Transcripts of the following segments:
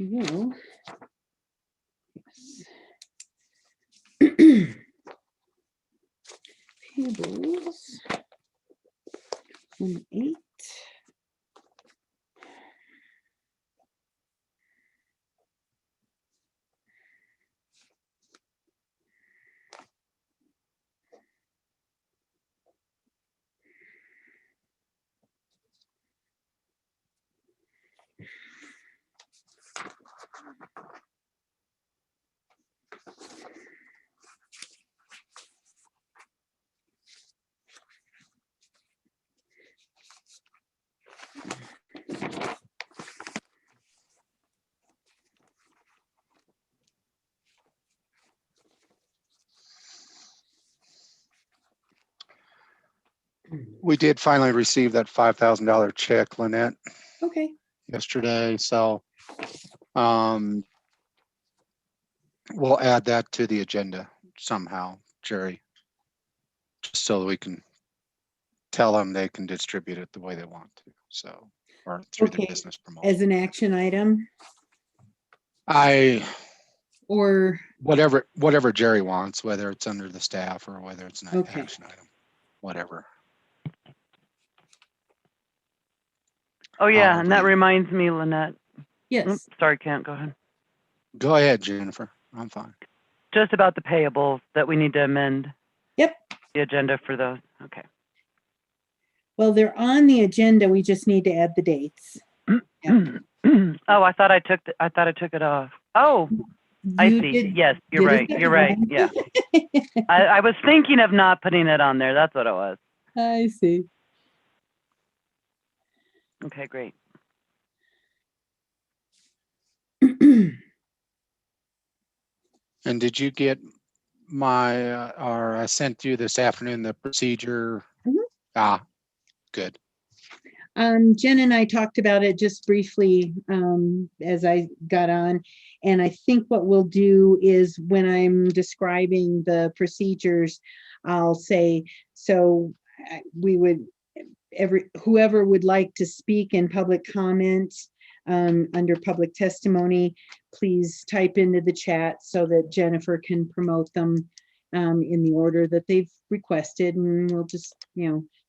Well, payables 1-8. We did finally receive that $5,000 check, Lynette, Okay. yesterday. So we'll add that to the agenda somehow, Jerry, just so that we can tell them they can distribute it the way they want to. So, or through the Okay. business promotion. As an action item I or whatever Jerry wants, whether it's under the staff or whether it's an okay. action item, whatever. Oh yeah, and that reminds me, Lynette. Yes. Oops, sorry, Kent, go ahead. Go ahead, Jennifer. I'm fine. Just about the payables that we need to amend. Yep. The agenda for those. Okay. Well, they're on the agenda. We just need to add the dates. Yep. Oh, I thought I took it off. Oh, I see. Yes, you're right. You're right. Yeah. I was thinking of not putting it on there. That's what it was. I see. Okay, great. And did you get my, or I sent you this afternoon, the procedure? Ah, good. Jen and I talked about it just briefly as I got on. And I think what we'll do is when I'm describing the procedures, I'll say, so we would, whoever would like to speak in public comment under public testimony, please type into the chat so that Jennifer can promote them in the order that they've requested. And we'll just,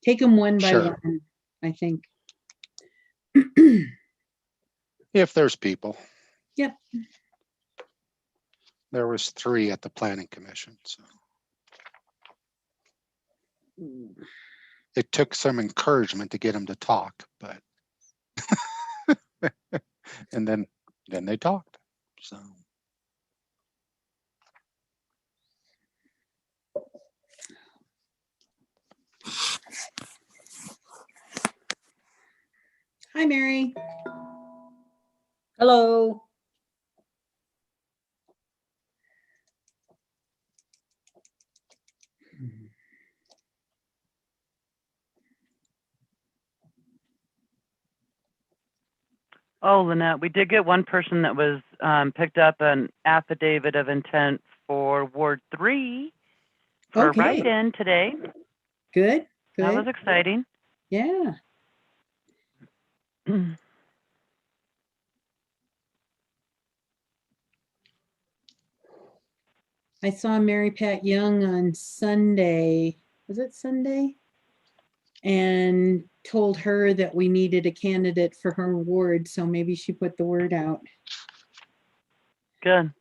take them one by one, I think. If there's people. Yep. There was 3 at the planning commission. So it took some encouragement to get them to talk, but and then they talked. So hi, Mary. Hello. Oh, Lynette, we did get one person that was picked up an affidavit of intent for Ward 3 for Okay. write-in today. Good. That was exciting. Yeah. I saw Mary Pat Young on Sunday. Was it Sunday? And told her that we needed a candidate for her ward, so maybe she put the word out. Good.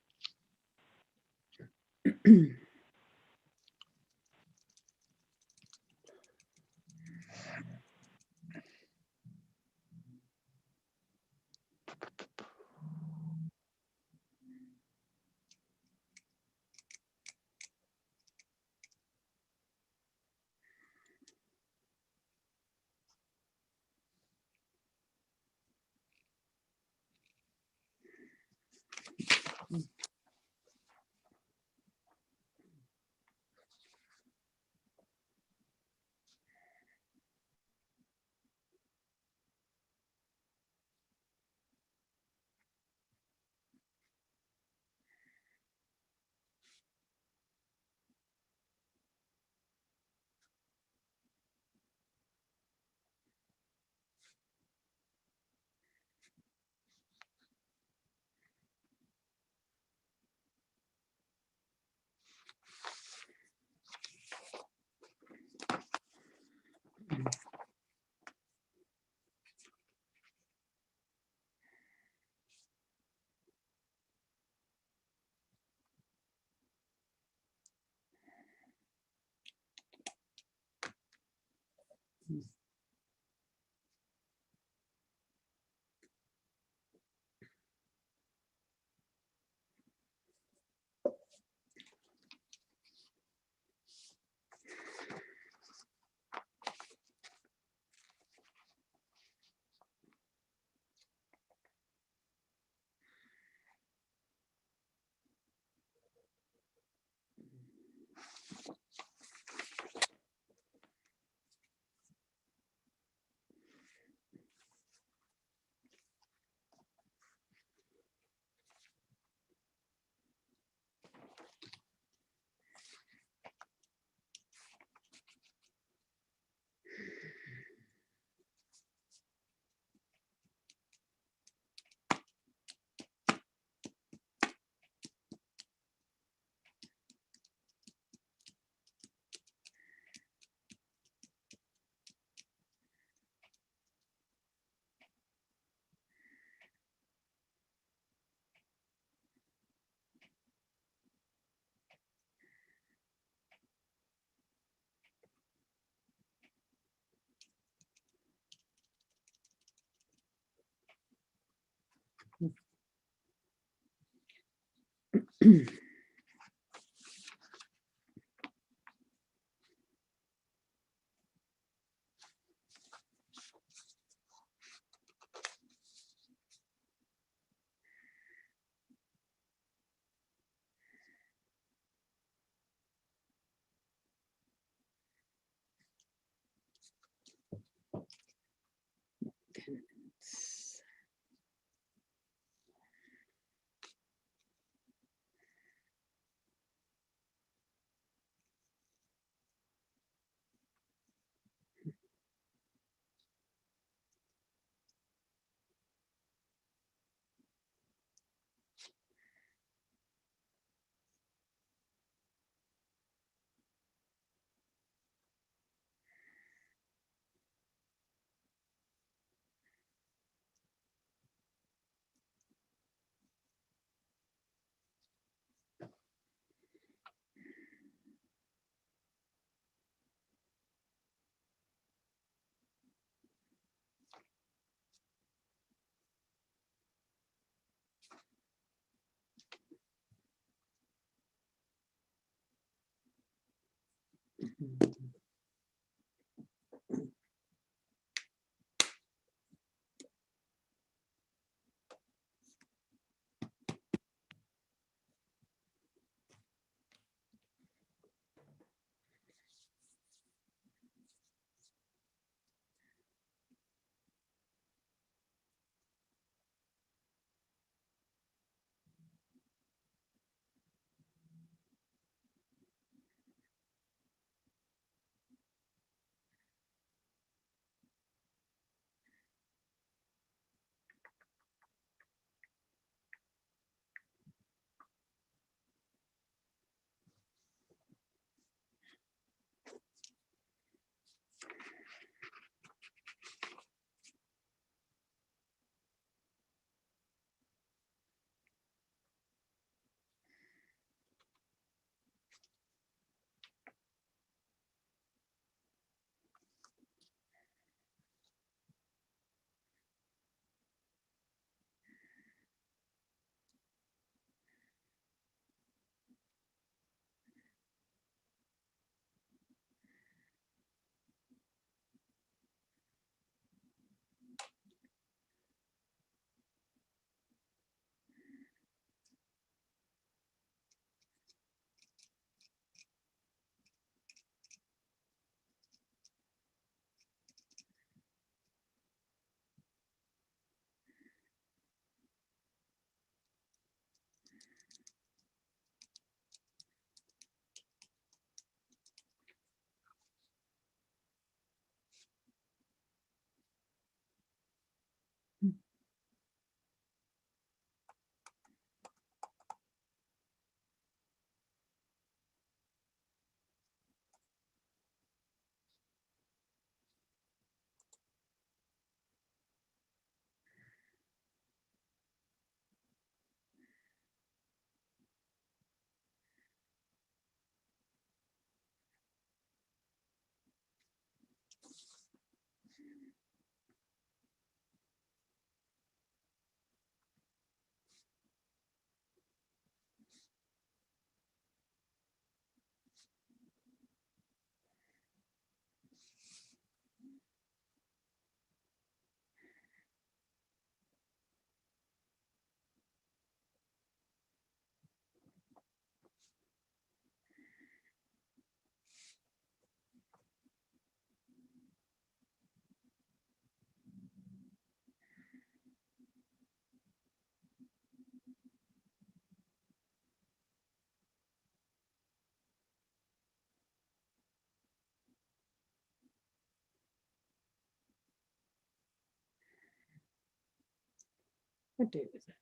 What day was that?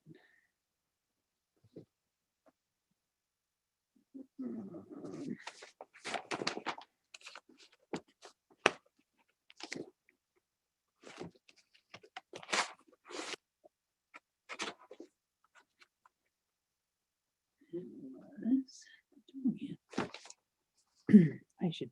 I should.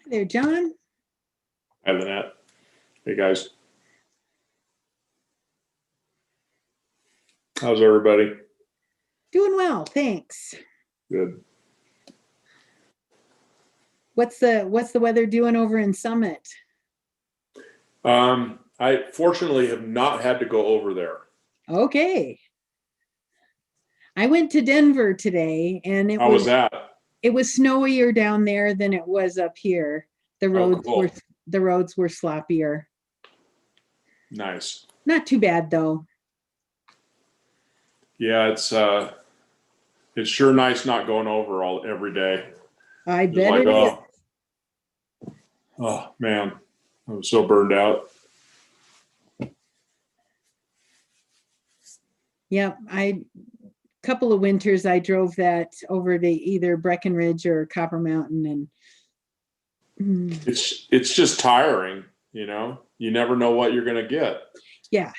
Hi there, John. Hi, Lynette. Hey, guys. How's everybody? Doing well, thanks. Good. What's the weather doing over in Summit? I fortunately have not had to go over there. Okay. I went to Denver today and How was that? it was snowier down there than it was up here. The roads cool. were sloppier. Nice. Not too bad though. Yeah, it's sure nice not going over every day. I Just bet like, it is. oh man, I was so burned out. Yep, couple of winters I drove that over to either Breckenridge or Copper Mountain and It's just tiring, you know. You never know what you're gonna get. yeah,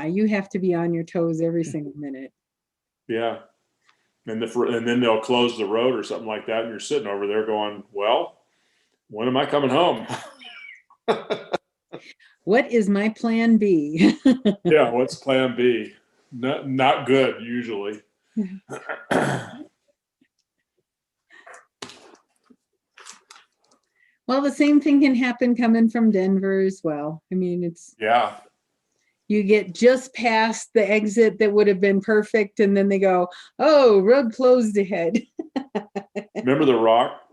you have to be on your toes every single minute. Yeah. And then they'll close the road or something like that, and you're sitting over there going, "Well, when am I coming home?" What is my plan B? Yeah, what's plan B? Not good usually. Well, the same thing can happen coming from Denver as well. I mean, Yeah. you get just past the exit that would have been perfect, and then they go, "Oh, road closed ahead." Remember the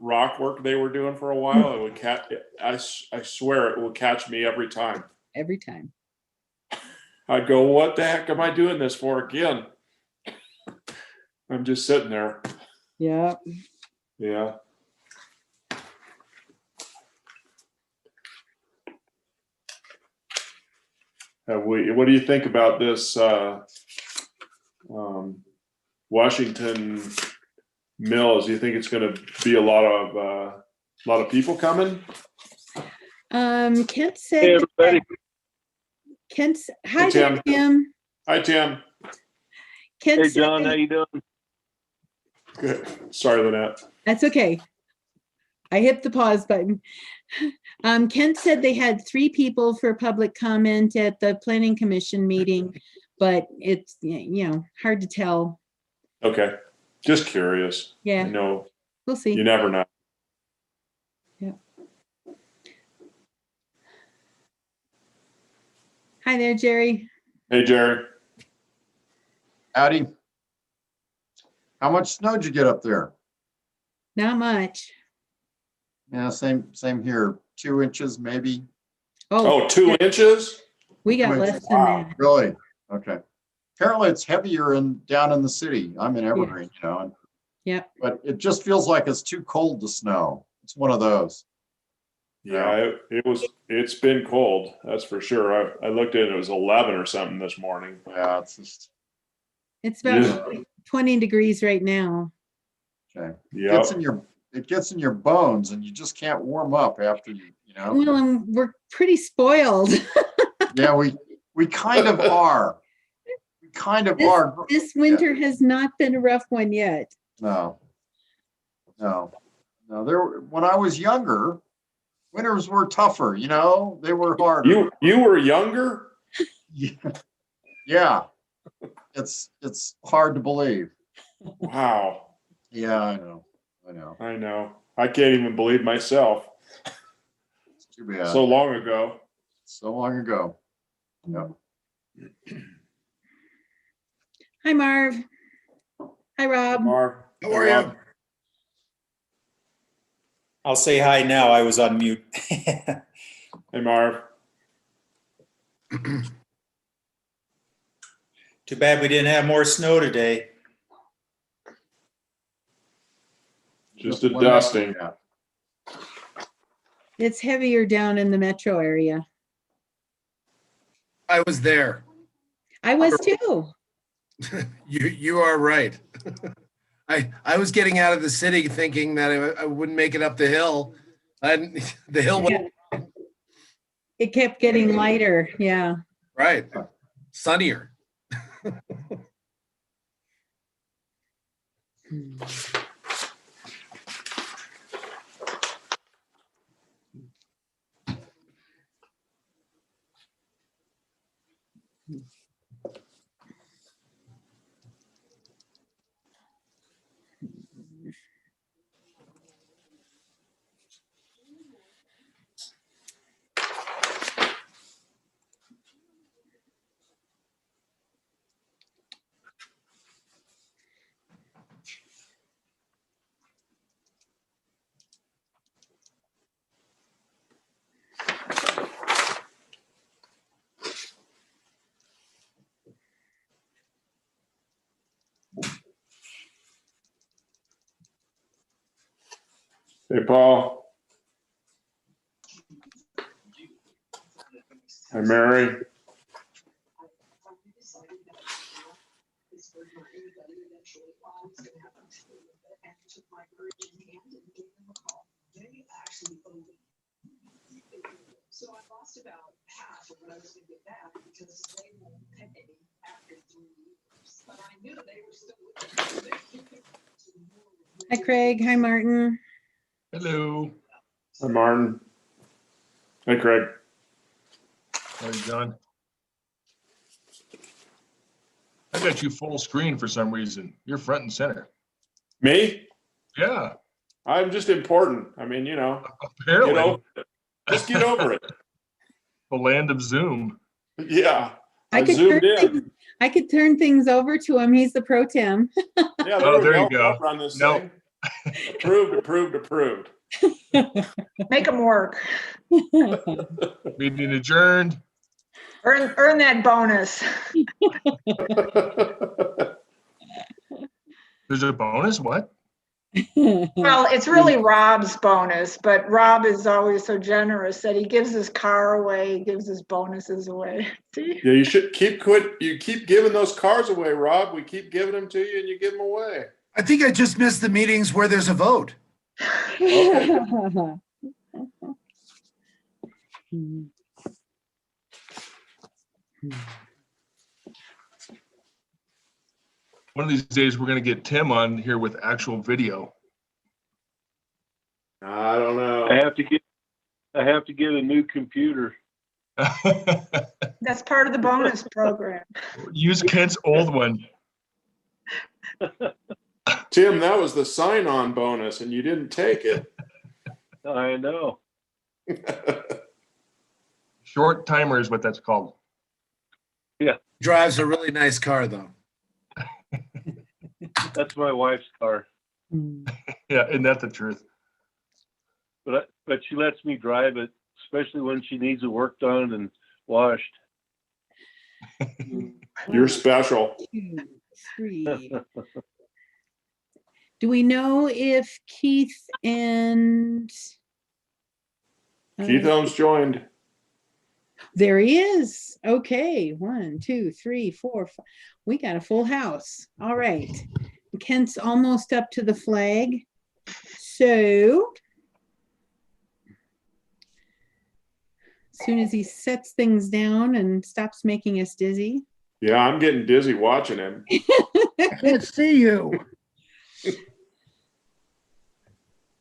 rock work they were doing for a while? It would catch. I swear it would catch me every time. Every time. I'd go, "What the heck am I doing this for again?" I'm just sitting there. Yeah. Yeah. What do you think about this Washington Mills? Do you think it's going to be a lot of people coming? Kent said. Hey, everybody. Hi Hey, there, Tim. Tim. Hi, Tim. Kent Hey, said John, how you doing? Good. Sorry, Lynette. that's okay. I hit the pause button. Kent said they had 3 people for public comment at the planning commission meeting, but it's, hard to tell. Okay. Just curious. Yeah. I know We'll see. you never know. Yeah. Hi there, Jerry. Hey, Jerry. Howdy. How much snow did you get up there? Not much. Yeah, same here. 2 inches, maybe. Oh, 2 inches? We got 2 less inches. than Wow. that. Really? Okay. Apparently it's heavier down in the city. I'm in Evergreen, Yep. but it just feels like it's too cold to snow. It's one of those. Yeah, it's been cold. That's for sure. I looked at it, it was 11 or something this morning. Yeah, it's just, It's about Yeah. 20 degrees right now. okay. Yep. It gets in your bones and you just can't warm up after you know. Well, and we're pretty spoiled. Yeah, we kind of are. We kind of are. This winter has not been a rough one yet. No. When I was younger, winters were tougher, they were harder. You were younger? Yeah. It's hard to believe. Wow. Yeah, I know. I know. I can't even believe myself. It's too bad. So long ago. So long ago. Yeah. Hi, Marv. Hi, Rob. Marv. How are you? I'll say hi now. I was on mute. Hey, Marv. Too bad we didn't have more snow today. Just a dusting. Yeah. It's heavier down in the metro area. I was there. I was too. You are right. I was getting out of the city thinking that I wouldn't make it up the hill. And the hill went It kept getting lighter. Yeah. right. Sunnier. Hey, Paul. Hi, Mary. Hi, Craig. Hi, Martin. Hello. Hi, Martin. Hi, Craig. Hey, John. I got you full screen for some reason. You're front and center. Me? Yeah, I'm just important. I mean, you know, apparently. get over it. Just get over it. The land of Zoom. Yeah. I I could zoomed turn in. I could turn things over to him. He's the pro tem. Yeah, Oh, there there we you go. go. I'll run this Nope. thing. Approved. Make them work. Meeting adjourned. Earn that bonus. There's a bonus? What? Well, it's really Rob's bonus, but Rob is always so generous that he gives his car away, gives his bonuses away. See? Yeah, you should keep giving those cars away, Rob. We keep giving them to you and you give them away. I think I just missed the meetings where there's a vote. Okay. One of these days, we're going to get Tim on here with actual video. I don't know. I have to get a new computer. That's part of the bonus program. Use Kent's old one. Tim, that was the sign-on bonus and you didn't take it. I know. Short timer is what that's called. Drives a really nice car, though. That's my wife's car, Yeah, isn't that the truth? but she lets me drive it, especially when she needs it worked on and washed. You're special. 2, 3. Do we know if Keith and Keith Holmes joined. there he is. Okay, 1, 2, 3, 4, 5. We got a full house. All right. Kent's almost up to the flag. So as soon as he sets things down and stops making us dizzy. Yeah, I'm getting dizzy watching him. Can't see you.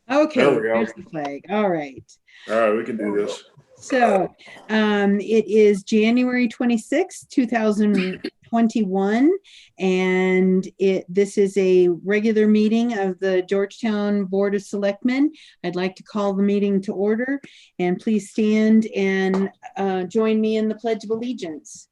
Okay, There we go. there's the flag. All right. All right, we can do this. So it is January 26, 2021, and this is a regular meeting of the Georgetown Board of Selectmen. I'd like to call the meeting to order, and please stand and join me in the Pledge of Allegiance.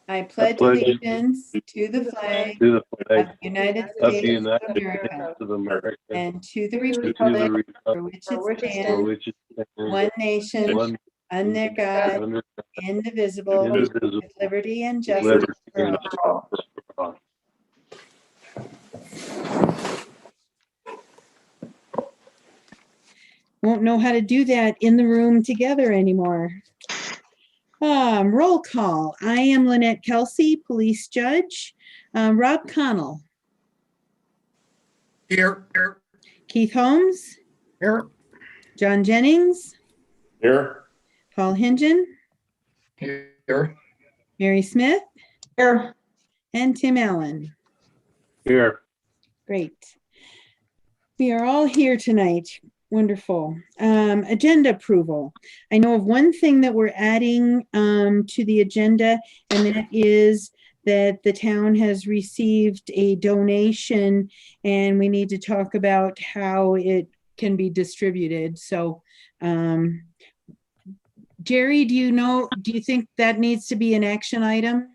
I pledge allegiance to the flag To the of flag the United of the States of United America States of America, and to the to the republic for republic which it for stands, which it stands, one nation, one under God, under indivisible, indivisible, with liberty and with justice liberty for and all. justice for all. Won't know how to do that in the room together anymore. Roll call. I am Lynette Kelsey, police judge. Rob Connell, Here. Keith Holmes, Here. John Jennings, Here. Paul Hingen, Here. Mary Smith, Here. and Tim Allen. Here, Great. We are all here tonight. Wonderful. Agenda approval. I know of one thing that we're adding to the agenda, and that is that the town has received a donation and we need to talk about how it can be distributed. So, Jerry, do you think that needs to be an action item?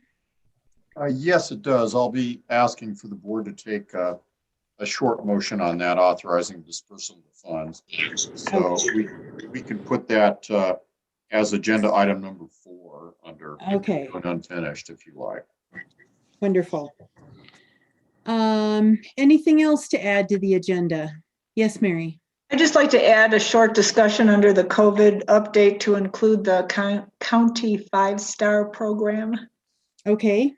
Yes, it does. I'll be asking for the board to take a short motion on that, authorizing dispersal of the funds. So we can put that as agenda item number 4. or under Okay, unfinished, if you like. wonderful. Anything else to add to the agenda? Yes, Mary. I'd just like to add a short discussion under the COVID update to include the county 5-star program. Okay.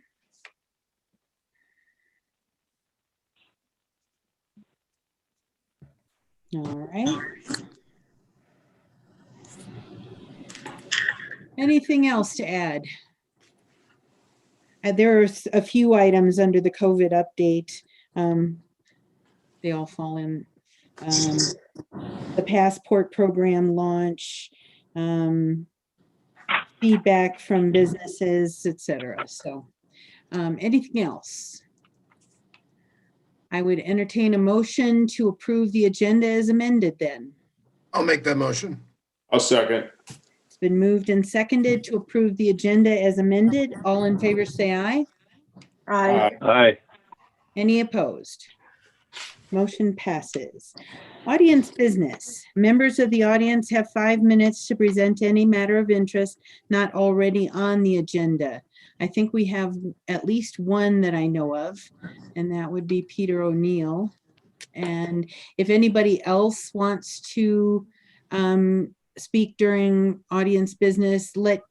All right. Anything else to add? There's a few items under the COVID update. They all fall in the passport program launch, feedback from businesses, etc. So anything else? I would entertain a motion to approve the agenda as amended then. I'll make that motion. I'll second. It's been moved and seconded to approve the agenda as amended. All in favor, say aye. Aye. Aye. Any opposed? Motion passes. Audience business. Members of the audience have 5 minutes to present any matter of interest not already on the agenda. I think we have at least one that I know of, and that would be Peter O'Neill. And if anybody else wants to speak during audience business, let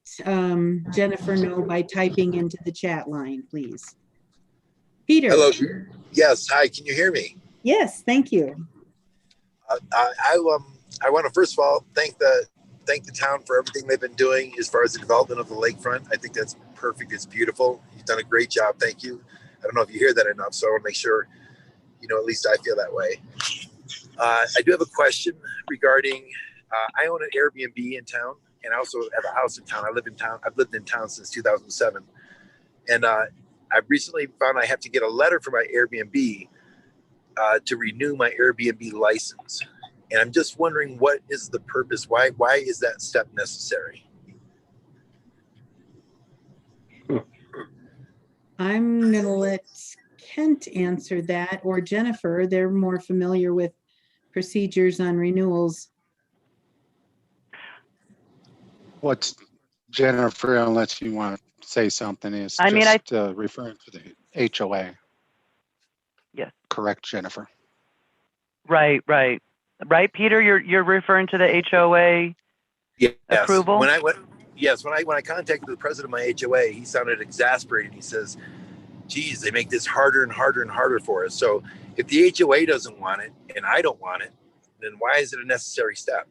Jennifer know by typing into the chat line, please. Peter. Hello. Yes. Hi. Can you hear me? Yes. Thank you. I want to first of all thank the town for everything they've been doing as far as the development of the lakefront. I think that's perfect. It's beautiful. You've done a great job. Thank you. I don't know if you hear that enough, so I want to make sure, at least I feel that way. I do have a question regarding. I own an Airbnb in town, and I also have a house in town. I live in town. I've lived in town since 2007, and I recently found I have to get a letter from my Airbnb to renew my Airbnb license. And I'm just wondering, what is the purpose? Why is that step necessary? I'm going to let Kent answer that, or Jennifer. They're more familiar with procedures on renewals. What's Jennifer, unless you want to say something, is referring to the HOA. Yes. Correct, Jennifer. Right, Peter, you're referring to the HOA approval? When I contacted the president of my HOA, he sounded exasperated. He says, geez, they make this harder and harder and harder for us. So if the HOA doesn't want it and I don't want it, then why is it a necessary step?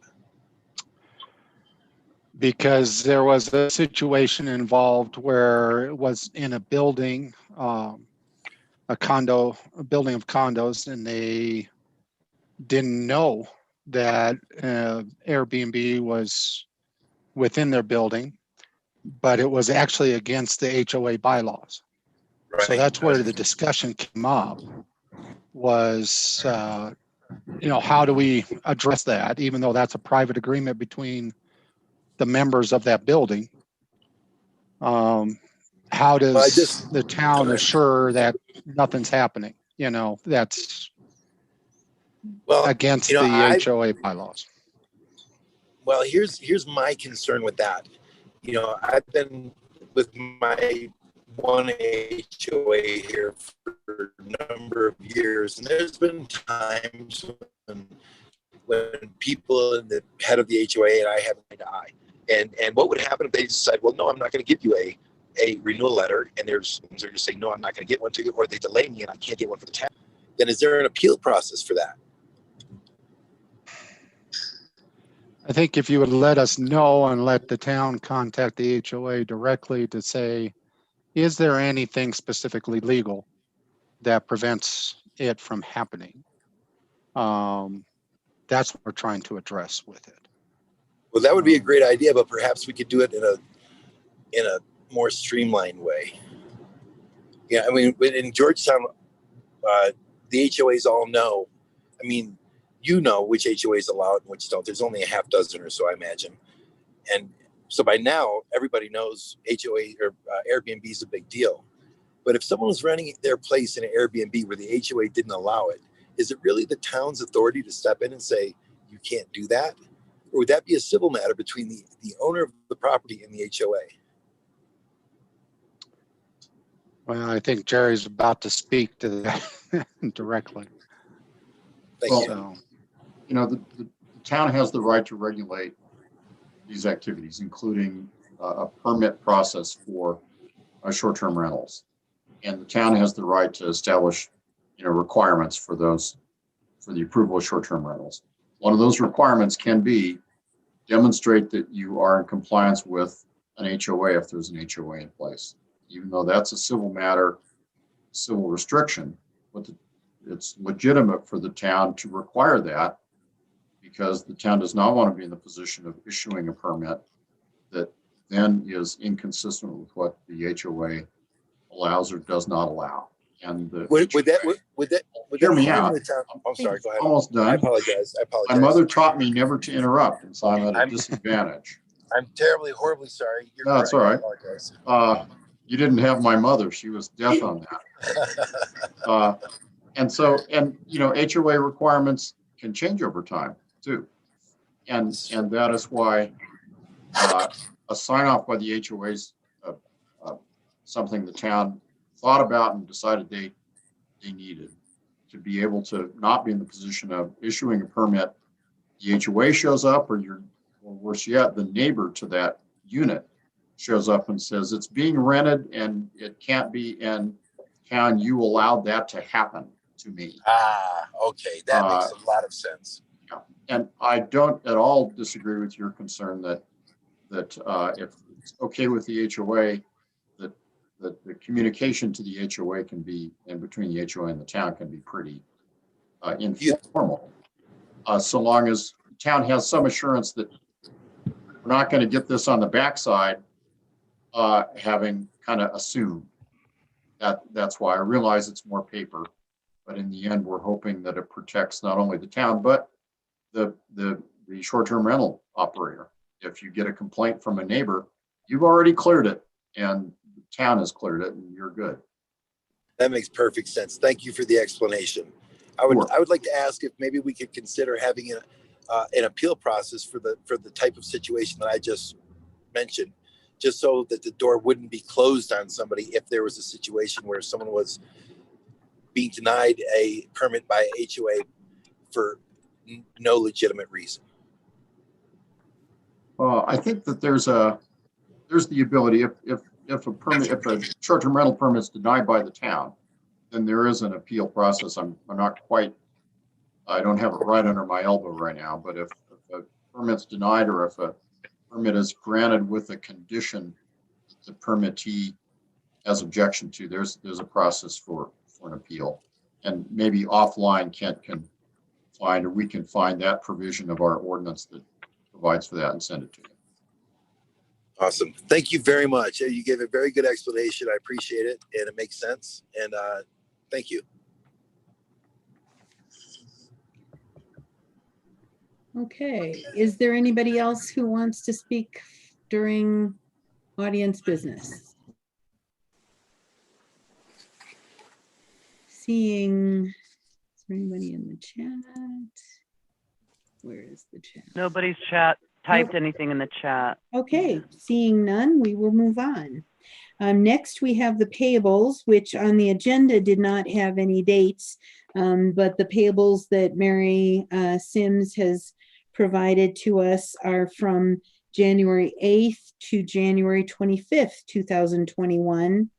Because there was a situation involved where it was in a building, a building of condos, and they didn't know that Airbnb was within their building, but it was actually against the HOA bylaws. Right. So that's where the discussion came up, was, how do we address that, even though that's a private agreement between the members of that building? How does the town assure that nothing's happening? That's against the HOA bylaws. Well, here's my concern with that. I've been with my one HOA here for a number of years, and there's been times when people in the head of the HOA and I have eye to eye. And what would happen if they decide, well, no, I'm not going to give you a renewal letter, and there's they're just saying, no, I'm not going to get one to you, or they delay me and I can't get one for the town. Then is there an appeal process for that? I think if you would let us know and let the town contact the HOA directly to say, is there anything specifically legal that prevents it from happening? That's what we're trying to address with it. Well, that would be a great idea, but perhaps we could do it in a more streamlined way. Yeah, I mean, in Georgetown, the HOAs all know. I mean, which HOAs allow it and which don't. There's only a half dozen or so, I imagine. And so by now, everybody knows HOA or Airbnb is a big deal. But if someone was renting their place in an Airbnb where the HOA didn't allow it, is it really the town's authority to step in and say, you can't do that? Or would that be a civil matter between the owner of the property and the HOA? Well, I think Jerry's about to speak to that directly. Thank Well, you. So, You know, the town has the right to regulate these activities, including a permit process for short-term rentals. And the town has the right to establish, requirements for those, for the approval of short-term rentals. One of those requirements can be demonstrate that you are in compliance with an HOA if there's an HOA in place. Even though that's a civil matter, civil restriction, but it's legitimate for the town to require that because the town does not want to be in the position of issuing a permit that then is inconsistent with what the HOA allows or does not allow. And Would that Hear me harm out. the town? I'm sorry, go ahead. Almost I done. apologize. My mother taught me never to interrupt, and so I'm at a I'm- disadvantage. I'm terribly, horribly sorry. You're No, it's all correct. right. I apologize. You didn't have my mother. She was deaf on that. And so, HOA requirements can change over time too. And that is why a sign off by the HOA is something the town thought about and decided they needed to be able to not be in the position of issuing a permit. The HOA shows up, or worse yet, the neighbor to that unit shows up and says it's being rented and it can't be in town. You allowed that to happen to me. Okay, that makes a lot of sense. Yeah. And I don't at all disagree with your concern that if it's okay with the HOA, that the communication to the HOA can be, and between the HOA and the town can be pretty informal. So long as the town has some assurance that we're not going to get this on the backside, having kind of assumed that's why I realize it's more paper, but in the end, we're hoping that it protects not only the town, but the short-term rental operator. If you get a complaint from a neighbor, you've already cleared it and the town has cleared it and you're good. That makes perfect sense. Thank you for the explanation. I would like to ask if maybe we could consider having an appeal process for the type of situation that I just mentioned, just so that the door wouldn't be closed on somebody if there was a situation where someone was being denied a permit by HOA for no legitimate reason. I think that there's the ability if a short-term rental permit is denied by the town, then there is an appeal process. I'm not quite, I don't have it right under my elbow right now, but if a permit's denied or if a permit is granted with a condition the permittee has objection to, there's a process for an appeal. And maybe offline Kent can find, or we can find that provision of our ordinance that provides for that and send it to you. Awesome. Thank you very much. You gave a very good explanation. I appreciate it, and it makes sense. And thank you. Okay, is there anybody else who wants to speak during audience business? Seeing, is there anybody in the chat? Where is the chat? Nobody's typed anything in the chat. Okay, seeing none, we will move on. Next, we have the payables, which on the agenda did not have any dates, but the payables that Mary Sims has provided to us are from January 8th to January 25th, 2021.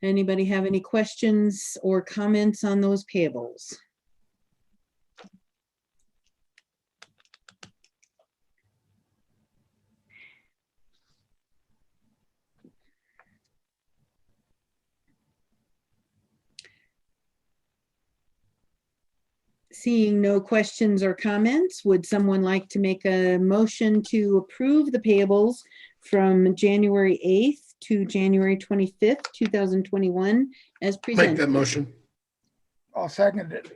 Anybody have any questions or comments on those payables? Seeing no questions or comments, would someone like to make a motion to approve the payables from January 8th to January 25th, 2021 as presented? Make that motion. I'll second it.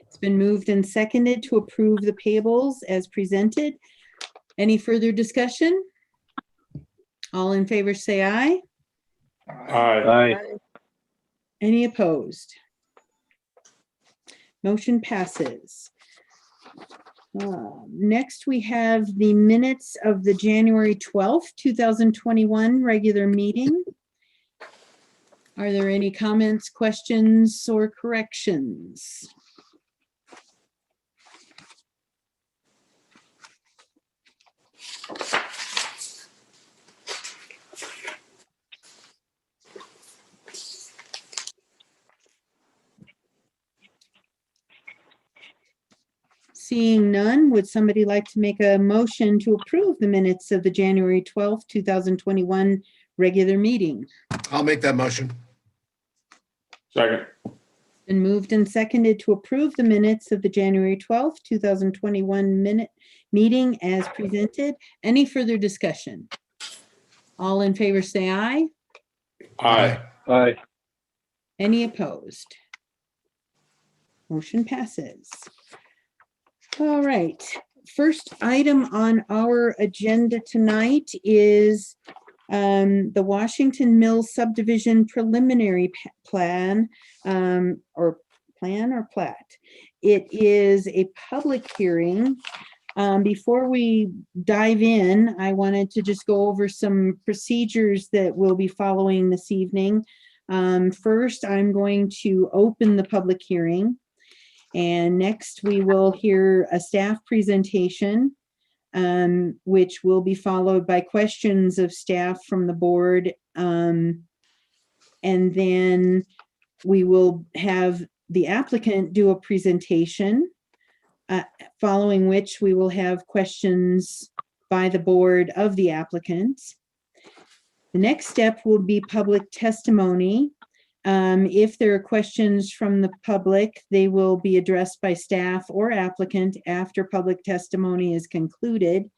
It's been moved and seconded to approve the payables as presented. Any further discussion? All in favor say aye. Aye. Any opposed? Motion passes. Next, we have the minutes of the January 12th, 2021 regular meeting. Are there any comments, questions, or corrections? Seeing none, would somebody like to make a motion to approve the minutes of the January 12th, 2021 regular meeting? I'll make that motion. Second. Been moved and seconded to approve the minutes of the January 12th, 2021 meeting as presented. Any further discussion? All in favor say aye. Aye. Aye. Any opposed? Motion passes. All right, first item on our agenda tonight is the Washington Mills subdivision preliminary plan, or plat. It is a public hearing. Before we dive in, I wanted to just go over some procedures that we'll be following this evening. First, I'm going to open the public hearing. And next, we will hear a staff presentation, which will be followed by questions of staff from the board. And then we will have the applicant do a presentation, following which we will have questions by the board of the applicant. The next step will be public testimony. If there are questions from the public, they will be addressed by staff or applicant after public testimony is concluded.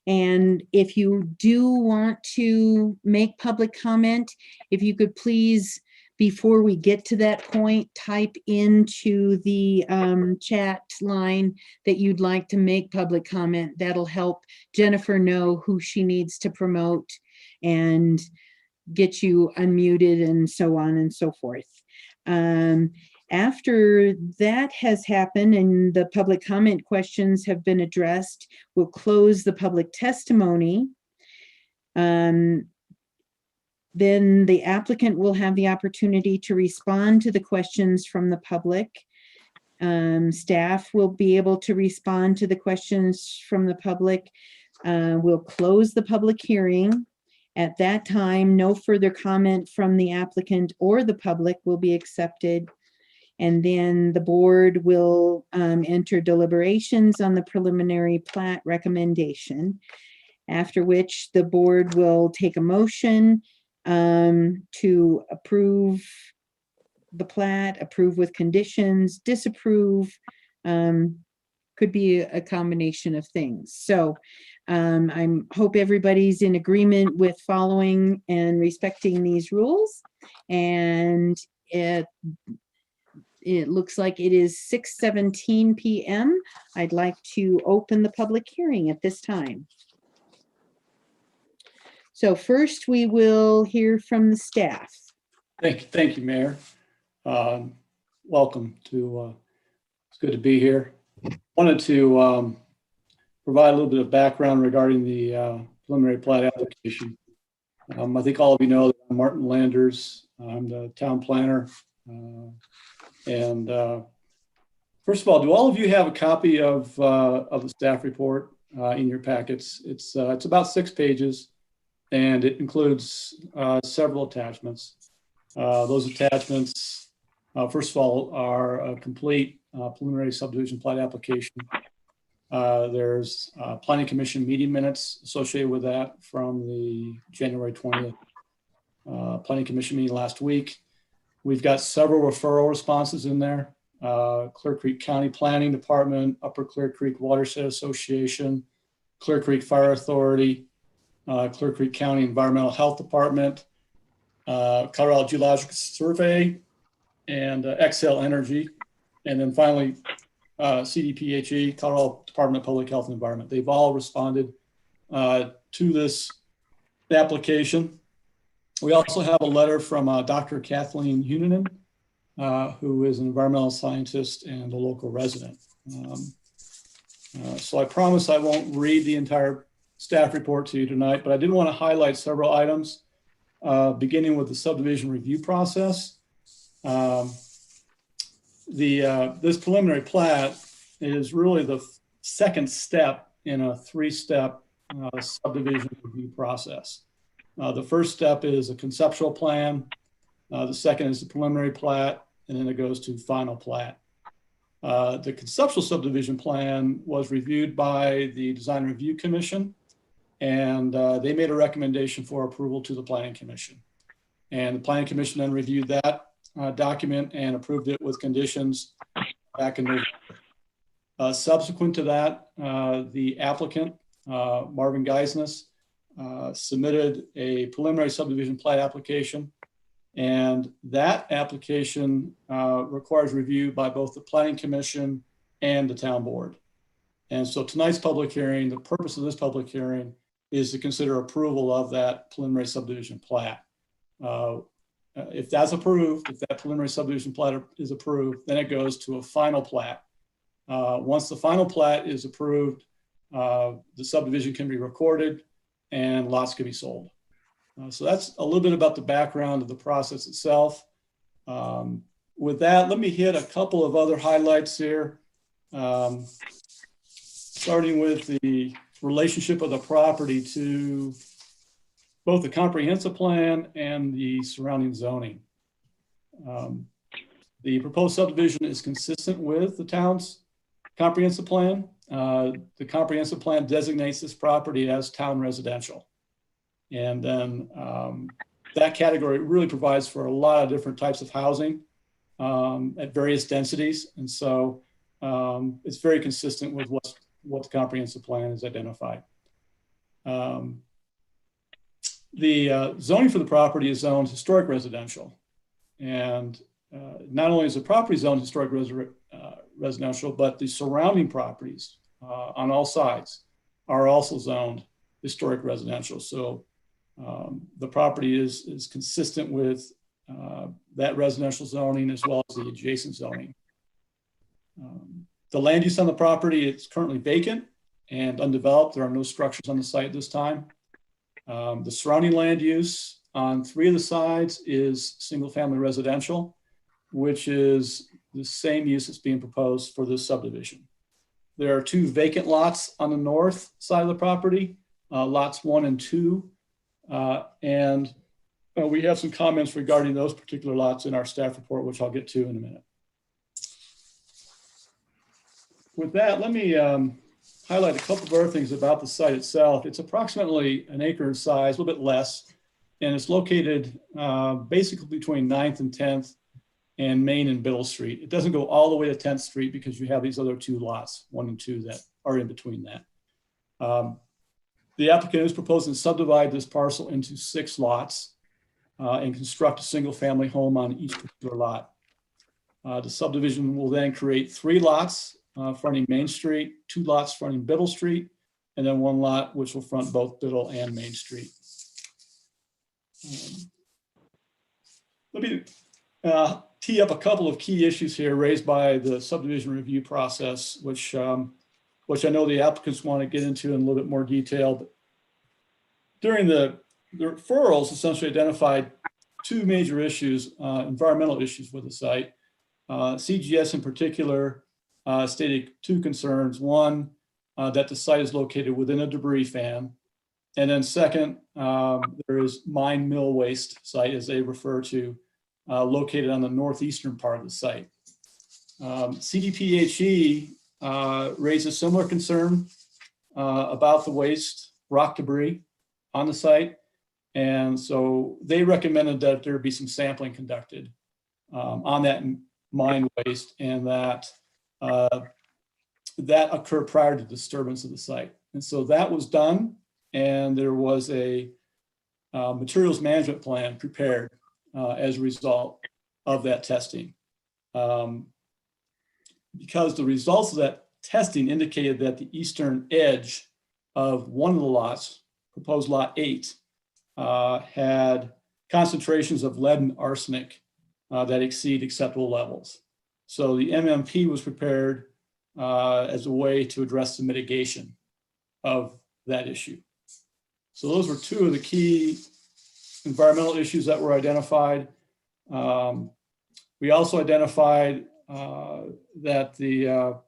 And if you do want to make public comment, if you could please, before we get to that point, type into the chat line that you'd like to make public comment. That'll help Jennifer know who she needs to promote and get you unmuted and so on and so forth. After that has happened and the public comment questions have been addressed, we'll close the public testimony. Then the applicant will have the opportunity to respond to the questions from the public. Staff will be able to respond to the questions from the public. We'll close the public hearing. At that time, no further comment from the applicant or the public will be accepted. And then the board will enter deliberations on the preliminary plat recommendation, after which the board will take a motion to approve the plat, approve with conditions, disapprove, could be a combination of things. So I hope everybody's in agreement with following and respecting these rules. And it looks like it is 6:17 p.m. I'd like to open the public hearing at this time. So first we will hear from the staff. Thank you, Mayor. Welcome to, it's good to be here. Wanted to provide a little bit of background regarding the preliminary plat application. I think all of you know that I'm Martin Landers. I'm the town planner. First of all, do all of you have a copy of the staff report in your packets? It's about 6 pages, and it includes several attachments. Those attachments, first of all, are a complete preliminary subdivision plat application. There's Planning Commission meeting minutes associated with that from the January 20th Planning Commission meeting last week. We've got several referral responses in there. Clear Creek County Planning Department, Upper Clear Creek Watershed Association, Clear Creek Fire Authority, Clear Creek County Environmental Health Department, Colorado Geological Survey, and Xcel Energy. And then finally, CDPHE, Colorado Department of Public Health and Environment. They've all responded to this application. We also have a letter from Dr. Kathleen Huninen, who is an environmental scientist and a local resident. So I promise I won't read the entire staff report to you tonight, but I did want to highlight several items. beginning with the subdivision review process. This preliminary plat is really the second step in a three-step subdivision review process. The first step is a conceptual plan. The second is the preliminary plat, and then it goes to final plat. The conceptual subdivision plan was reviewed by the Design Review Commission, and they made a recommendation for approval to the Planning Commission. And the Planning Commission then reviewed that document and approved it with conditions back in November. Subsequent to that, the applicant, Marvin Geisness, submitted a preliminary subdivision plat application, and that application requires review by both the Planning Commission and the Town Board. And so tonight's public hearing, the purpose of this public hearing is to consider approval of that preliminary subdivision plat. If that's approved, if that preliminary subdivision plat is approved, then it goes to a final plat. Once the final plat is approved, the subdivision can be recorded and lots can be sold. So that's a little bit about the background of the process itself. With that, let me hit a couple of other highlights here. Starting with the relationship of the property to both the comprehensive plan and the surrounding zoning. The proposed subdivision is consistent with the town's comprehensive plan. The comprehensive plan designates this property as town residential. And then that category really provides for a lot of different types of housing at various densities. And so it's very consistent with what the comprehensive plan has identified. The zoning for the property is zoned historic residential. And not only is the property zoned historic residential, but the surrounding properties on all sides are also zoned historic residential. So the property is consistent with that residential zoning as well as the adjacent zoning. The land use on the property, it's currently vacant and undeveloped. There are no structures on the site at this time. The surrounding land use on 3 of the sides is single family residential, which is the same use that's being proposed for this subdivision. There are 2 vacant lots on the north side of the property, lots 1 and 2. And we have some comments regarding those particular lots in our staff report, which I'll get to in a minute. With that, let me highlight a couple of other things about the site itself. It's approximately an acre in size, a little bit less, and it's located basically between 9th and 10th and Main and Biddle Street. It doesn't go all the way to 10th Street because you have these other 2 lots, 1 and 2, that are in between that. The applicant is proposing to subdivide this parcel into 6 lots and construct a single family home on each particular lot. The subdivision will then create 3 lots fronting Main Street, 2 lots fronting Biddle Street, and then 1 lot which will front both Biddle and Main Street. Let me tee up a couple of key issues here raised by the subdivision review process, which I know the applicants want to get into in a little bit more detail. But during the referrals, essentially identified 2 major issues, environmental issues with the site. CGS in particular stated 2 concerns. One, that the site is located within a debris fan. And then second, there is mine mill waste site, as they refer to, located on the northeastern part of the site. CDPHE raised a similar concern about the waste rock debris on the site. And so they recommended that there be some sampling conducted on that mine waste, and that occurred prior to disturbance of the site. And so that was done, and there was a materials management plan prepared as a result of that testing. Because the results of that testing indicated that the eastern edge of one of the lots, proposed lot 8, had concentrations of lead and arsenic that exceed acceptable levels. So the MMP was prepared as a way to address the mitigation of that issue. So those were 2 of the key environmental issues that were identified. We also identified that the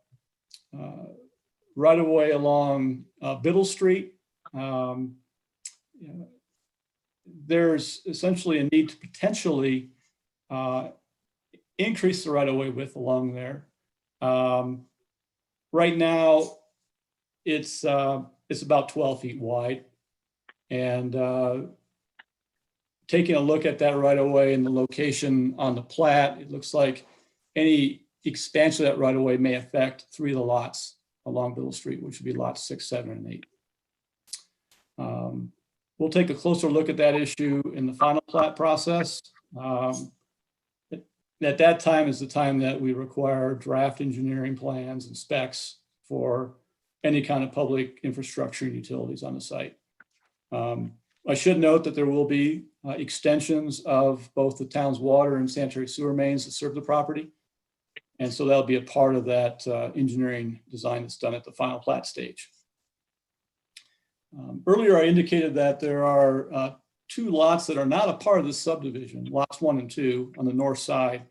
right-of-way along Biddle Street, there's essentially a need to potentially increase the right-of-way width along there. Right now, it's about 12 feet wide, and taking a look at that right-of-way and the location on the plat, it looks like any expansion of that right-of-way may affect 3 of the lots along Biddle Street, which would be lots 6, 7, and 8. We'll take a closer look at that issue in the final plat process. At that time is the time that we require draft engineering plans and specs for any kind of public infrastructure and utilities on the site. I should note that there will be extensions of both the town's water and sanitary sewer mains that serve the property. And so that'll be a part of that engineering design that's done at the final plat stage. Earlier, I indicated that there are 2 lots that are not a part of this subdivision, lots 1 and 2 on the north side.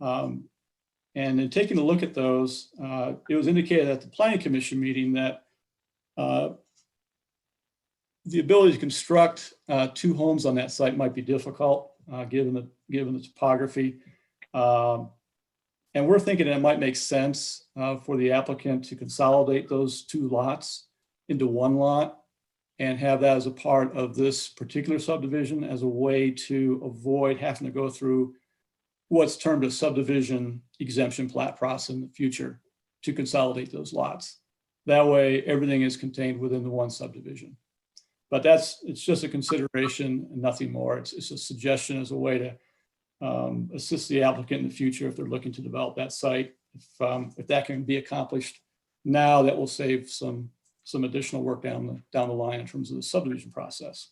And in taking a look at those, it was indicated at the Planning Commission meeting that the ability to construct 2 homes on that site might be difficult, given the topography. And we're thinking it might make sense for the applicant to consolidate those 2 lots into 1 lot and have that as a part of this particular subdivision as a way to avoid having to go through what's termed a subdivision exemption plat process in the future to consolidate those lots. That way, everything is contained within the 1 subdivision. But it's just a consideration and nothing more. It's a suggestion as a way to assist the applicant in the future if they're looking to develop that site. If that can be accomplished now, that will save some additional work down the line in terms of the subdivision process.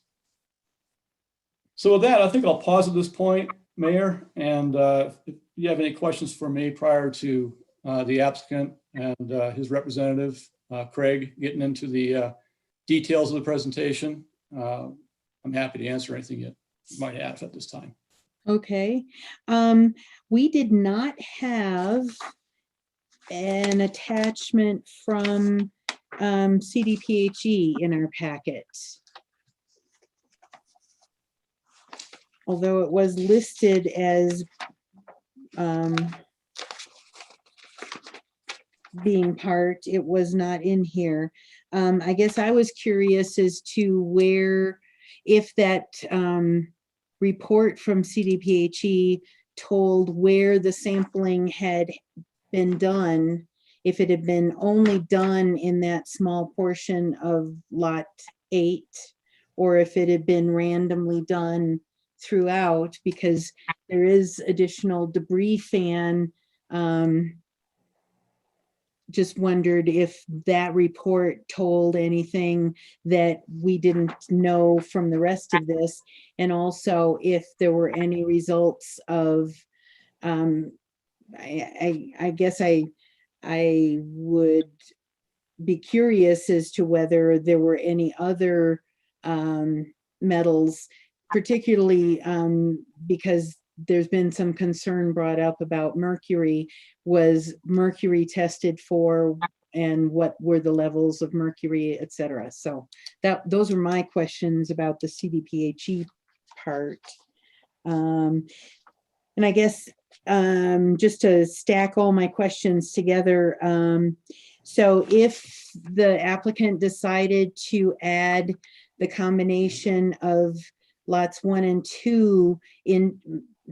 So with that, I think I'll pause at this point, Mayor, and if you have any questions for me prior to the applicant and his representative, Craig, getting into the details of the presentation, I'm happy to answer anything you might have at this time. Okay. We did not have an attachment from CDPHE in our packet. Although it was listed as being part, it was not in here. I guess I was curious as to where, if that report from CDPHE told where the sampling had been done, if it had been only done in that small portion of lot 8, or if it had been randomly done throughout, because there is additional debris fan. Just wondered if that report told anything that we didn't know from the rest of this, and also if there were any results of, I guess I would be curious as to whether there were any other metals, particularly because there's been some concern brought up about mercury. Was mercury tested for, and what were the levels of mercury, et cetera? So those are my questions about the CDPHE part. And I guess just to stack all my questions together, so if the applicant decided to add the combination of lots 1 and 2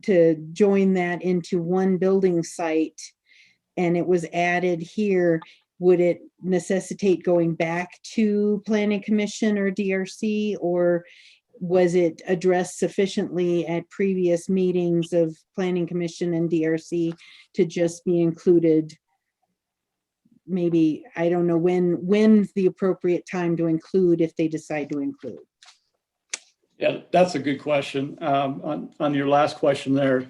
to join that into 1 building site, and it was added here, would it necessitate going back to Planning Commission or DRC, or was it addressed sufficiently at previous meetings of Planning Commission and DRC to just be included? Maybe, I don't know when's the appropriate time to include, if they decide to include. Yeah, that's a good question. On your last question there,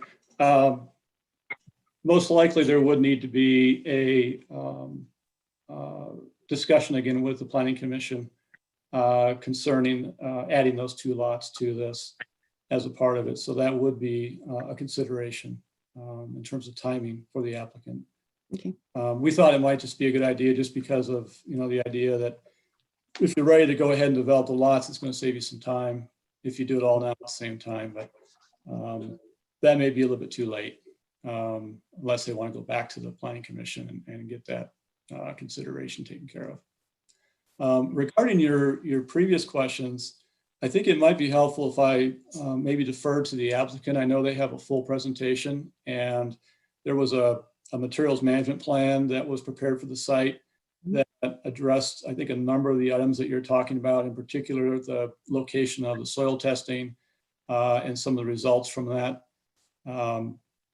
most likely there would need to be a discussion again with the Planning Commission concerning adding those 2 lots to this. as a part of it. So that would be a consideration in terms of timing for the applicant. Okay. We thought it might just be a good idea just because of, the idea that if you're ready to go ahead and develop the lots, it's going to save you some time if you do it all now at the same time. But that may be a little bit too late unless they want to go back to the planning commission and get that consideration taken care of. Regarding your previous questions, I think it might be helpful if I maybe defer to the applicant. I know they have a full presentation, and there was a materials management plan that was prepared for the site that addressed, I think, a number of the items that you're talking about, in particular, the location of the soil testing and some of the results from that.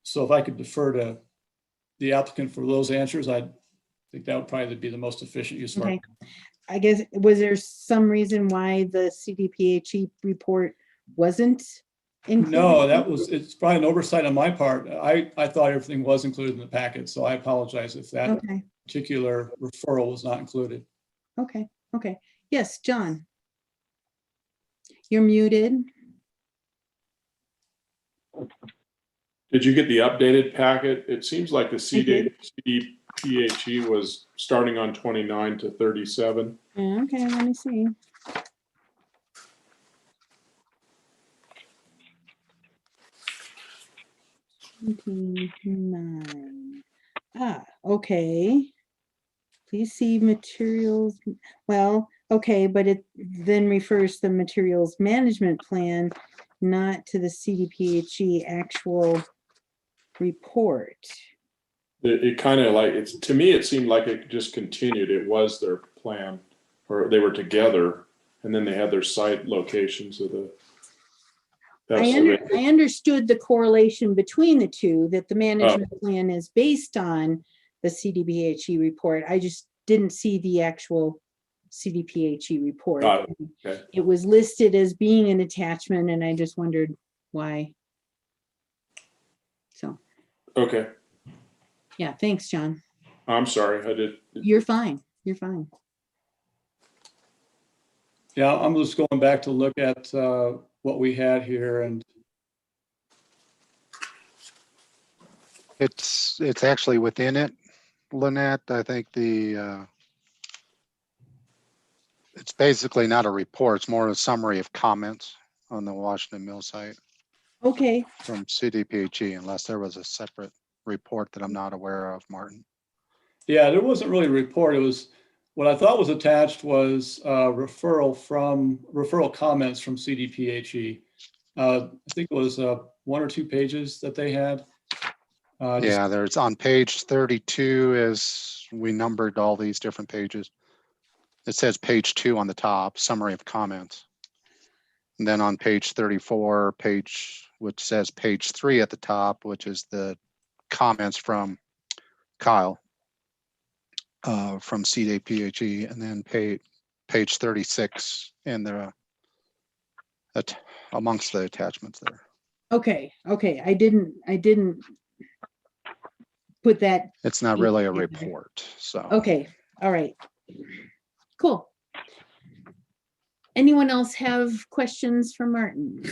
So if I could defer to the applicant for those answers, I think that would probably be the most efficient use of our. Okay. I guess, was there some reason why the CDPHE report wasn't included? No, it's probably an oversight on my part. I thought everything was included in the packet, so I apologize if that Okay. particular referral was not included. Okay. Okay. Yes, John. You're muted. Did you get the updated packet? It seems like the did. CDPHE was starting on 29 to 37. Okay, let me see. $29. Okay. Please see materials. Well, okay, but it then refers to the materials management plan, not to the CDPHE actual report. It kind of like, to me, it seemed like it just continued. It was their plan, or they were together, and then they had their site locations of the. I understood the correlation between the two, that the management plan is based on the CDPHE report. I just didn't see the actual CDPHE report. Got it. Okay. It was listed as being an attachment, and I just wondered why. So. Okay. Yeah, thanks, John. I'm sorry, I did. You're fine. You're fine. Yeah, I'm just going back to look at what we had here, and It's actually within it, Lynette. I think it's basically not a report. It's more a summary of comments on the Washington Mill site Okay. from CDPHE, unless there was a separate report that I'm not aware of, Martin. yeah, there wasn't really a report. It was what I thought was attached was referral comments from CDPHE. I think it was 1 or 2 pages that they had. Yeah, there's on page 32 as we numbered all these different pages. It says page 2 on the top, summary of comments. And then on page 34, which says page 3 at the top, which is the comments from Kyle from CDPHE, and then page 36 in the amongst the attachments there. Okay. Okay. I didn't put that. It's not really a report, so. Okay. All right. Cool. Anyone else have questions for Martin?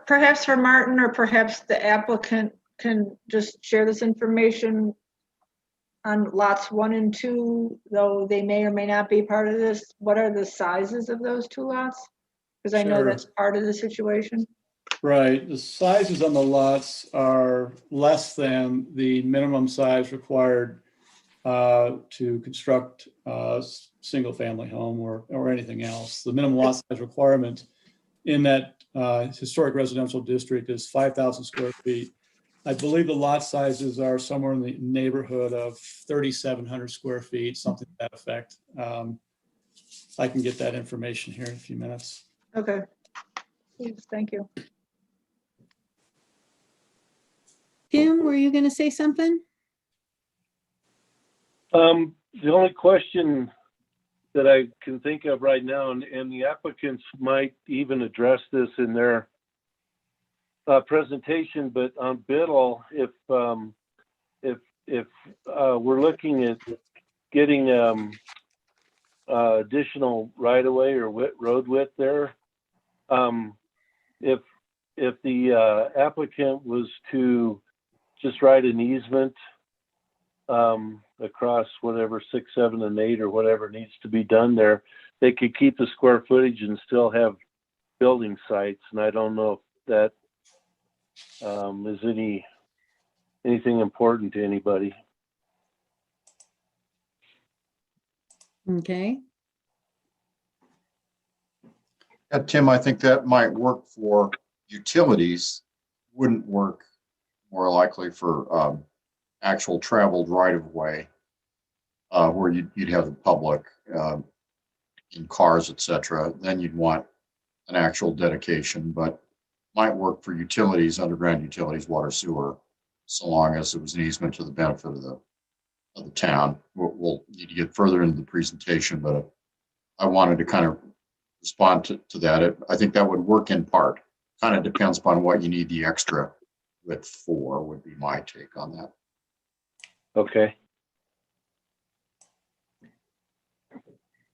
Perhaps for Martin, or perhaps the applicant can just share this information on lots 1 and 2, though they may or may not be part of this. What are the sizes of those 2 lots? Because I know Sure. that's part of the situation. Right. The sizes on the lots are less than the minimum size required to construct a single family home or anything else. The minimum lot size requirement in that historic residential district is 5,000 square feet. I believe the lot sizes are somewhere in the neighborhood of 3,700 square feet, something to that effect. I can get that information here in a few minutes. Okay. Please, thank you. Tim, were you going to say something? The only question that I can think of right now, and the applicants might even address this in their presentation, but on Biddle, if we're looking at getting additional right of way or road width there. If the applicant was to just write an easement across whatever 6, 7, and 8 or whatever needs to be done there, they could keep the square footage and still have building sites. And I don't know if that is anything important to anybody. Okay. Yeah, Tim, I think that might work for utilities, wouldn't work more likely for actual traveled right of way, where you'd have the public in cars, etc. Then you'd want an actual dedication, but might work for utilities, underground utilities, water, sewer, so long as it was an easement to the benefit of the town. We'll need to get further into the presentation, but I wanted to kind of respond to that. I think that would work in part. Kind of depends upon what you need the extra width for, would be my take on that. Okay.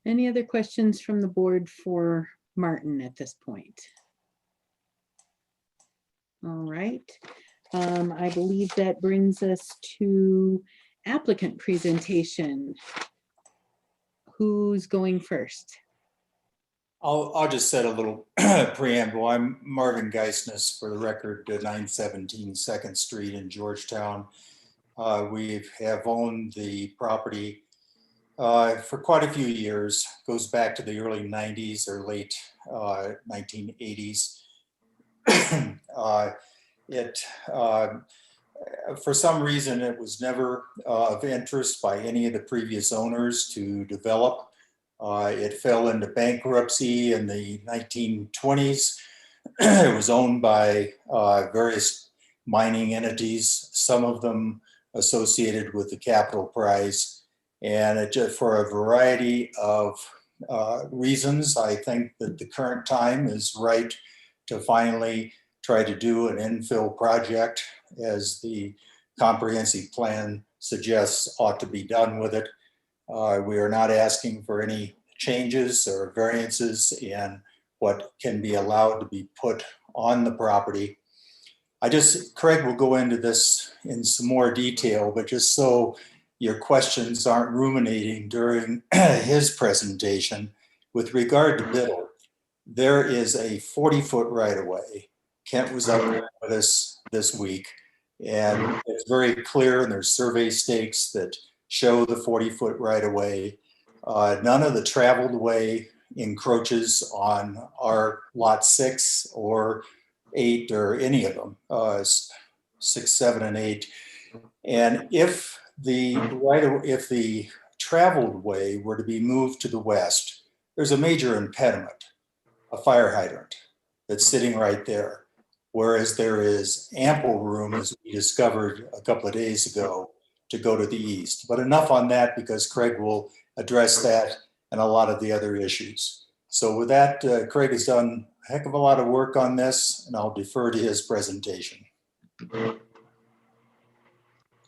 Any other questions from the board for Martin at this point? All right. I believe that brings us to applicant presentation. Who's going first? I'll just set a little preamble. I'm Marvin Geisness, for the record, 917 2nd Street in Georgetown. We have owned the property for quite a few years. Goes back to the early 90s or late 1980s. For some reason, it was never of interest by any of the previous owners to develop. It fell into bankruptcy in the 1920s. It was owned by various mining entities, some of them associated with the capital prize. And it just, for a variety of reasons, I think that the current time is right to finally try to do an infill project, as the comprehensive plan suggests ought to be done with it. We are not asking for any changes or variances in what can be allowed to be put on the property. Craig will go into this in some more detail, but just so your questions aren't ruminating during his presentation, with regard to Biddle, there is a 40-foot right-of-way. Kent was up there with us this week, and it's very clear, and there's survey stakes that show the 40-foot right-of-way. None of the traveled way encroaches on our lot 6 or 8 or any of them, 6, 7, and 8. And if the traveled way were to be moved to the west, there's a major impediment, a fire hydrant that's sitting right there. Whereas there is ample room, as we discovered a couple of days ago, to go to the east. But enough on that, because Craig will address that and a lot of the other issues. So with that, Craig has done a heck of a lot of work on this, and I'll defer to his presentation.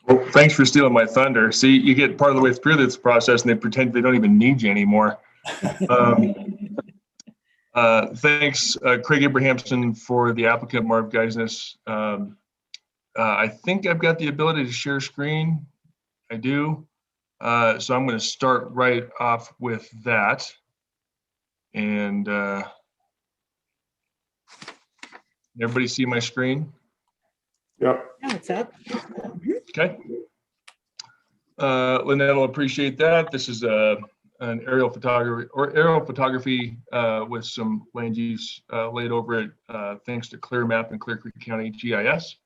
Well, thanks for stealing my thunder. See, you get part of the way through this process and they pretend they don't even need you anymore. Thanks, Craig Abrahamson, for the applicant, Marv Geisness. I think I've got the ability to share screen. I do. So I'm going to start right off with that. And everybody see my screen? Yep. Now it's up. Okay. Lynette will appreciate that. This is an aerial photography with some land use laid over it, thanks to ClearMap and Clear Creek County GIS.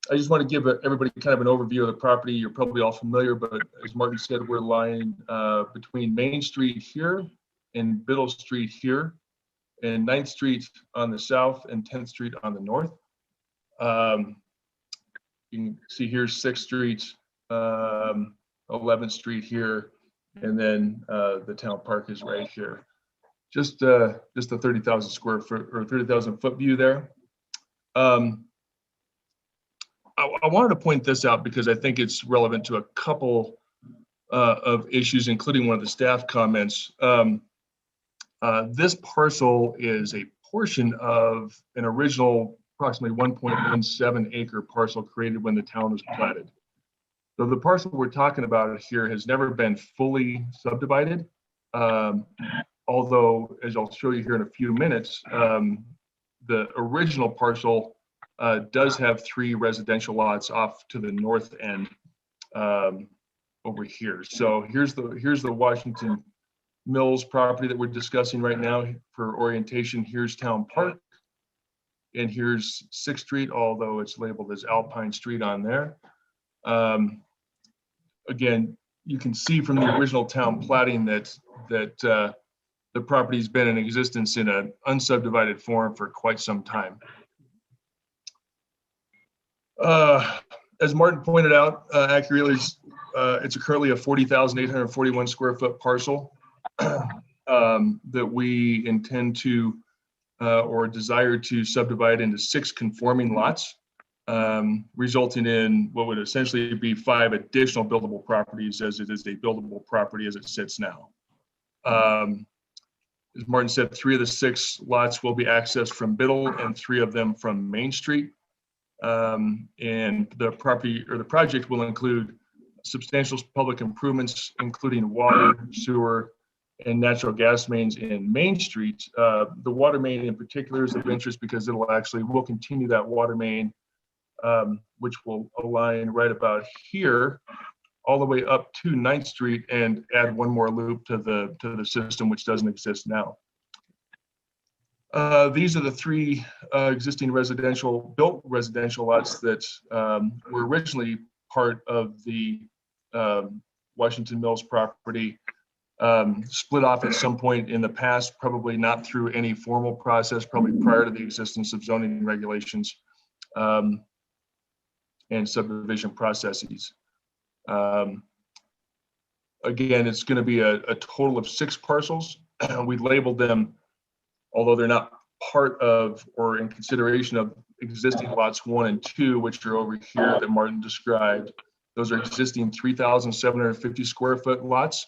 I just want to give everybody kind of an overview of the property. You're probably all familiar, but as Martin said, we're lying between Main Street here and Biddle Street here, and 9th Street on the south and 10th Street on the north. You can see here's 6th Street, 11th Street here, and then the town park is right here. Just a 30,000 square foot or 30,000 foot view there. I wanted to point this out because I think it's relevant to a couple of issues, including one of the staff comments. This parcel is a portion of an original approximately 1.17 acre parcel created when the town was platted. So the parcel we're talking about here has never been fully subdivided. Although, as I'll show you here in a few minutes, the original parcel does have 3 residential lots off to the north end over here. So here's the Washington Mills property that we're discussing right now. For orientation, here's Town Park, and here's 6th Street, although it's labeled as Alpine Street on there. Again, you can see from the original town platting that the property's been in existence in an unsubdivided form for quite some time. As Martin pointed out accurately, it's currently a 40,841 square foot parcel that we intend to or desire to subdivide into 6 conforming lots, resulting in what would essentially be 5 additional buildable properties, as it is a buildable property as it sits now. As Martin said, 3 of the 6 lots will be accessed from Biddle and 3 of them from Main Street. And the project will include substantial public improvements, including water, sewer, and natural gas mains in Main Street. The water main in particular is of interest because we'll continue that water main, which will align right about here, all the way up to 9th Street and add 1 more loop to the system, which doesn't exist now. These are the 3 existing built residential lots that were originally part of the Washington Mills property, split off at some point in the past, probably not through any formal process, probably prior to the existence of zoning regulations and subdivision processes. Again, it's going to be a total of 6 parcels. We labeled them, although they're not part of or in consideration of existing lots 1 and 2, which are over here that Martin described. Those are existing 3,750 square foot lots.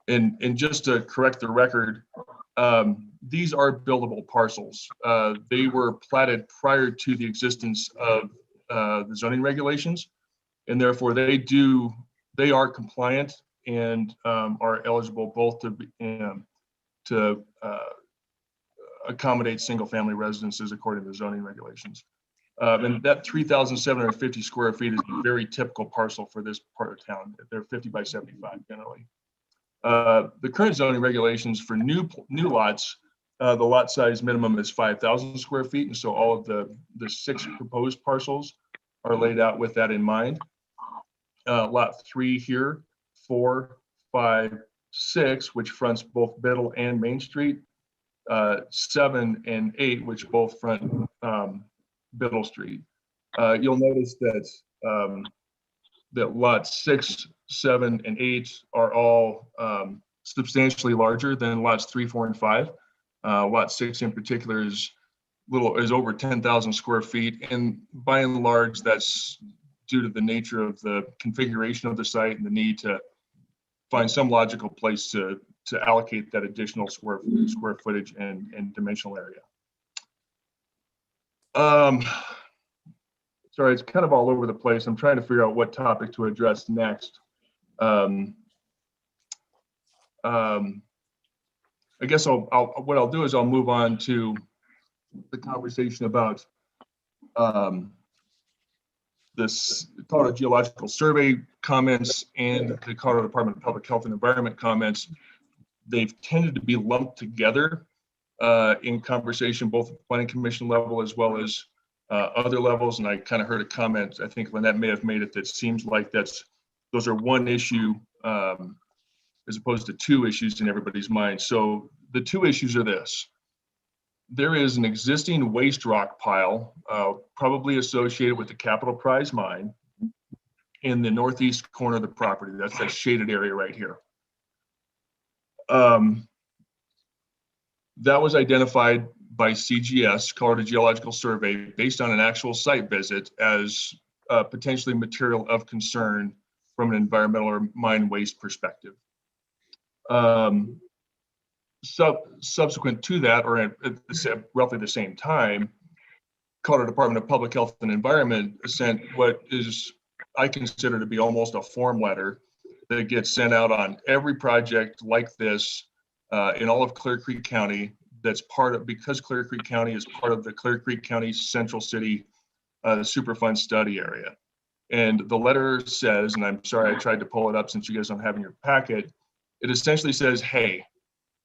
And just to correct the record, these are buildable parcels. They were platted prior to the existence of the zoning regulations, and therefore they are compliant and are eligible both to accommodate single-family residences according to the zoning regulations. And that 3,750 square feet is a very typical parcel for this part of town. They're 50 by 75 generally. The current zoning regulations for new lots, the lot size minimum is 5,000 square feet, and so all of the 6 proposed parcels are laid out with that in mind. Lot 3 here, 4, 5, 6, which fronts both Biddle and Main Street, 7 and 8, which both front Biddle Street. You'll notice that that lots 6, 7, and 8 are all substantially larger than lots 3, 4, and 5. Lot 6 in particular is over 10,000 square feet, and by and large, that's due to the nature of the configuration of the site and the need to find some logical place to allocate that additional square footage and dimensional area. Sorry, it's kind of all over the place. I'm trying to figure out what topic to address next. I guess what I'll do is I'll move on to the conversation about this Colorado Geological Survey comments and the Colorado Department of Public Health and Environment comments. They've tended to be lumped together in conversation, both at the Planning Commission level as well as other levels. And I kind of heard a comment, I think Lynette may have made it, that seems like those are one issue as opposed to 2 issues in everybody's mind. So the 2 issues are this. There is an existing waste rock pile, probably associated with the Capital Prize mine, in the northeast corner of the property. That's that shaded area right here. That was identified by CGS, Colorado Geological Survey, based on an actual site visit as potentially material of concern from an environmental or mine waste perspective. Subsequent to that, or at roughly the same time, Colorado Department of Public Health and Environment sent what is, I consider to be almost a form letter that gets sent out on every project like this in all of Clear Creek County. That's part of, because Clear Creek County is part of the Clear Creek County Central City Superfund study area. And the letter says, and I'm sorry, I tried to pull it up since you guys don't have it in your packet. It essentially says, hey,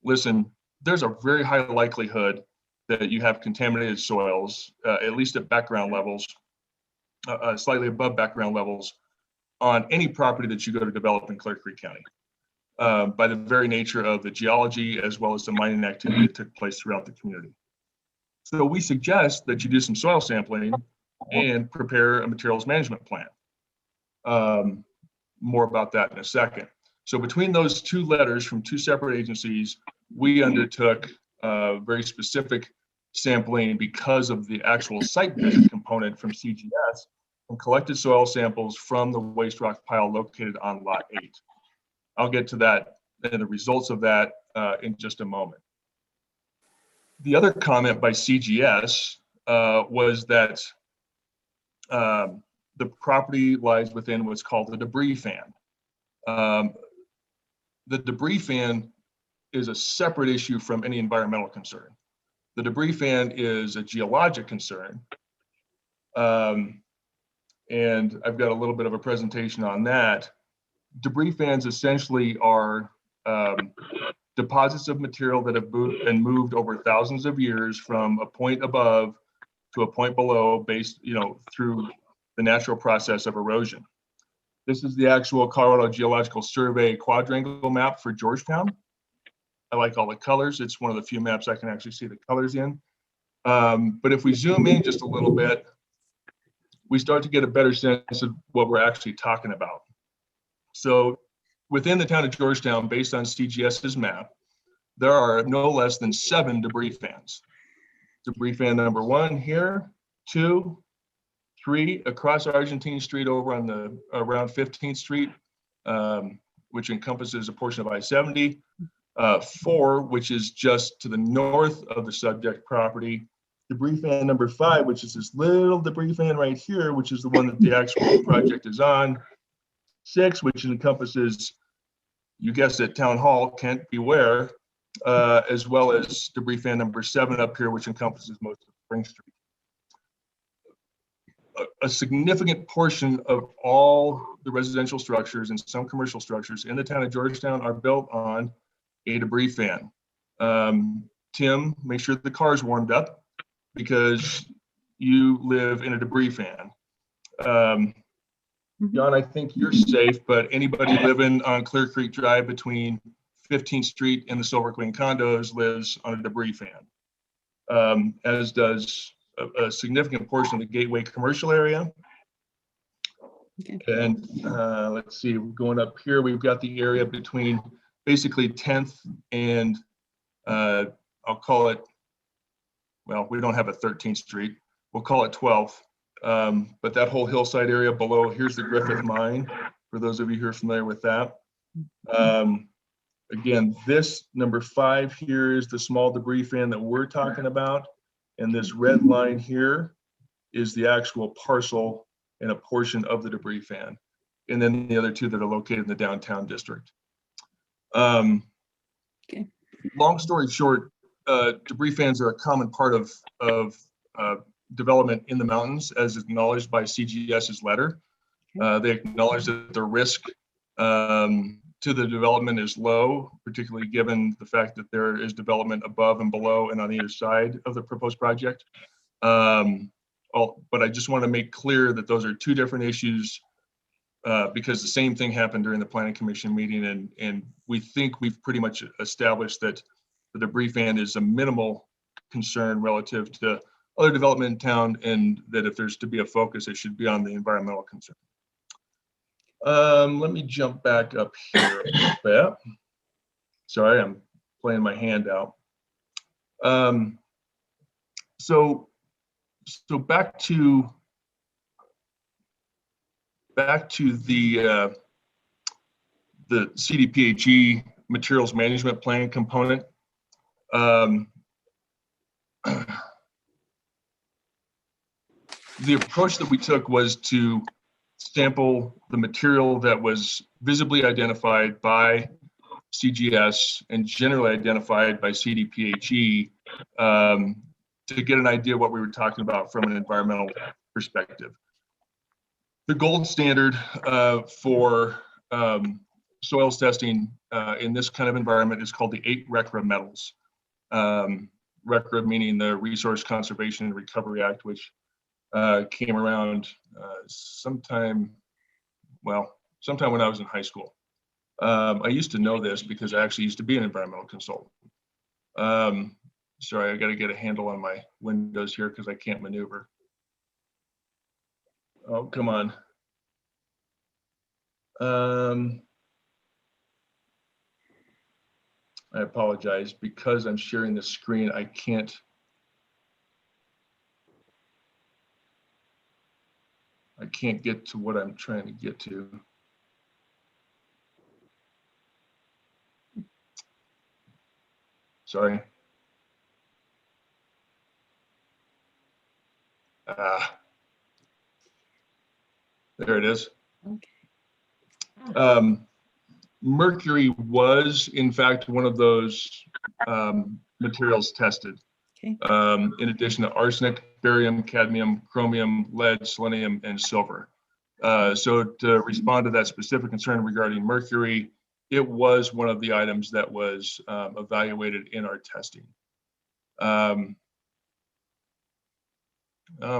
listen, there's a very high likelihood that you have contaminated soils, at least at background levels, slightly above background levels, on any property that you go to develop in Clear Creek County, by the very nature of the geology as well as the mining activity that took place throughout the community. So we suggest that you do some soil sampling and prepare a materials management plan. More about that in a second. So between those two letters from two separate agencies, we undertook very specific sampling because of the actual site visit component from CGS, and collected soil samples from the waste rock pile located on Lot 8. I'll get to that and the results of that in just a moment. The other comment by CGS was that the property lies within what's called the debris fan. The debris fan is a separate issue from any environmental concern. The debris fan is a geologic concern. And I've got a little bit of a presentation on that. Debris fans essentially are deposits of material that have been moved over thousands of years from a point above to a point below based, through the natural process of erosion. This is the actual Colorado Geological Survey quadrangle map for Georgetown. I like all the colors. It's one of the few maps I can actually see the colors in. But if we zoom in just a little bit, we start to get a better sense of what we're actually talking about. So within the town of Georgetown, based on CGS's map, there are no less than 7 debris fans. Debris fan number 1 here, 2, 3 across Argentine Street over on the around 15th Street, which encompasses a portion of I-70. 4, which is just to the north of the subject property. Debris fan number 5, which is this little debris fan right here, which is the one that the actual project is on. 6, which encompasses, you guessed it, Town Hall, Kent, Beware, as well as debris fan number 7 up here, which encompasses most of Spring Street. A significant portion of all the residential structures and some commercial structures in the town of Georgetown are built on a debris fan. Tim, make sure the car's warmed up because you live in a debris fan. John, I think you're safe, but anybody living on Clear Creek Drive between 15th Street and the Silver Queen condos lives on a debris fan, as does a significant portion of the Gateway commercial area. Okay. And let's see, going up here, we've got the area between basically 10th and I'll call it, well, we don't have a 13th Street. We'll call it 12th. But that whole hillside area below, here's the Griffith Mine, for those of you who are familiar with that. Again, this number 5 here is the small debris fan that we're talking about. And this red line here is the actual parcel and a portion of the debris fan. And then the other 2 that are located in the downtown district. Okay. Long story short, debris fans are a common part of development in the mountains, as acknowledged by CGS's letter. They acknowledge that the risk to the development is low, particularly given the fact that there is development above and below and on either side of the proposed project. But I just want to make clear that those are 2 different issues because the same thing happened during the Planning Commission meeting, and we think we've pretty much established that the debris fan is a minimal concern relative to other development in town, and that if there's to be a focus, it should be on the environmental concern. Let me jump back up here a little bit. Sorry, I'm playing my hand out. So back to the the CDPHE materials management plan component. The approach that we took was to sample the material that was visibly identified by CGS and generally identified by CDPHE to get an idea of what we were talking about from an environmental perspective. The gold standard for soils testing in this kind of environment is called the 8 RCRA metals. RCRA meaning the Resource Conservation and Recovery Act, which came around sometime when I was in high school. I used to know this because I actually used to be an environmental consultant. Sorry, I got to get a handle on my windows here because I can't maneuver. Oh, come on. I apologize, because I'm sharing the screen, I can't. I can't get to what I'm trying to get to. Sorry. There it is. Okay. Mercury was, in fact, one of those materials tested. Okay. In addition to arsenic, barium, cadmium, chromium, lead, selenium, and silver. So to respond to that specific concern regarding mercury, it was one of the items that was evaluated in our testing. Oh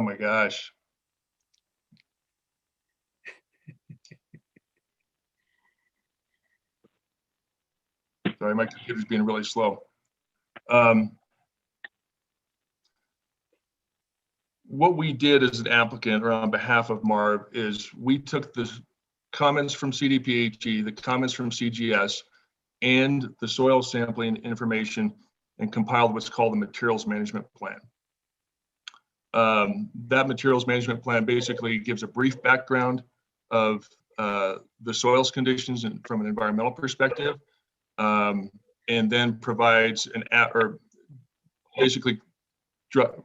my gosh. Sorry, my computer's being really slow. What we did as an applicant or on behalf of MARV is we took the comments from CDPHE, the comments from CGS, and the soil sampling information and compiled what's called the materials management plan. That materials management plan basically gives a brief background of the soils conditions and from an environmental perspective, and then provides basically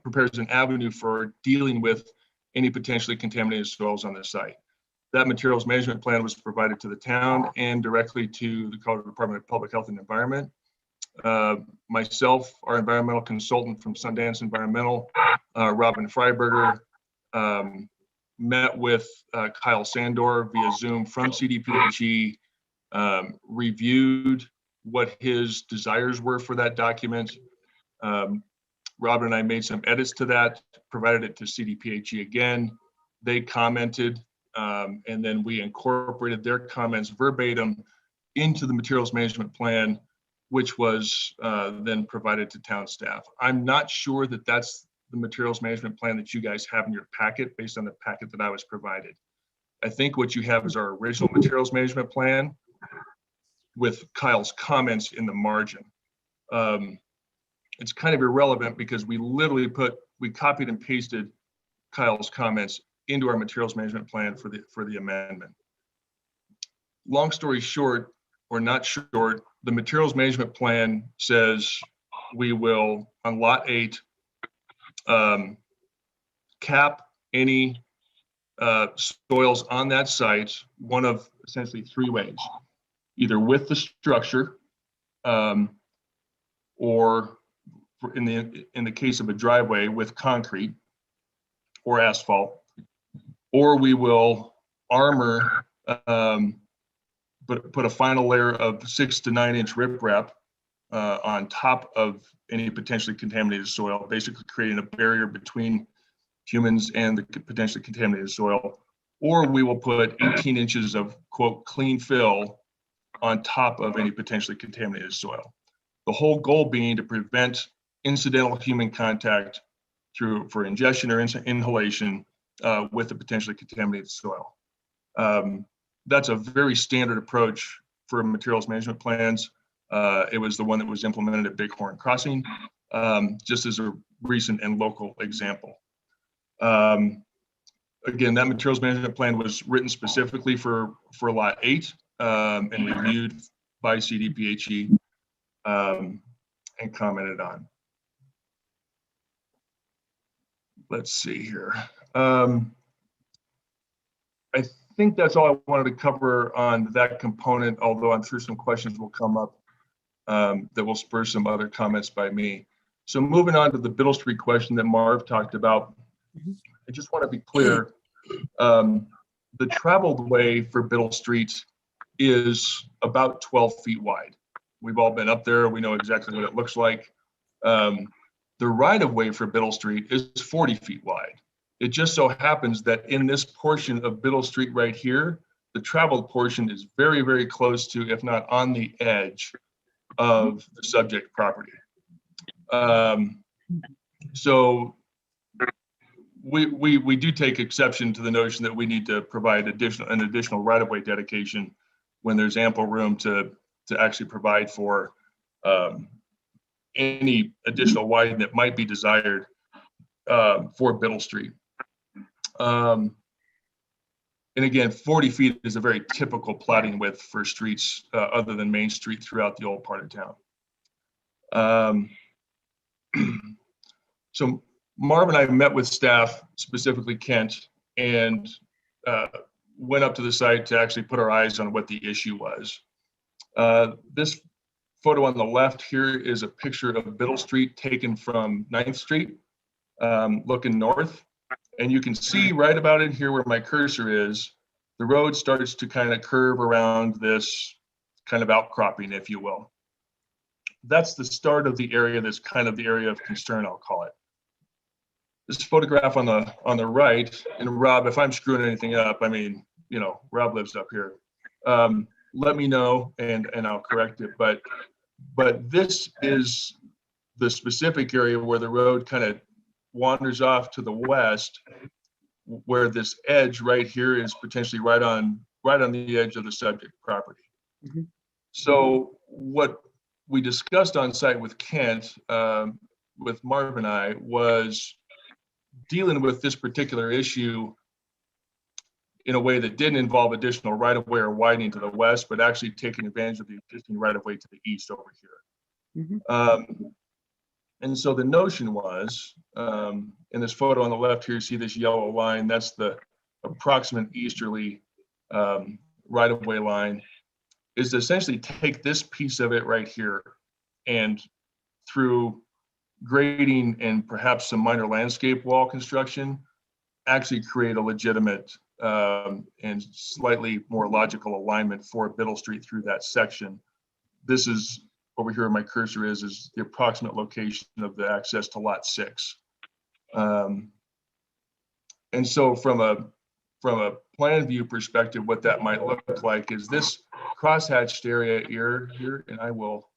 prepares an avenue for dealing with any potentially contaminated soils on the site. That materials management plan was provided to the town and directly to the Colorado Department of Public Health and Environment. Myself, our environmental consultant from Sundance Environmental, Robin Freiberger, met with Kyle Sandor via Zoom from CDPHE, reviewed what his desires were for that document. Robin and I made some edits to that, provided it to CDPHE again. They commented, and then we incorporated their comments verbatim into the materials management plan, which was then provided to town staff. I'm not sure that that's the materials management plan that you guys have in your packet based on the packet that I was provided. I think what you have is our original materials management plan with Kyle's comments in the margin. It's kind of irrelevant because we literally we copied and pasted Kyle's comments into our materials management plan for the amendment. Long story short, or not short, the materials management plan says we will, on lot 8, cap any soils on that site one of essentially 3 ways, either with the structure, or in the case of a driveway with concrete or asphalt, or we will armor, but put a final layer of 6 to 9 inch riprap on top of any potentially contaminated soil, basically creating a barrier between humans and the potentially contaminated soil. Or we will put 18 inches of, quote, clean fill on top of any potentially contaminated soil. The whole goal being to prevent incidental human contact for ingestion or inhalation with the potentially contaminated soil. That's a very standard approach for materials management plans. It was the one that was implemented at Bighorn Crossing, just as a recent and local example. Again, that materials management plan was written specifically for lot 8. and reviewed by CDPHE and commented on. Let's see here. I think that's all I wanted to cover on that component, although I'm sure some questions will come up that will spur some other comments by me. So moving on to the Biddle Street question that Marv talked about, I just want to be clear. The traveled way for Biddle Street is about 12 feet wide. We've all been up there. We know exactly what it looks like. The right of way for Biddle Street is 40 feet wide. It just so happens that in this portion of Biddle Street right here, the traveled portion is very, very close to, if not on the edge of the subject property. So we do take exception to the notion that we need to provide an additional right-of-way dedication when there's ample room to actually provide for any additional widening that might be desired for Biddle Street. And again, 40 feet is a very typical platting width for streets other than Main Street throughout the old part of town. So Marv and I met with staff, specifically Kent, and went up to the site to actually put our eyes on what the issue was. This photo on the left here is a picture of Biddle Street taken from 9th Street, looking north. And you can see right about in here where my cursor is, the road starts to kind of curve around this kind of outcropping, if you will. That's the start of the area that's kind of the area of concern, I'll call it. This photograph on the right, and Rob, if I'm screwing anything up, I mean, you know, Rob lives up here. Let me know and I'll correct it. But this is the specific area where the road kind of wanders off to the west, where this edge right here is potentially right on the edge of the subject property. Mm-hmm. So what we discussed on site with Kent, with Marv and I, was dealing with this particular issue in a way that didn't involve additional right-of-way or widening to the west, but actually taking advantage of the existing right-of-way to the east over here. Mm-hmm. And so the notion was, in this photo on the left here, you see this yellow line, that's the approximate easterly right-of-way line, is to essentially take this piece of it right here and through grading and perhaps some minor landscape wall construction, actually create a legitimate and slightly more logical alignment for Biddle Street through that section. This is over here where my cursor is the approximate location of the access to lot 6. And so from a plan view perspective, what that might look like is this crosshatched area here, and I will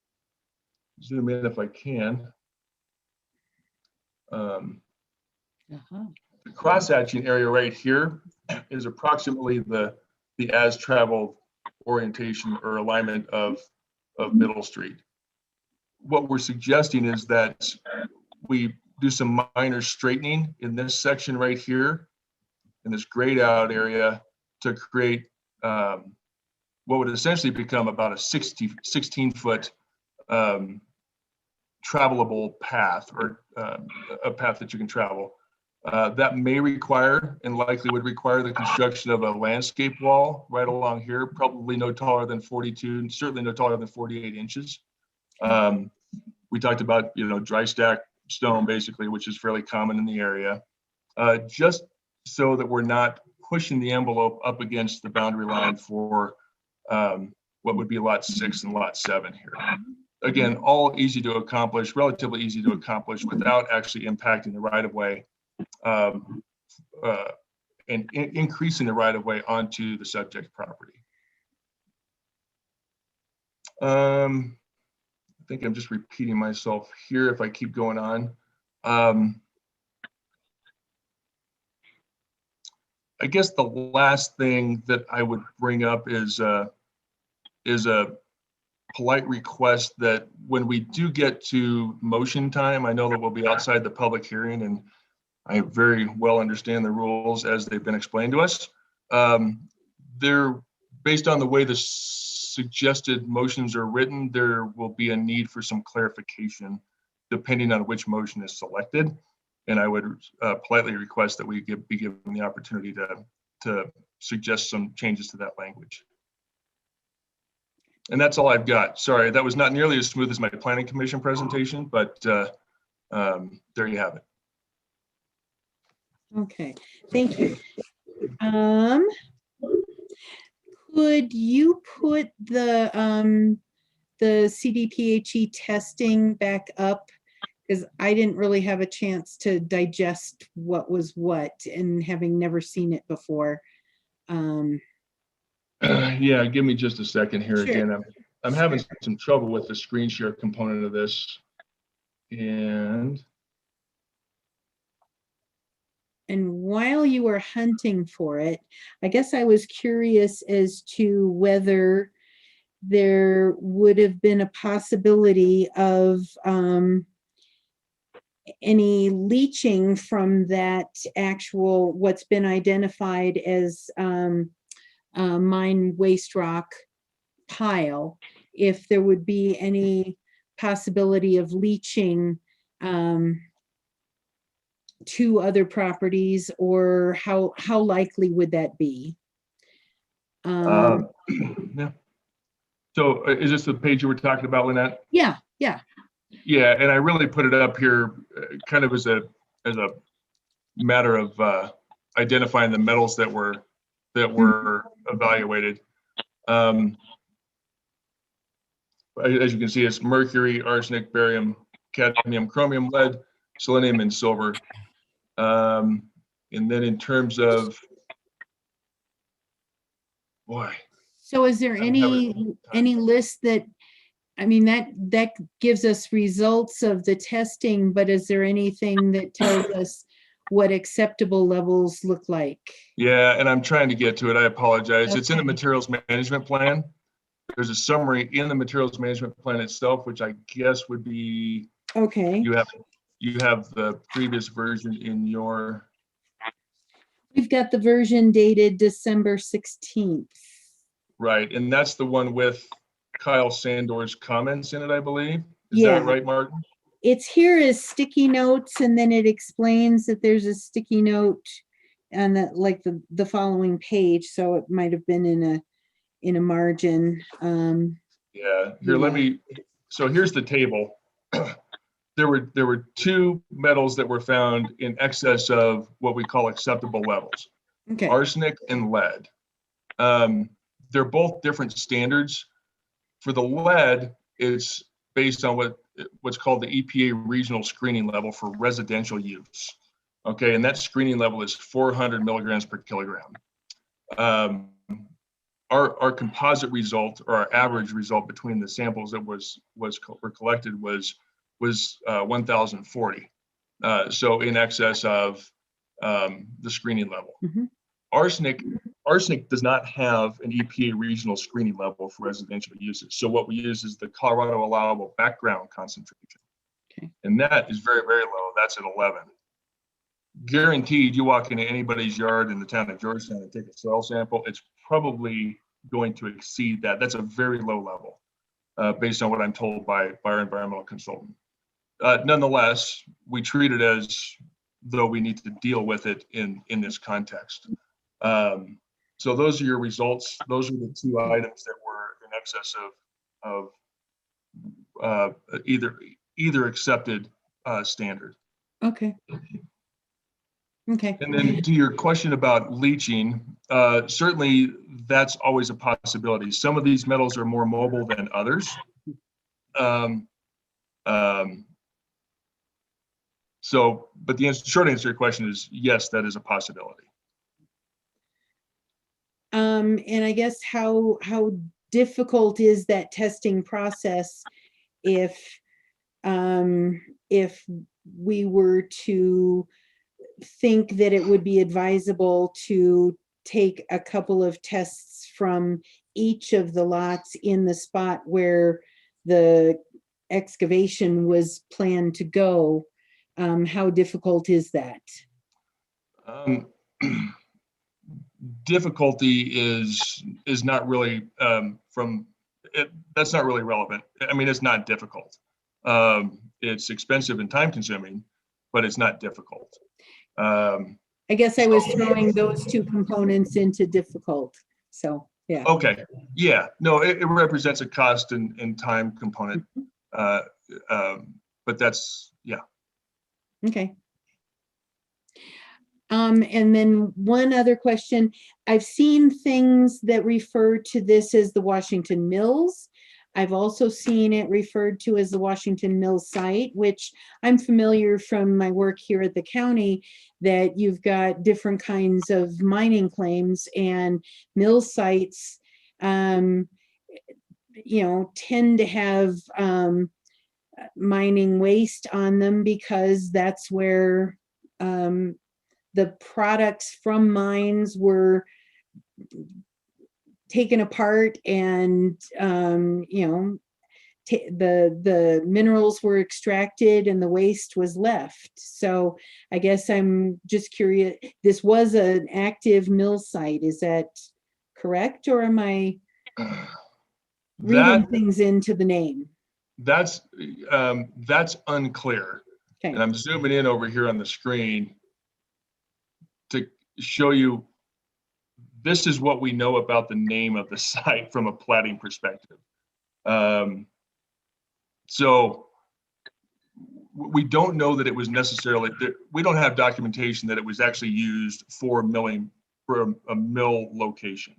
zoom in if I can. The crosshatching area right here is approximately the as traveled orientation or alignment of Biddle Street. What we're suggesting is that we do some minor straightening in this section right here, in this grayed out area, to create what would essentially become about a 16-foot travelable path, or a path that you can travel. That may require, and likely would require, the construction of a landscape wall right along here, probably no taller than 42, certainly no taller than 48 inches. We talked about, you know, dry stack stone, basically, which is fairly common in the area, just so that we're not pushing the envelope up against the boundary line for what would be lot 6 and lot 7 here. Again, all easy to accomplish, relatively easy to accomplish without actually impacting the right-of-way and increasing the right-of-way onto the subject property. I think I'm just repeating myself here if I keep going on. I guess the last thing that I would bring up is a polite request that when we do get to motion time, I know that we'll be outside the public hearing, and I very well understand the rules as they've been explained to us. There based on the way the suggested motions are written, there will be a need for some clarification depending on which motion is selected. And I would politely request that we be given the opportunity to suggest some changes to that language. And that's all I've got. Sorry, that was not nearly as smooth as my planning commission presentation, but there you have it. Okay, thank you. Could you put the CDPHE testing back up? Because I didn't really have a chance to digest what was what, and having never seen it before. Yeah, give me just a second here. Sure. Again, I'm having some trouble with the screen share component of this. And while you were hunting for it, I guess I was curious as to whether there would have been a possibility of any leaching from that actual, what's been identified as mine waste rock pile, if there would be any possibility of leaching to other properties, or how likely would that be? yeah. So is this the page you were talking about, Lynette? Yeah. Yeah, and I really put it up here kind of as a matter of identifying the metals that were evaluated. As you can see, it's mercury, arsenic, barium, cadmium, chromium, lead, selenium, and silver. And then in terms of, boy. So is there any list that, I mean, that gives us results of the testing, but is there anything that tells us what acceptable levels look like? Yeah, and I'm trying to get to it. I apologize. That's It's in the fine. materials management plan. There's a summary in the materials management plan itself, which I guess would be, Okay. you have the previous version in your. We've got the version dated December 16th. Right, and that's the one with Kyle Sandor's comments in it, I believe. Is Yeah. that right, Martin? It's here as sticky notes, and then it explains that there's a sticky note on the, like the following page. So it might have been in a margin. Yeah, here, let me, so here's the table. There were two metals that were found in excess of what we call acceptable levels. Okay. Arsenic and lead. They're both different standards. For the lead, it's based on what's called the EPA regional screening level for residential use. Okay, and that screening level is 400 milligrams per kilogram. Our composite result, or our average result between the samples that were collected was 1,040. So in excess of the screening level. Mm-hmm. Arsenic does not have an EPA regional screening level for residential uses. So what we use is the Colorado allowable background concentration. Okay. And that is very, very low. That's at 11. Guaranteed, you walk into anybody's yard in the town of Georgetown and take a soil sample, it's probably going to exceed that. That's a very low level, based on what I'm told by our environmental consultant. Nonetheless, we treat it as though we need to deal with it in this context. So those are your results. Those are the two items that were in excess of either accepted standard. Okay. Okay. And then to your question about leaching, certainly that's always a possibility. Some of these metals are more mobile than others. So, but the short answer to your question is yes, that is a possibility. And I guess how difficult is that testing process if we were to think that it would be advisable to take a couple of tests from each of the lots in the spot where the excavation was planned to go? How difficult is that? difficulty is not really that's not really relevant. I mean, it's not difficult. It's expensive and time consuming, but it's not difficult. I guess I was throwing those two components into difficult. So, yeah. Okay. Yeah. No, it represents a cost and time component. But that's, yeah. Okay. And then one other question. I've seen things that refer to this as the Washington Mills. I've also seen it referred to as the Washington Mills site, which I'm familiar from my work here at the county, that you've got different kinds of mining claims, and mill sites, you know, tend to have mining waste on them because that's where the products from mines were taken apart, and you know, the minerals were extracted and the waste was left. So I guess I'm just curious, this was an active mill site, is that correct, or am I reading things into the name? That's unclear. Okay. And I'm zooming in over here on the screen to show you, this is what we know about the name of the site from a platting perspective. So we don't know that it was necessarily, we don't have documentation that it was actually used for milling, for a mill location.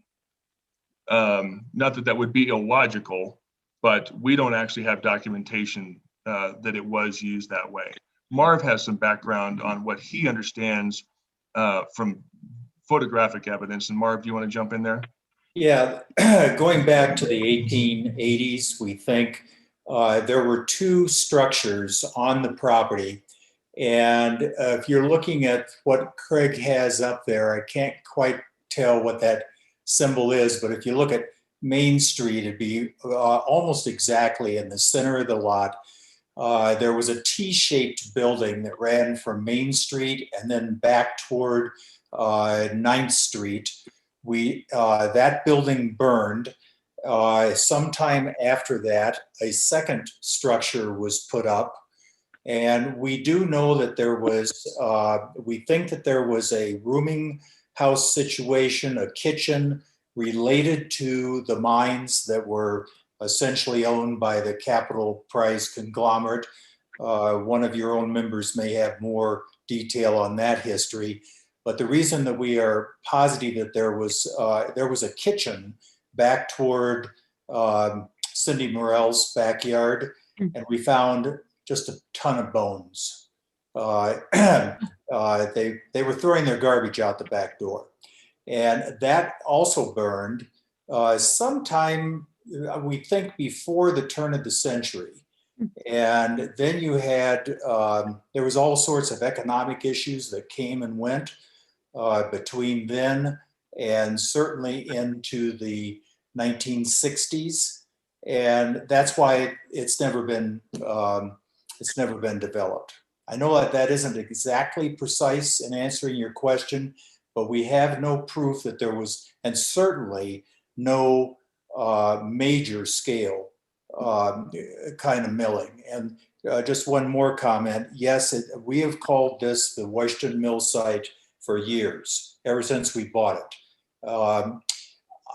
Not that that would be illogical, but we don't actually have documentation that it was used that way. Marv has some background on what he understands from photographic evidence. And Marv, do you want to jump in there? Yeah, going back to the 1880s, we think there were two structures on the property. And if you're looking at what Craig has up there, I can't quite tell what that symbol is, but if you look at Main Street, it'd be almost exactly in the center of the lot. There was a T-shaped building that ran from Main Street and then back toward 9th Street. That building burned. Sometime after that, a second structure was put up. And we do know that there was, we think that there was a rooming house situation, a kitchen related to the mines that were essentially owned by the Capital Prize conglomerate. One of your own members may have more detail on that history. But the reason that we are positive that there was a kitchen back toward Cindy Morell's backyard, and we found just a ton of bones. They were throwing their garbage out the back door. And that also burned sometime, we think, before the turn of the century. And then you had, there was all sorts of economic issues that came and went between then and certainly into the 1960s. And that's why it's never been developed. I know that that isn't exactly precise in answering your question, but we have no proof that there was, and certainly no major scale kind of milling. And just one more comment. Yes, we have called this the Washington Mill site for years, ever since we bought it.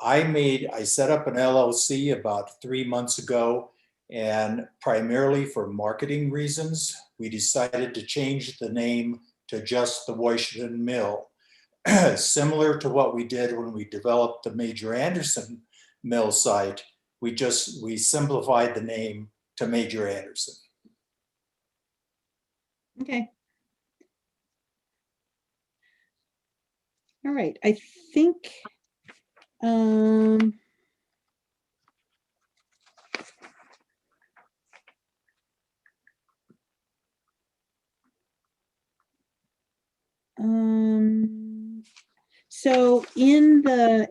I set up an LLC about 3 months ago, and primarily for marketing reasons, we decided to change the name to just the Washington Mill. Similar to what we did when we developed the Major Anderson Mill site, we simplified the name to Major Anderson. Okay. All right, I think so in the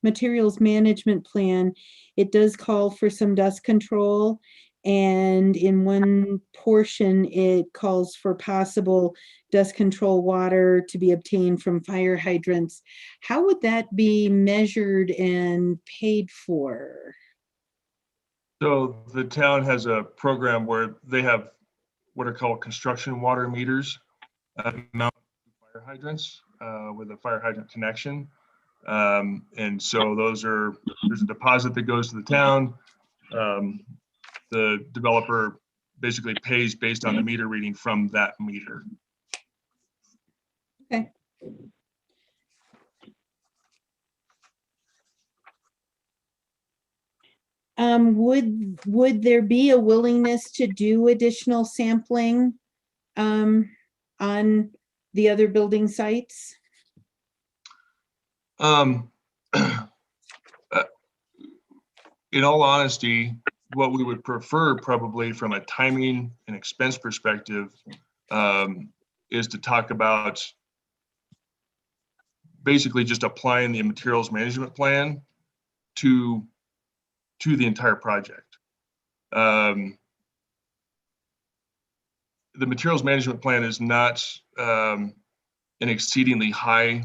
materials management plan, it does call for some dust control, And in one portion, it calls for possible dust control water to be obtained from fire hydrants. How would that be measured and paid for? So the town has a program where they have what are called construction water meters mounted to fire hydrants with a fire hydrant connection. And so there's a deposit that goes to the town. The developer basically pays based on the meter reading from that meter. Okay. Would there be a willingness to do additional sampling on the other building sites? In all honesty, what we would prefer probably from a timing and expense perspective is to talk about basically just applying the materials management plan to the entire project. The materials management plan is not an exceedingly high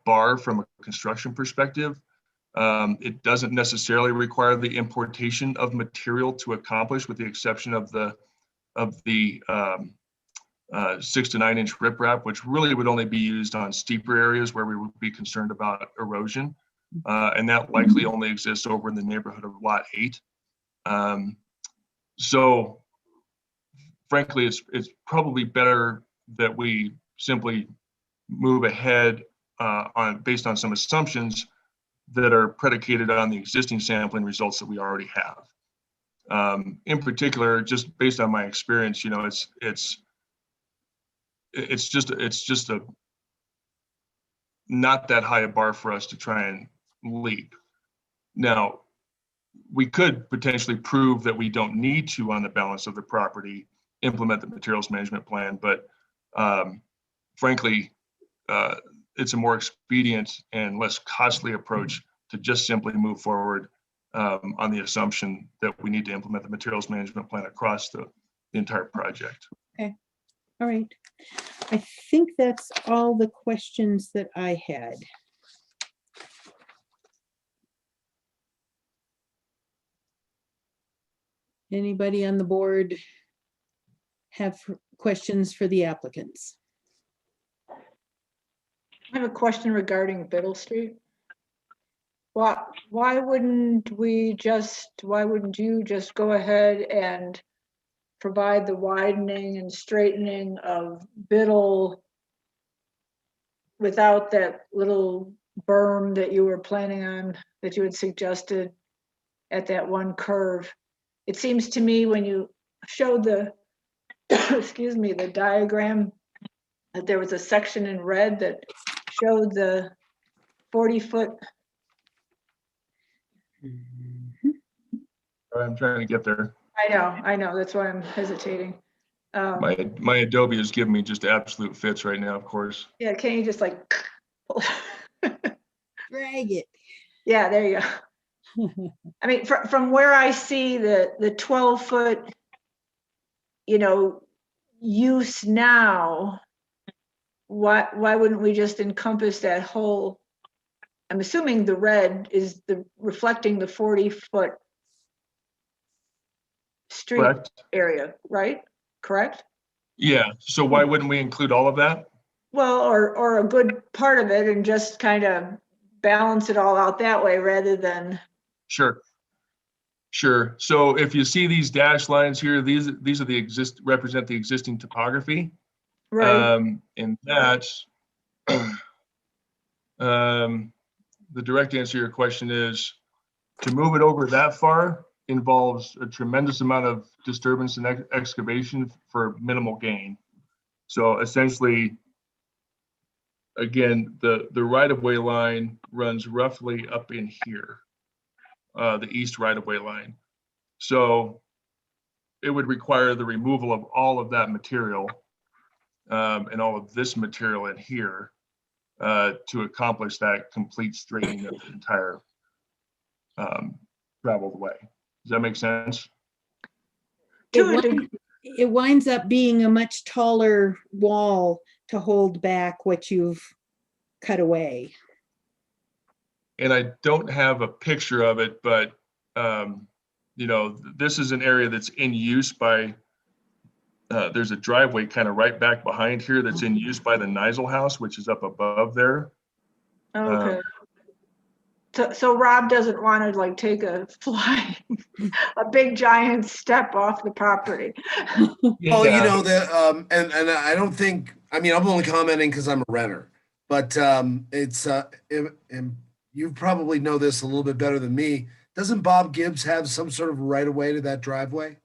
bar from a construction perspective. It doesn't necessarily require the importation of material to accomplish, with the exception of the 6 to 9 inch riprap, which really would only be used on steeper areas where we would be concerned about erosion. And that likely only exists over in the neighborhood of lot 8. So frankly, it's probably better that we simply move ahead based on some assumptions that are predicated on the existing sampling results that we already have. In particular, just based on my experience, you know, it's just a not that high a bar for us to try and leap. Now, we could potentially prove that we don't need to, on the balance of the property, implement the materials management plan, but frankly, it's a more expedient and less costly approach to just simply move forward on the assumption that we need to implement the materials management plan across the entire project. Okay, all right. I think that's all the questions that I had. Anybody on the board have questions for the applicants? I have a question regarding Biddle Street. Why wouldn't you just go ahead and provide the widening and straightening of Biddle without that little berm that you were planning on, that you had suggested at that one curve? It seems to me when you showed the, excuse me, the diagram, that there was a section in red that showed the 40-foot. I'm trying to get there. I know, that's why I'm hesitating. My Adobe is giving me just absolute fits right now, of course. Yeah, can't you just like drag it? Yeah, there you go. I mean, from where I see the 12-foot, you know, use now, why wouldn't we just encompass that whole? I'm assuming the red is reflecting the 40-foot street Correct. area, right? Correct? Yeah, so why wouldn't we include all of that? Well, or a good part of it, and just kind of balance it all out that way rather than. Sure. So if you see these dashed lines here, these are represent the existing topography. Right. And that's the direct answer to your question is, to move it over that far involves a tremendous amount of disturbance and excavation for minimal gain. So essentially, again, the right-of-way line runs roughly up in here, the east right-of-way line. So it would require the removal of all of that material and all of this material in here to accomplish that complete straightening of the entire traveled way. Does that make sense? It winds up being a much taller wall to hold back what you've cut away. And I don't have a picture of it, but you know, this is an area that's in use by, there's a driveway kind of right back behind here that's in use by the Nisel house, which is up above there. Okay. So Rob doesn't want to like take a big giant step off the property. Yeah. Well, you know, and I don't think, I mean, I'm only commenting because I'm a renter, but you probably know this a little bit better than me. Doesn't Bob Gibbs have some sort of right of way to that driveway?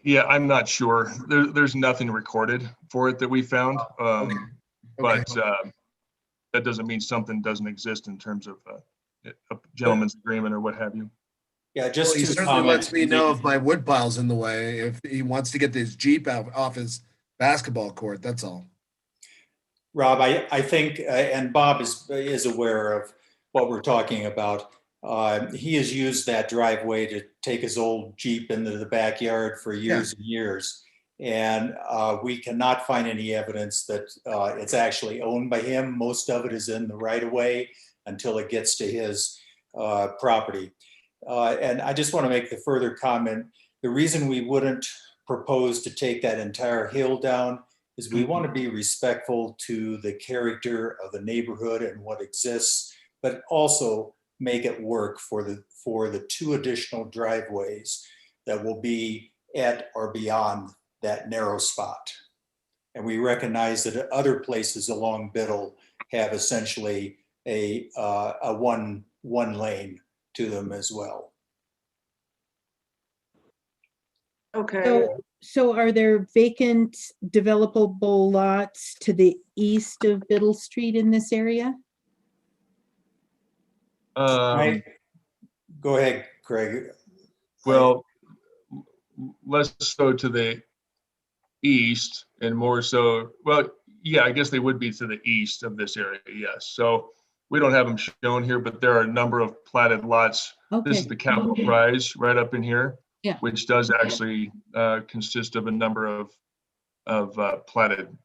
Yeah, I'm not sure. There's nothing recorded for it that we found. Okay. But that doesn't mean something doesn't exist in terms of a gentleman's agreement or what have you. Yeah, just Well, he two certainly lets comments. me know if my wood pile's in the way, if he wants to get his Jeep out off his basketball court, that's all. Rob, I think, and Bob is aware of what we're talking about. He has used that driveway to take his old Jeep into the backyard for years and years. And we cannot find any evidence that it's actually owned by him. Most of it is in the right of way until it gets to his property. And I just want to make the further comment. The reason we wouldn't propose to take that entire hill down is we want to be respectful to the character of the neighborhood and what exists, but also make it work for the two additional driveways that will be at or beyond that narrow spot. And we recognize that other places along Biddle have essentially a one lane to them as well. Okay. So are there vacant developable lots to the east of Biddle Street in this area? Go ahead, Craig. Well, less so to the east and more so, well, yeah, I guess they would be to the east of this area, yes. So we don't have them shown here, but there are a number of platted lots. This is the Capitol Prize right up in here, which does actually consist of a number of platted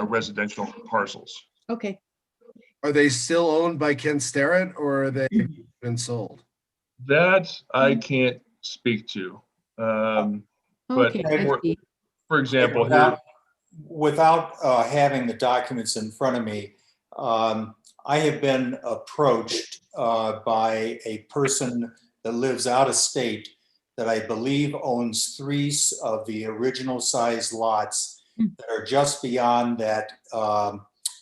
residential parcels. Okay. Are they still owned by Ken Starrett or are they been sold? That I can't speak to. But for example, without having the documents in front of me, I have been approached by a person that lives out of state that I believe owns 3 of the original size lots that are just beyond that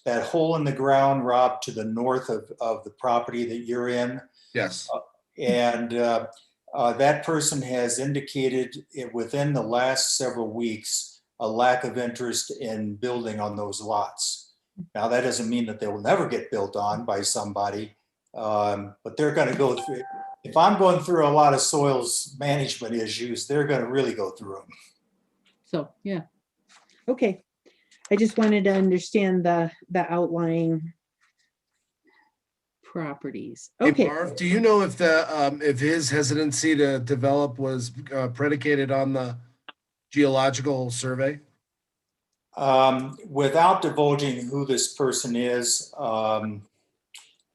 that hole in the ground, Rob, to the north of the property that you're in. Yes. And that person has indicated within the last several weeks a lack of interest in building on those lots. Now, that doesn't mean that they will never get built on by somebody, but they're going to go through. If I'm going through a lot of soils management issues, they're going to really go through them. So, yeah. Okay. I just wanted to understand the outlying properties. Okay. Hey, Marv, do you know if if his hesitancy to develop was predicated on the geological survey? Without divulging who this person is, no,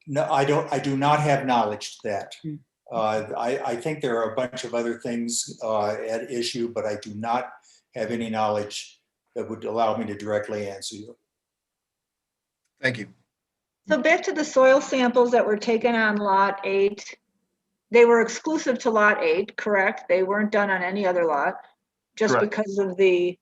I do not have knowledge to that. I think there are a bunch of other things at issue, but I do not have any knowledge that would allow me to directly answer you. Thank you. So back to the soil samples that were taken on lot 8. They were exclusive to lot 8, correct? They weren't done on any other lot, just because of the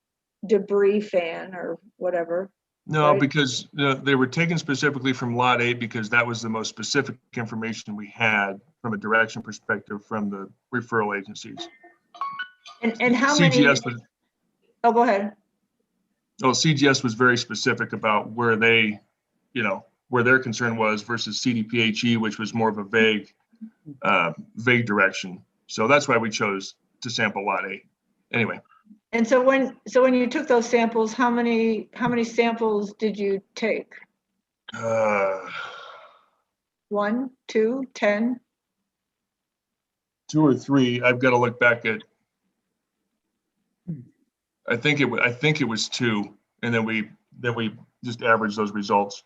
debris fan or whatever. No, right? because they were taken specifically from lot 8 because that was the most specific information we had from a direction perspective from the referral agencies. And how many? Oh, go ahead. Well, CGS was very specific about where they, where their concern was versus CDPHE, which was more of a vague direction. So that's why we chose to sample lot 8. Anyway. And so when you took those samples, how many samples did you take? 1, 2, 10? 2 or 3. I've got to look back at I think it was 2, and then we just averaged those results.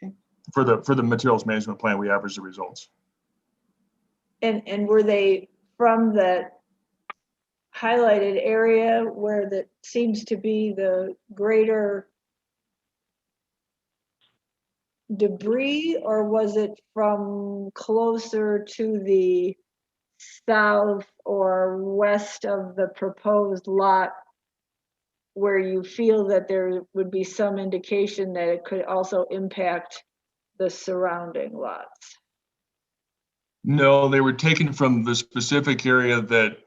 Okay. For the materials management plan, we averaged the results. And were they from the highlighted area where that seems to be the greater debris, or was it from closer to the south or west of the proposed lot where you feel that there would be some indication that it could also impact the surrounding lots? No, they were taken from the specific area that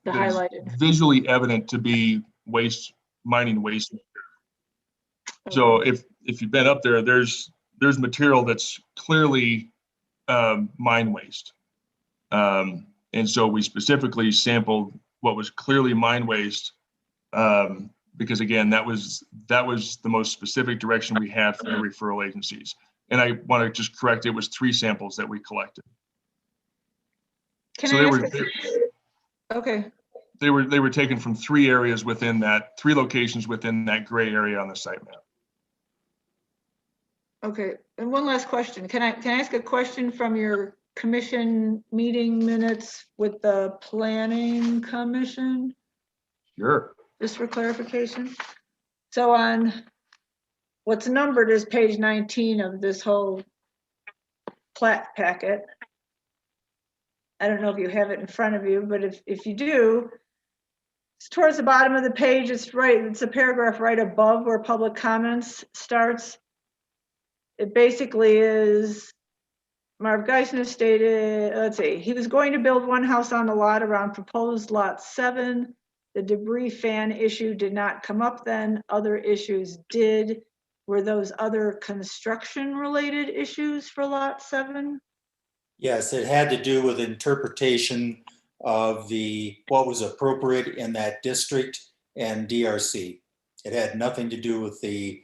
The is highlighted. visually evident to be mining waste. So if you've been up there, there's material that's clearly mine waste. And so we specifically sampled what was clearly mine waste, because again, that was the most specific direction we had from the referral agencies. And I want to just correct, it was 3 samples that we collected. Can So I ask okay. They were taken from 3 areas within that, 3 locations within that gray area on the site map. Okay, and one last question. Can I ask a question from your commission meeting minutes with the planning commission? Sure. Just for clarification. So on what's numbered as page 19 of this whole plat packet, I don't know if you have it in front of you, but if you do, it's towards the bottom of the page. It's a paragraph right above where public comments starts. It basically is, Marv Geisner stated, let's see, he was going to build one house on the lot around proposed lot 7. The debris fan issue did not come up then. Other issues did. Were those other construction related issues for lot 7? Yes, it had to do with interpretation of what was appropriate in that district and DRC. It had nothing to do with the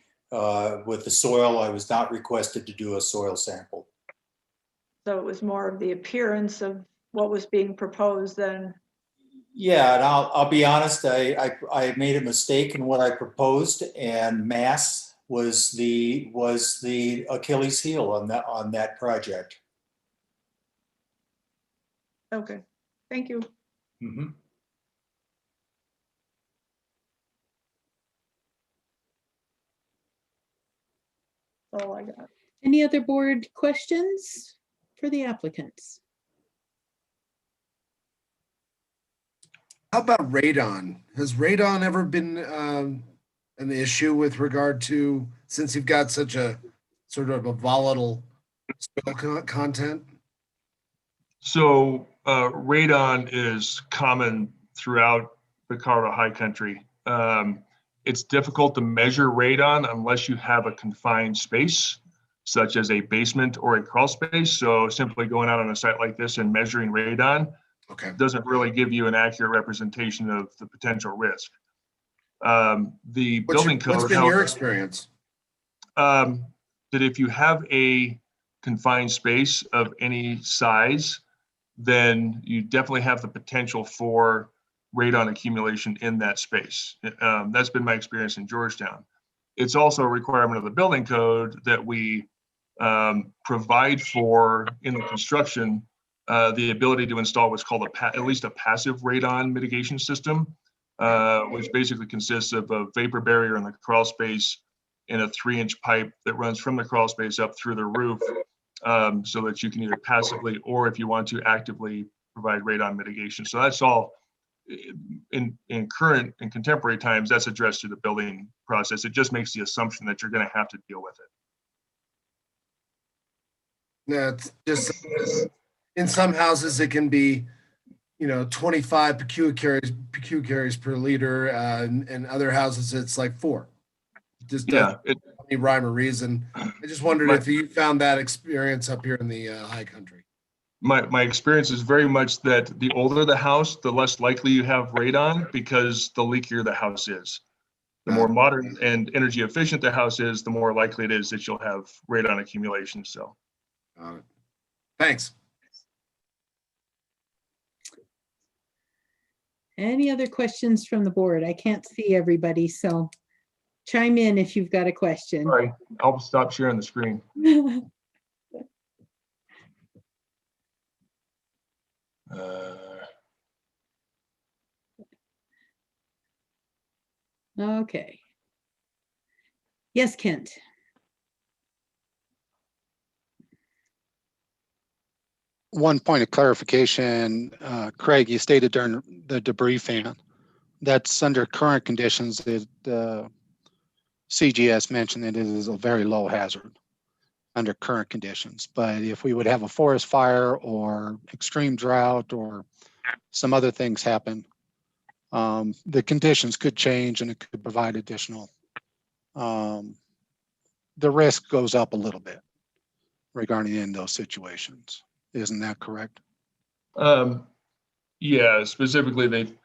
soil. I was not requested to do a soil sample. So it was more of the appearance of what was being proposed than. Yeah, and I'll be honest, I made a mistake in what I proposed, and mass was the Achilles heel on that project. Okay, thank you. Mm-hmm. That's all I got. Any other board questions for the applicants? How about radon? Has radon ever been an issue with regard to, since you've got such a sort of a volatile soil content? So radon is common throughout the Colorado High Country. It's difficult to measure radon unless you have a confined space, such as a basement or a crawl space. So simply going out on a site like this and measuring radon doesn't really give you an accurate representation of the potential risk. The building code. What's been your experience? That if you have a confined space of any size, then you definitely have the potential for radon accumulation in that space. That's been my experience in Georgetown. It's also a requirement of the building code that we provide for in the construction the ability to install what's called at least a passive radon mitigation system, which basically consists of a vapor barrier in the crawl space and a 3-inch pipe that runs from the crawl space up through the roof, so that you can either passively or, if you want to, actively provide radon mitigation. So that's all in current and contemporary times, that's addressed through the building process. It just makes the assumption that you're going to have to deal with it. Yeah, it's just in some houses it can be, 25 picocuries per liter, and other houses it's like 4. Just any rhyme or reason. I just wondered if you found that experience up here in the high country. My experience is very much that the older the house, the less likely you have radon, because the leakier the house is. The more modern and energy efficient the house is, the more likely it is that you'll have radon accumulation. So, thanks. Any other questions from the board? I can't see everybody, so chime in if you've got a question. Sorry, I'll stop sharing the screen. Okay. Yes, Kent. One point of clarification, Craig, you stated during the debris fan, that's under current conditions that CGS mentioned that it is a very low hazard under current conditions. But if we would have a forest fire or extreme drought or some other things happen, the conditions could change and it could provide additional, the risk goes up a little bit regarding in those situations. Isn't that correct? Yeah, specifically,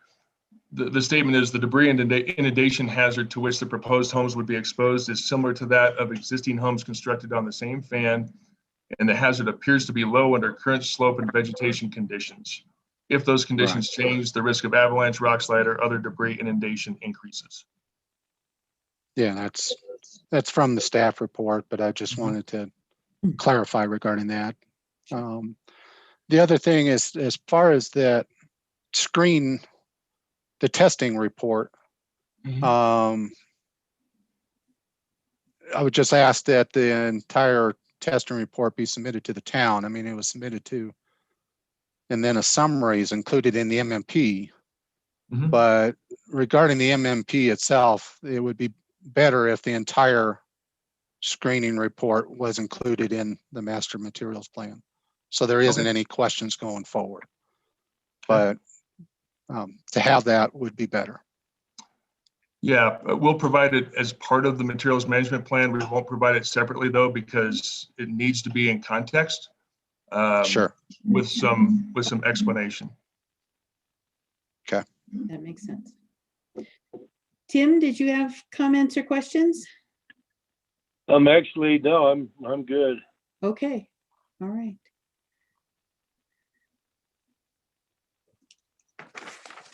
the statement is the debris and inundation hazard to which the proposed homes would be exposed is similar to that of existing homes constructed on the same fan, and the hazard appears to be low under current slope and vegetation conditions. If those conditions change, the risk of avalanche, rock slide, or other debris inundation increases. Yeah, that's from the staff report, but I just wanted to clarify regarding that. The other thing is, as far as that screen, the testing report, I would just ask that the entire testing report be submitted to the town. I mean, it was submitted to, and then a summary is included in the MMP. But regarding the MMP itself, it would be better if the entire screening report was included in the master materials plan, so there isn't any questions going forward. But to have that would be better. Yeah, we'll provide it as part of the materials management plan. We won't provide it separately though, because it needs to be in context. Sure. With some explanation. Okay. That makes sense. Tim, did you have comments or questions? Actually, no, I'm good. Okay, all right.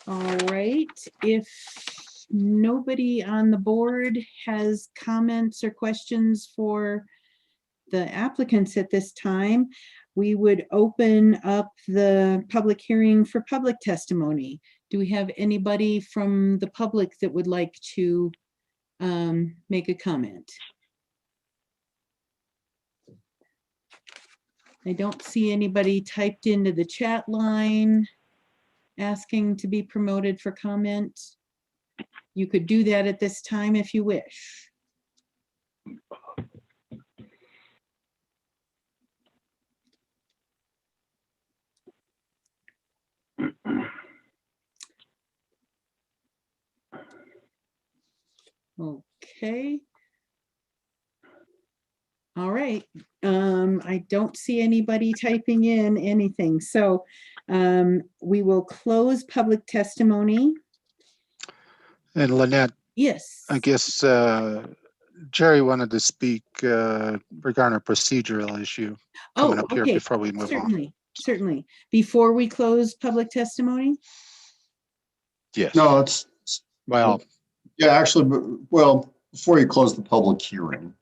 All right, if nobody on the board has comments or questions for the applicants at this time, we would open up the public hearing for public testimony. Do we have anybody from the public that would like to make a comment? I don't see anybody typed into the chat line asking to be promoted for comment. You could do that at this time if you wish. Okay. All right. I don't see anybody typing in anything. So we will close public testimony. And Lynette, yes, I guess Jerry wanted to speak regarding a procedural issue coming up here before we move on. Certainly. Before we close public testimony? Yes. No, it's, well, yeah, actually, well, before you close the public hearing.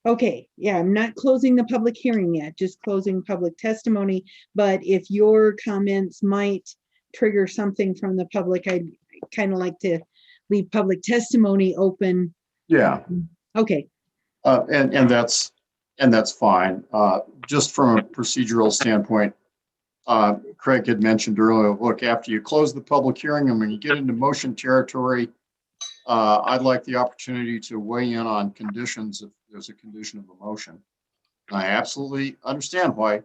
Okay, yeah, I'm not closing the public hearing yet, just closing public testimony. But if your comments might trigger something from the public, I'd kind of like to leave public testimony open. Yeah. Okay. And that's fine. Just from a procedural standpoint, Craig had mentioned earlier, look, after you close the public hearing and when you get into motion territory, I'd like the opportunity to weigh in on conditions if there's a condition of a motion. I absolutely understand why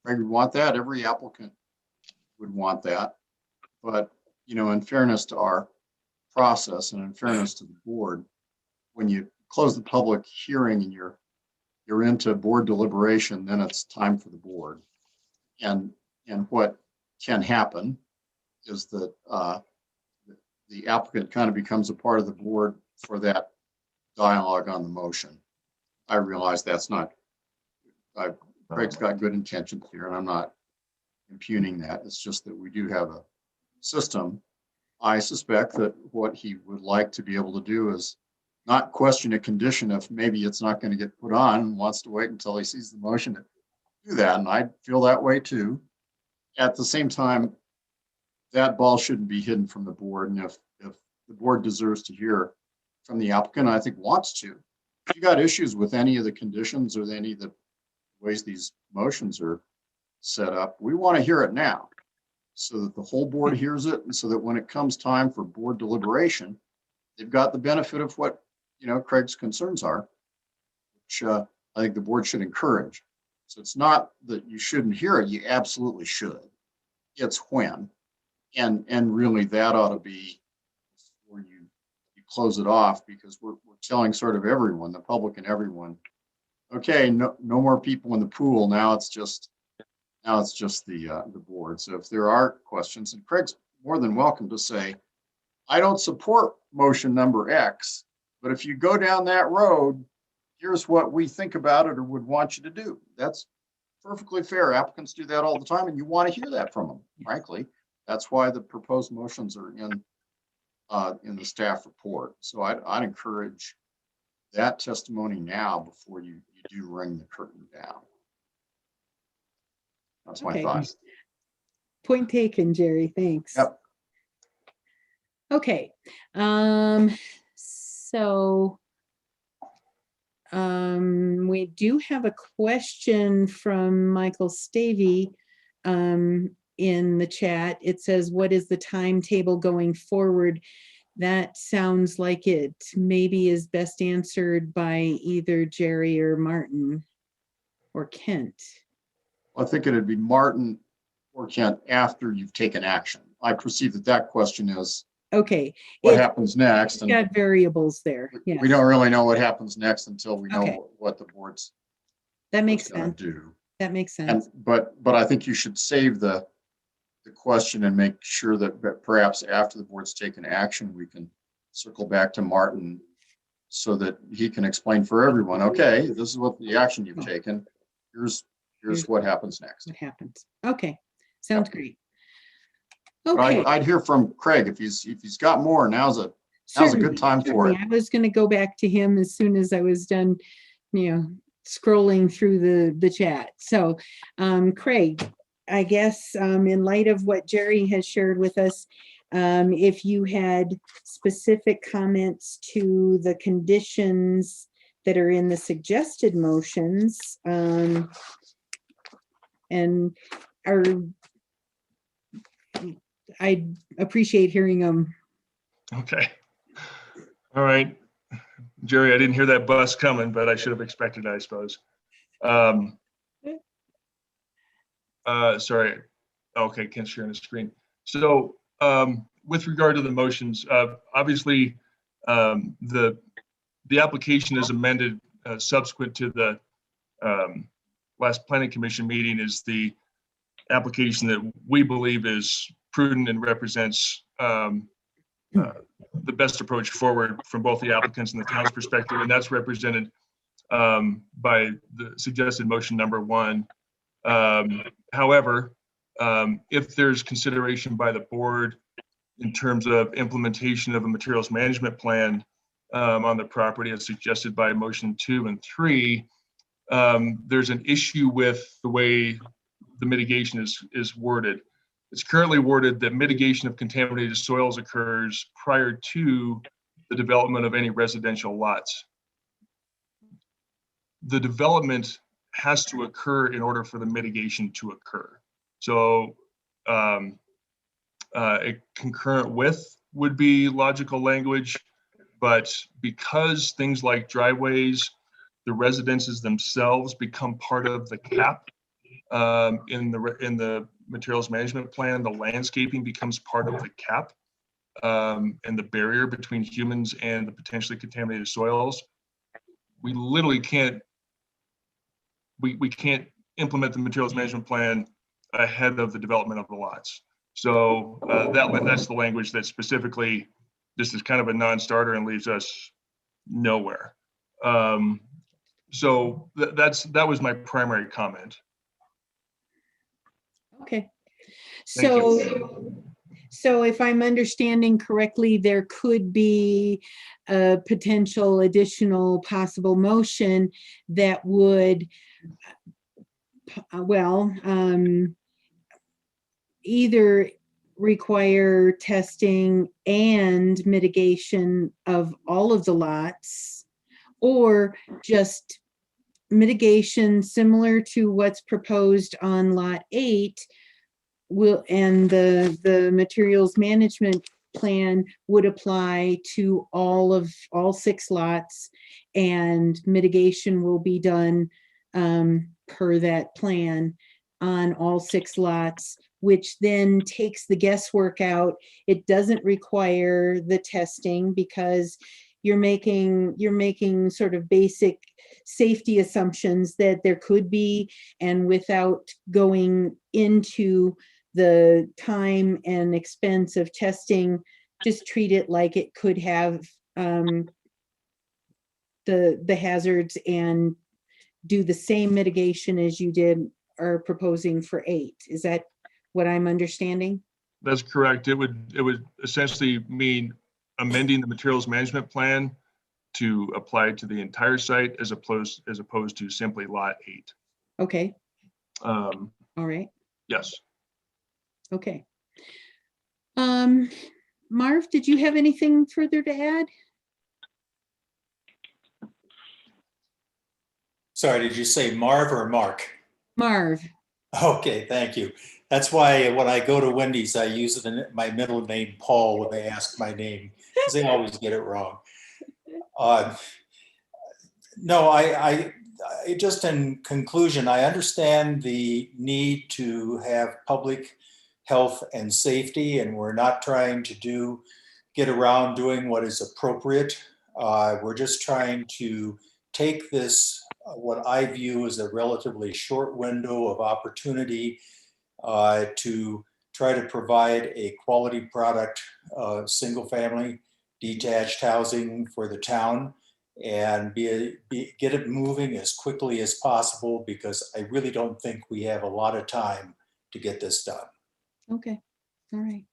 Craig would want that. Every applicant would want that. But, you know, in fairness to our process and in fairness to the board, when you close the public hearing and you're into board deliberation, then it's time for the board. And what can happen is that the applicant kind of becomes a part of the board for that dialogue on the motion. I realize that's not, Craig's got good intentions here and I'm not impugning that. It's just that we do have a system I suspect that what he would like to be able to do is not question a condition if maybe it's not going to get put on and wants to wait until he sees the motion to do that. And I feel that way too. At the same time, that ball shouldn't be hidden from the board. And if the board deserves to hear from the applicant, I think wants to, if you got issues with any of the conditions or any of the ways these motions are set up, we want to hear it now so that the whole board hears it, and so that when it comes time for board deliberation, they've got the benefit of what, you know, Craig's concerns are, which I think the board should encourage. So it's not that you shouldn't hear it, you absolutely should. It's when, and really that ought to be before you close it off, because we're telling sort of everyone, the public and everyone, okay, no more people in the pool. Now it's just the board. So if there are questions, and Craig's more than welcome to say, I don't support motion number X, but if you go down that road, here's what we think about it or would want you to do. That's perfectly fair. Applicants do that all the time, and you want to hear that from them, frankly. That's why the proposed motions are in the staff report. So I'd encourage that testimony now before you do ring the curtain down. That's my thoughts. Point taken, Jerry. Thanks. Yep. Okay. So we do have a question from Michael Stavey in the chat. It says, what is the timetable going forward? That sounds like it maybe is best answered by either Jerry or Martin or Kent. I think it'd be Martin or Kent after you've taken action. I perceive that question is, okay, what happens next? And got variables there. Yeah, we don't really know what happens next until we know okay. what the board's that makes sense. do. That makes sense. But I think you should save the question and make sure that perhaps after the board's taken action, we can circle back to Martin so that he can explain for everyone, okay, this is what the action you've taken. Here's what happens next. What happens? Okay, sounds great. Okay. Okay. I'd hear from Craig if he's got more. Now's a good time for it. I was going to go back to him as soon as I was done, scrolling through the chat. So, Craig, I guess in light of what Jerry has shared with us, if you had specific comments to the conditions that are in the suggested motions, and I'd appreciate hearing them. Okay. All right. Jerry, I didn't hear that bus coming, but I should have expected it, I suppose. Sorry. Okay, can't share on the screen. So with regard to the motions, obviously the application is amended subsequent to the last planning commission meeting is the application that we believe is prudent and represents the best approach forward from both the applicants and the town's perspective, and that's represented by the suggested motion number 1. However, if there's consideration by the board in terms of implementation of a materials management plan on the property as suggested by motion 2 and 3, there's an issue with the way the mitigation is worded. It's currently worded that mitigation of contaminated soils occurs prior to the development of any residential lots. The development has to occur in order for the mitigation to occur. So a concurrent with would be logical language, but because things like driveways, the residences themselves become part of the cap in the materials management plan, the landscaping becomes part of the cap and the barrier between humans and the potentially contaminated soils. We literally can't we can't implement the materials management plan ahead of the development of the lots. So that's the language that specifically, this is kind of a non-starter and leaves us nowhere. So that was my primary comment. Okay. Thank So, you. So if I'm understanding correctly, there could be a potential additional possible motion that would, well, either require testing and mitigation of all of the lots, or just mitigation similar to what's proposed on Lot 8 will, and the materials management plan would apply to all 6 lots, and mitigation will be done per that plan on all 6 lots, which then takes the guesswork out. It doesn't require the testing because you're making sort of basic safety assumptions that there could be, and without going into the time and expense of testing, just treat it like it could have the hazards and do the same mitigation as you are proposing for 8. Is that what I'm understanding? That's correct. It would essentially mean amending the materials management plan to apply to the entire site as opposed to simply Lot 8. Okay. All right. Yes. Okay. Marv, did you have anything further to add? Sorry, did you say Marv or Mark? Marv. Okay, thank you. That's why when I go to Wendy's, I use my middle name, Paul, when they ask my name, because they always get it wrong. No, I just in conclusion, I understand the need to have public health and safety, and we're not trying to get around doing what is appropriate. We're just trying to take this, what I view as a relatively short window of opportunity to try to provide a quality product, single family detached housing for the town, and get it moving as quickly as possible, because I really don't think we have a lot of time to get this done. Okay, all right.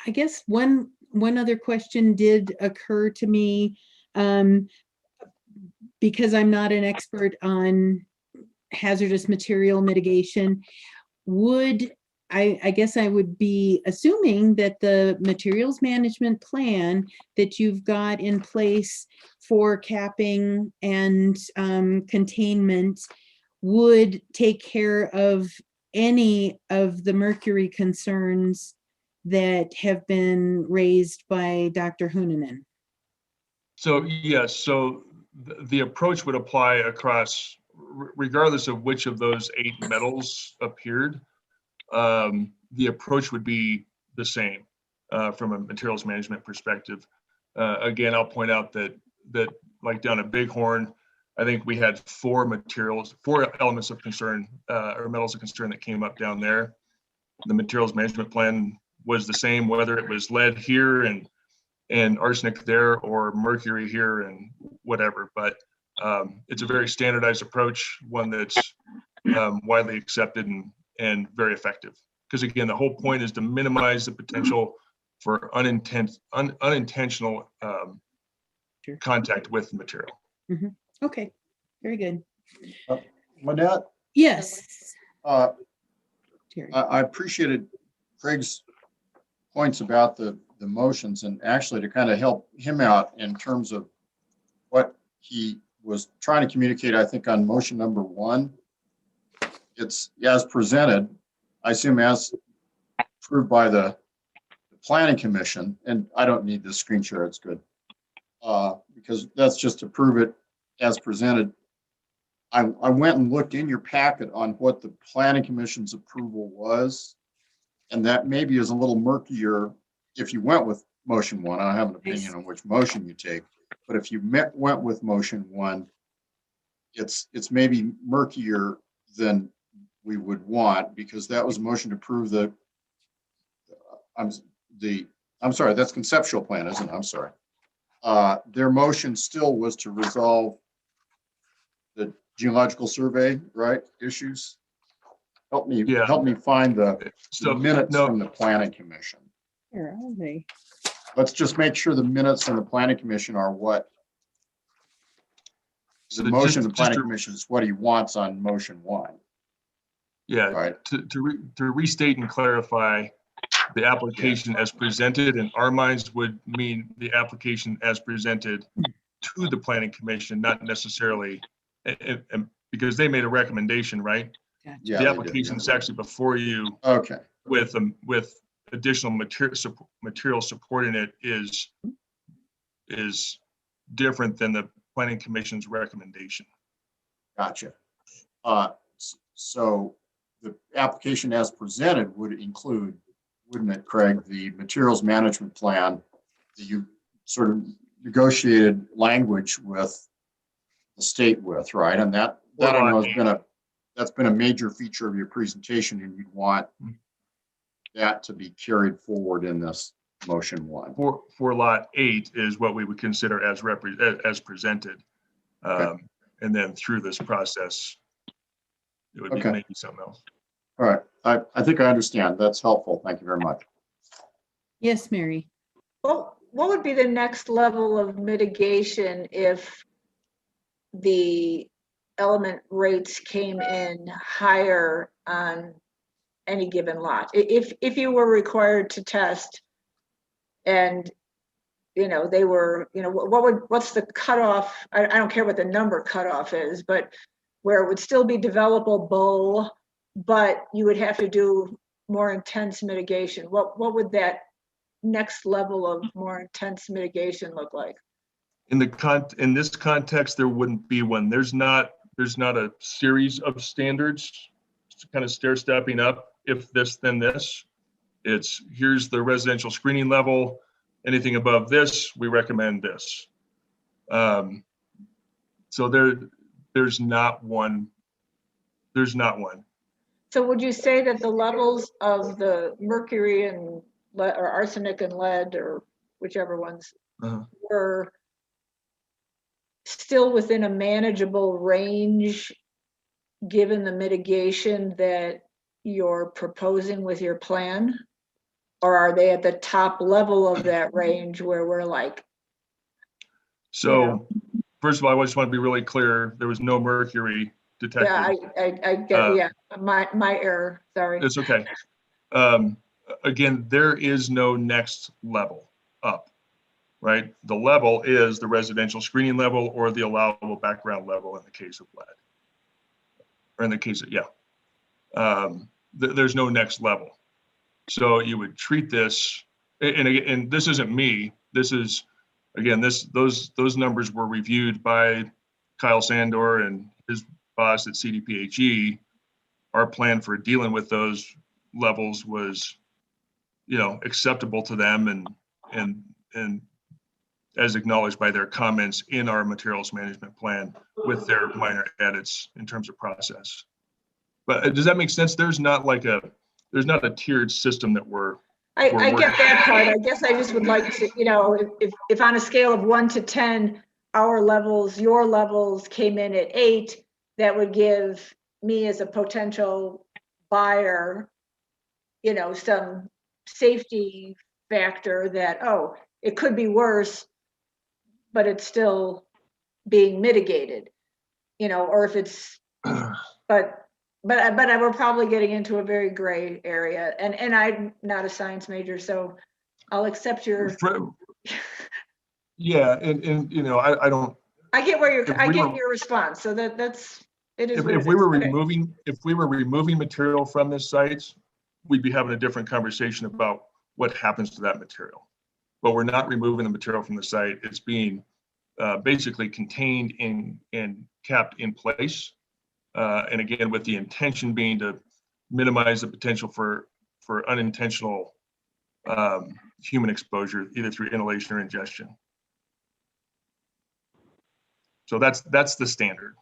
I guess one other question did occur to me, because I'm not an expert on hazardous material mitigation. I guess I would be assuming that the materials management plan that you've got in place for capping and containment would take care of any of the mercury concerns that have been raised by Dr. Hunanen. So yes, so the approach would apply across, regardless of which of those 8 metals appeared. The approach would be the same from a materials management perspective. Again, I'll point out that like down at Bighorn, I think we had 4 elements of concern or metals of concern that came up down there. The materials management plan was the same, whether it was lead here and arsenic there, or mercury here and whatever. But it's a very standardized approach, one that's widely accepted and very effective. Because again, the whole point is to minimize the potential for unintentional contact with the material. Mm-hmm. Okay, very good. Manette? Yes. I appreciated Craig's points about the motions, and actually to kind of help him out in terms of what he was trying to communicate. I think on motion number 1, it's as presented, I assume as approved by the planning commission, and I don't need this screen share, it's good. Because that's just to prove it as presented. I went and looked in your packet on what the planning commission's approval was, and that maybe is a little murkier if you went with motion 1. I don't have an opinion on which motion you take, but if you went with motion 1, it's maybe murkier than we would want, because that was a motion to approve I'm sorry, that's conceptual plan, isn't it? I'm sorry. Their motion still was to resolve the geological survey, right, issues. Help me, Yeah. help me find the So minutes no, from the planning commission. Where are they? Let's just make sure the minutes from the planning commission are what so the motion of the just planning to, commission is what he wants on motion 1. yeah, Right. to restate and clarify, the application as presented in our minds would mean the application as presented to the planning commission, not necessarily, and because they made a recommendation, right? Gotcha. Yeah, The they application did. is actually before you Okay. with additional material supporting it is different than the planning commission's recommendation. Gotcha. So the application as presented would include, wouldn't it, Craig, the materials management plan that you sort of negotiated language with the state with, right? And that I know that's been a major feature of your presentation, and you'd want that to be carried forward in this motion 1. For lot 8 is what we would consider as presented. Okay. And then through this process, it would be Okay. maybe something else. All right. I think I understand. That's helpful. Thank you very much. Yes, Mary. Well, what would be the next level of mitigation if the element rates came in higher on any given lot? If you were required to test and, they were, what's the cutoff? I don't care what the number cutoff is, but where it would still be developable, but you would have to do more intense mitigation. What would that next level of more intense mitigation look like? In this context, there wouldn't be one. There's not a series of standards, kind of stair stepping up. If this, then this. It's here's the residential screening level. Anything above this, we recommend this. So there's not one. There's not one. So would you say that the levels of the mercury and lead, or arsenic and lead, or whichever ones, were still within a manageable range given the mitigation that you're proposing with your plan? Or are they at the top level of that range where we're like? So first of all, I just want to be really clear. There was no mercury detected. Yeah, I get, my error, sorry. It's okay. Again, there is no next level up, right? The level is the residential screening level or the allowable background level in the case of lead. Or in the case of, there's no next level. So you would treat this, and this isn't me. This is, again, those numbers were reviewed by Kyle Sandor and his boss at CDPHE. Our plan for dealing with those levels was, acceptable to them and as acknowledged by their comments in our materials management plan with their minor edits in terms of process. But does that make sense? There's not a tiered system that I get that part. I guess I just would like to, if on a scale of 1 to 10, our levels, your levels came in at 8, that would give me as a potential buyer, some safety factor that, oh, it could be worse, but it's still being mitigated, or if it's, but we're probably getting into a very gray area, and I'm not a science major, so I'll accept your. Yeah, and I don't. I get where you're. I get your response. So that's it is. If we were removing material from this site, we'd be having a different conversation about what happens to that material. But we're not removing the material from the site. It's being basically contained and capped in place. And again, with the intention being to minimize the potential for unintentional human exposure, either through inhalation or ingestion. So that's the standard.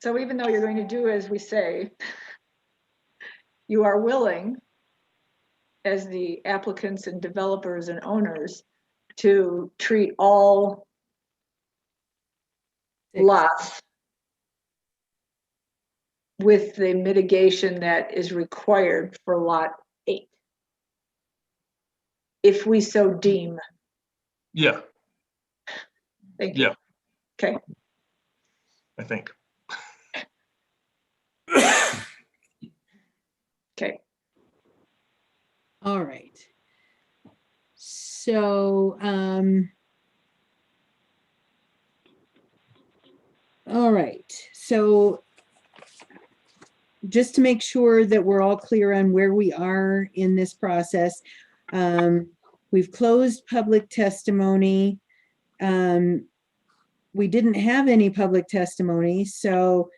So even though you're going to do as we say, you are willing, as the applicants and developers and owners, to treat all lots with the mitigation that is required for lot 8. If we so deem. Yeah, Thank you. yeah, Okay. I think. Okay. All right. So, all right. So just to make sure that we're all clear on where we are in this process, we've closed public testimony. We didn't have any public testimony, so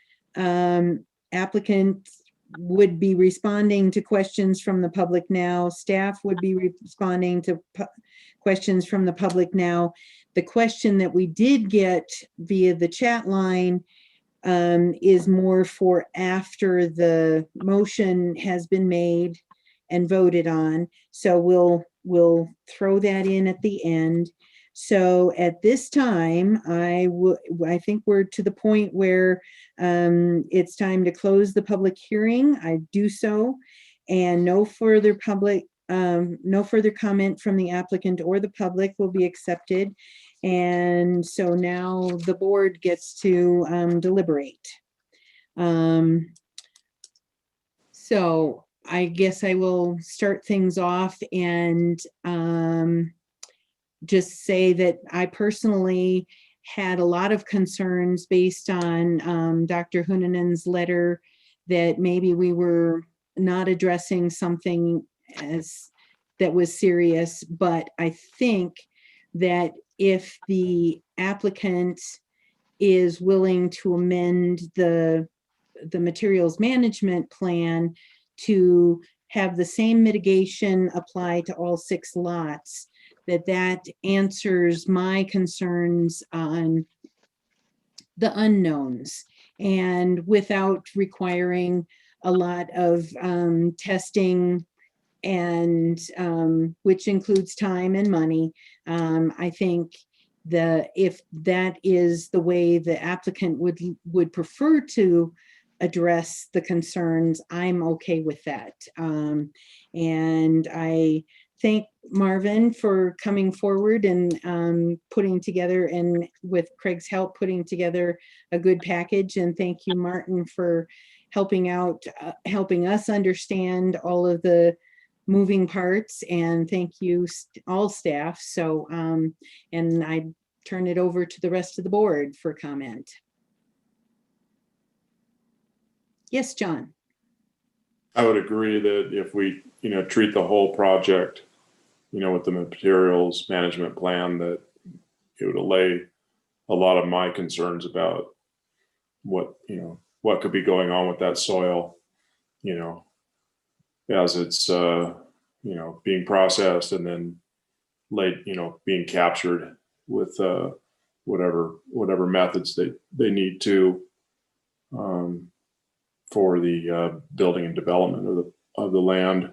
applicant would be responding to questions from the public now. Staff would be responding to questions from the public now. The question that we did get via the chat line is more for after the motion has been made and voted on. So we'll throw that in at the end. So at this time, I think we're to the point where it's time to close the public hearing. I do so, and no further comment from the applicant or the public will be accepted. And so now the board gets to deliberate. So I guess I will start things off and just say that I personally had a lot of concerns based on Dr. Hunanen's letter that maybe we were not addressing something that was serious, but I think that if the applicant is willing to amend the materials management plan to have the same mitigation apply to all 6 lots, that answers my concerns on the unknowns, and without requiring a lot of testing, and which includes time and money. I think if that is the way the applicant would prefer to address the concerns, I'm okay with that. And I thank Marvin for coming forward and putting together, and with Craig's help, putting together a good package. And thank you, Martin, for helping out, helping us understand all of the moving parts. And thank you all staff. So, and I turn it over to the rest of the board for comment. Yes, John. I would agree that if we, treat the whole project, with the materials management plan, that it would allay a lot of my concerns about what could be going on with that soil, as it's, being processed and then being captured with whatever methods they need to for the building and development of the land.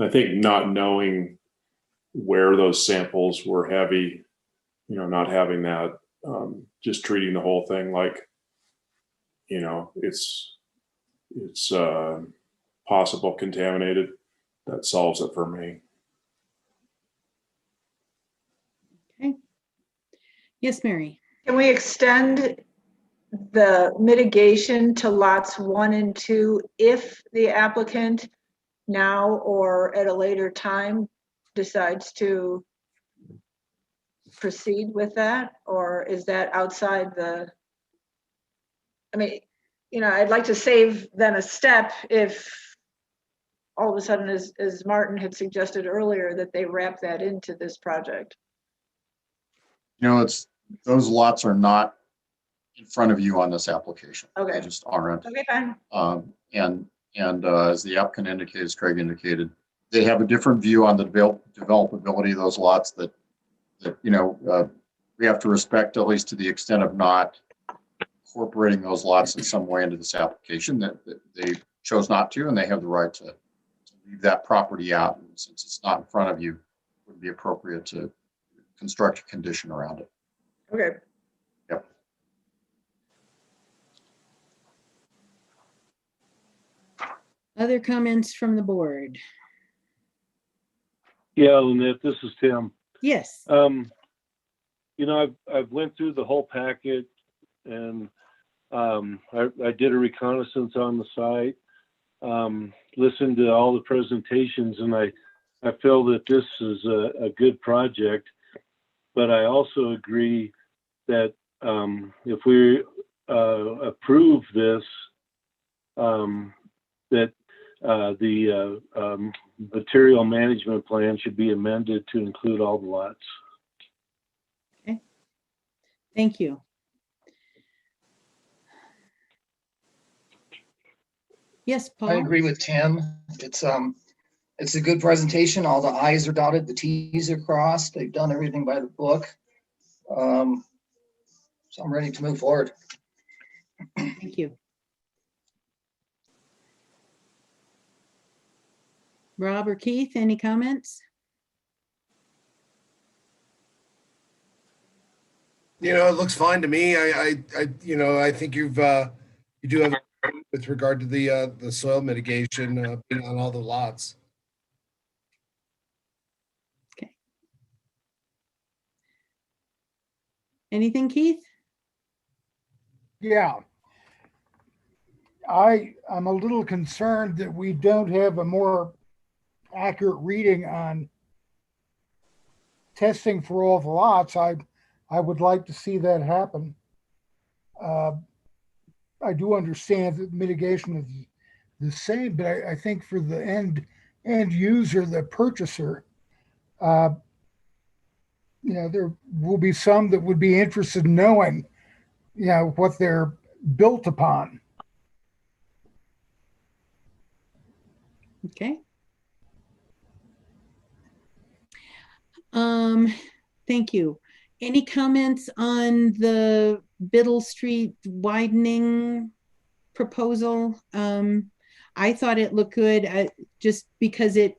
I think not knowing where those samples were heavy, not having that, just treating the whole thing like, it's possible contaminated, that solves it for me. Okay. Yes, Mary. Can we extend the mitigation to lots 1 and 2 if the applicant now or at a later time decides to proceed with that? Or is that outside I'd like to save them a step if all of a sudden, as Martin had suggested earlier, that they wrap that into this project. Those lots are not in front of you on this application. Okay. They just aren't. Okay, fine. And as the applicant indicated, as Craig indicated, they have a different view on the developability of those lots that we have to respect, at least to the extent of not incorporating those lots in some way into this application, that they chose not to, and they have the right to leave that property out. And since it's not in front of you, it would be appropriate to construct a condition around it. Okay. Yep. Other comments from the board? Yeah, Lynette, this is Tim. Yes. You know, I've went through the whole packet, and I did a reconnaissance on the site, listened to all the presentations, and I feel that this is a good project. But I also agree that if we approve this, that the material management plan should be amended to include all the lots. Okay. Thank you. Yes, Paul? I agree with Tim. It's a good presentation. All the I's are dotted, the T's are crossed. They've done everything by the book. So I'm ready to move forward. Thank you. Rob or Keith, any comments? You know, it looks fine to me. You know, I think you do have with regard to the soil mitigation being on all the lots. Okay. Anything, Keith? Yeah. I'm a little concerned that we don't have a more accurate reading on testing for all the lots. I would like to see that happen. I do understand that mitigation is the same, but I think for the end user, the purchaser, you know, there will be some that would be interested in knowing, you know, what they're built upon. Okay. Thank you. Any comments on the Biddle Street widening proposal? I thought it looked good, just because it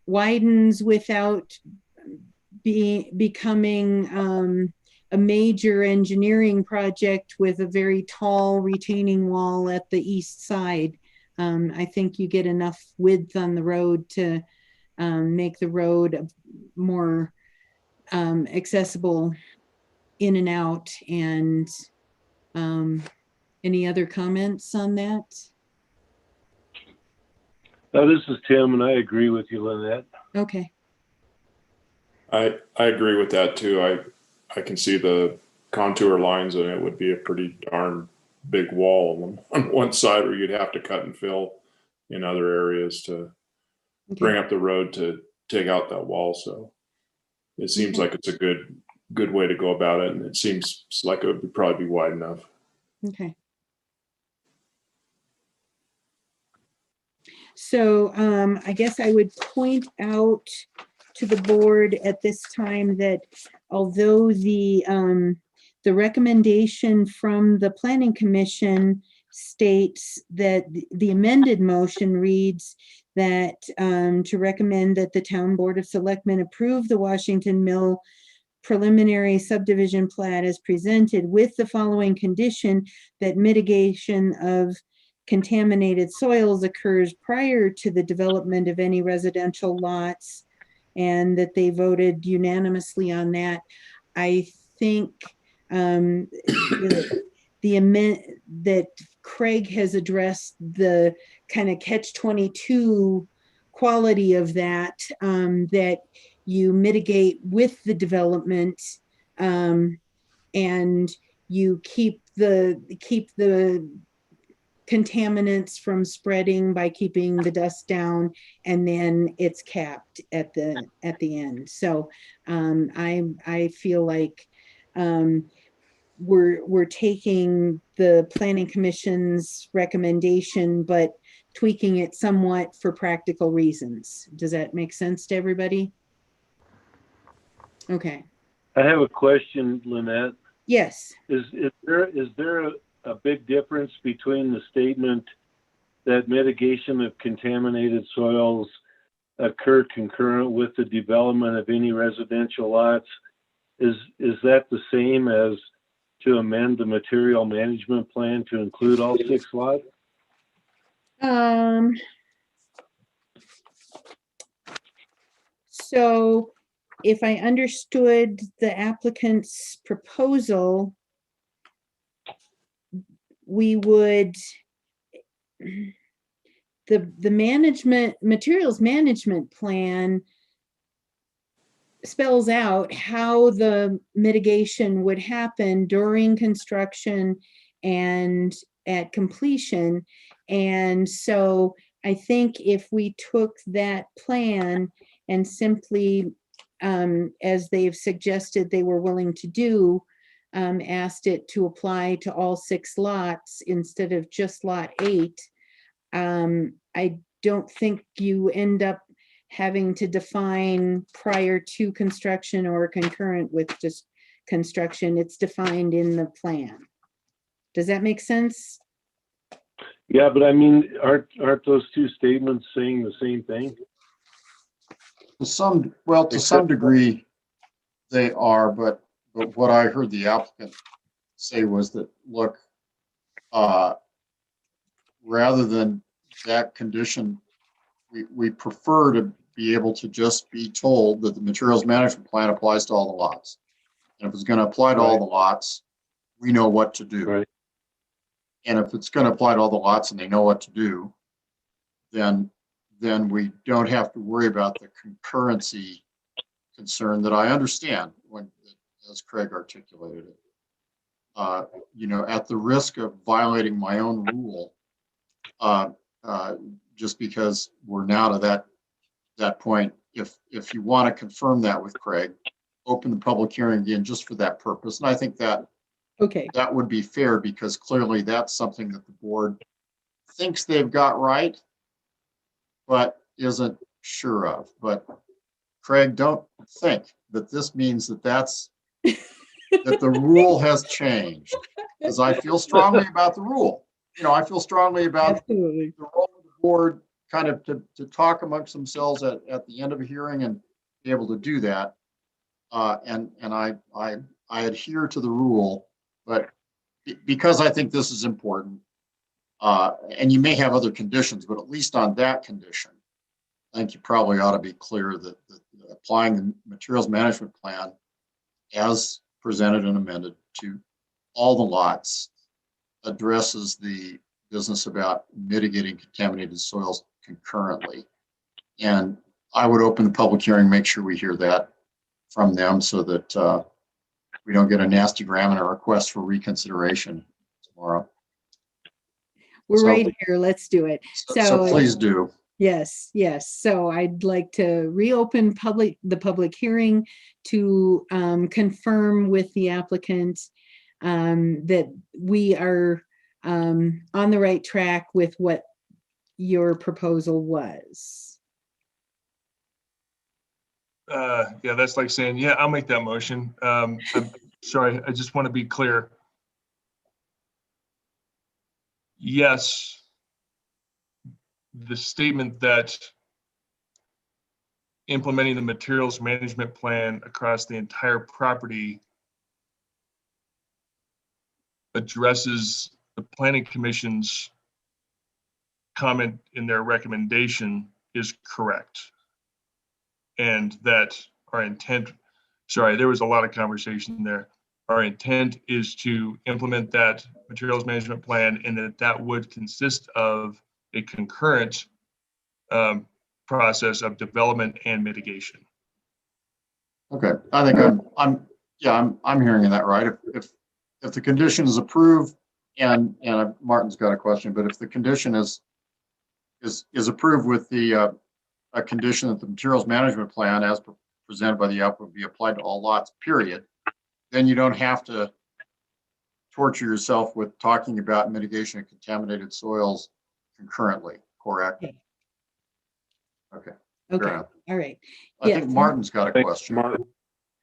widens without becoming a major engineering project with a very tall retaining wall at the east side. I think you get enough width on the road to make the road more accessible in and out. And any other comments on that? This is Tim, and I agree with you, Lynette. Okay. I agree with that too. I can see the contour lines, and it would be a pretty darn big wall on one side, where you'd have to cut and fill in other areas to bring up the road to take out that wall. So it seems like it's a good way to go about it, and it seems like it would probably be wide enough. Okay. So I guess I would point out to the board at this time that although the recommendation from the Planning Commission states that the amended motion reads that to recommend that the Town Board of Selectmen approve the Washington Mill preliminary subdivision plat as presented with the following condition: that mitigation of contaminated soils occurs prior to the development of any residential lots, and that they voted unanimously on that. I think that Craig has addressed the kind of catch-22 quality of that, that you mitigate with the development, and you keep the contaminants from spreading by keeping the dust down, and then it's capped at the end. So I feel like we're taking the Planning Commission's recommendation, but tweaking it somewhat for practical reasons. Does that make sense to everybody? Okay. I have a question, Lynette. Yes. Is there a big difference between the statement that mitigation of contaminated soils occurred concurrent with the development of any residential lots? Is that the same as to amend the material management plan to include all 6 lots? Um, so if I understood the applicant's proposal, we would, the materials management plan spells out how the mitigation would happen during construction and at completion. And so I think if we took that plan and simply, as they've suggested they were willing to do, asked it to apply to all 6 lots instead of just lot 8, I don't think you end up having to define prior to construction or concurrent with just construction. It's defined in the plan. Does that make sense? Yeah, but I mean, aren't those two statements saying the same thing? To some degree, they are, but what I heard the applicant say was that, look, rather than that condition, we prefer to be able to just be told that the materials management plan applies to all the lots. And if it's going to apply to all the lots, we know what to do. Right. And if it's going to apply to all the lots and they know what to do, then we don't have to worry about the concurrency concern that I understand when, as Craig articulated it. At the risk of violating my own rule, just because we're now to that point, if you want to confirm that with Craig, open the public hearing again just for that purpose. And I think that that would be fair, because clearly that's something that the board thinks they've got right, but isn't sure of. But Craig, don't think that this means that that the rule has changed, because I feel strongly about the rule. I feel strongly about the role of the board kind of to talk amongst themselves at the end of a hearing and be able to do that. And I adhere to the rule, but because I think this is important, and you may have other conditions, but at least on that condition, I think you probably ought to be clear that applying the materials management plan as presented and amended to all the lots addresses the business about mitigating contaminated soils concurrently. And I would open the public hearing, make sure we hear that from them, so that we don't get a nasty gram and a request for reconsideration tomorrow. We're right here. Let's do it. So please do. Yes. So I'd like to reopen the public hearing to confirm with the applicant that we are on the right track with what your proposal was. Yeah, that's like saying, yeah, I'll make that motion. I'm sorry, I just want to be clear. Yes, the statement that implementing the materials management plan across the entire property addresses the planning commission's comment in their recommendation is correct. And that our intent, sorry, there was a lot of conversation there. Our intent is to implement that materials management plan, and that would consist of a concurrent process of development and mitigation. Okay, I think I'm hearing that right. If the condition is approved, and Martin's got a question, but if the condition is approved with the a condition that the materials management plan as presented by the applicant be applied to all lots, period, then you don't have to torture yourself with talking about mitigation of contaminated soils concurrently, correct? Okay. Okay. All right. I think Martin's got a question. Martin.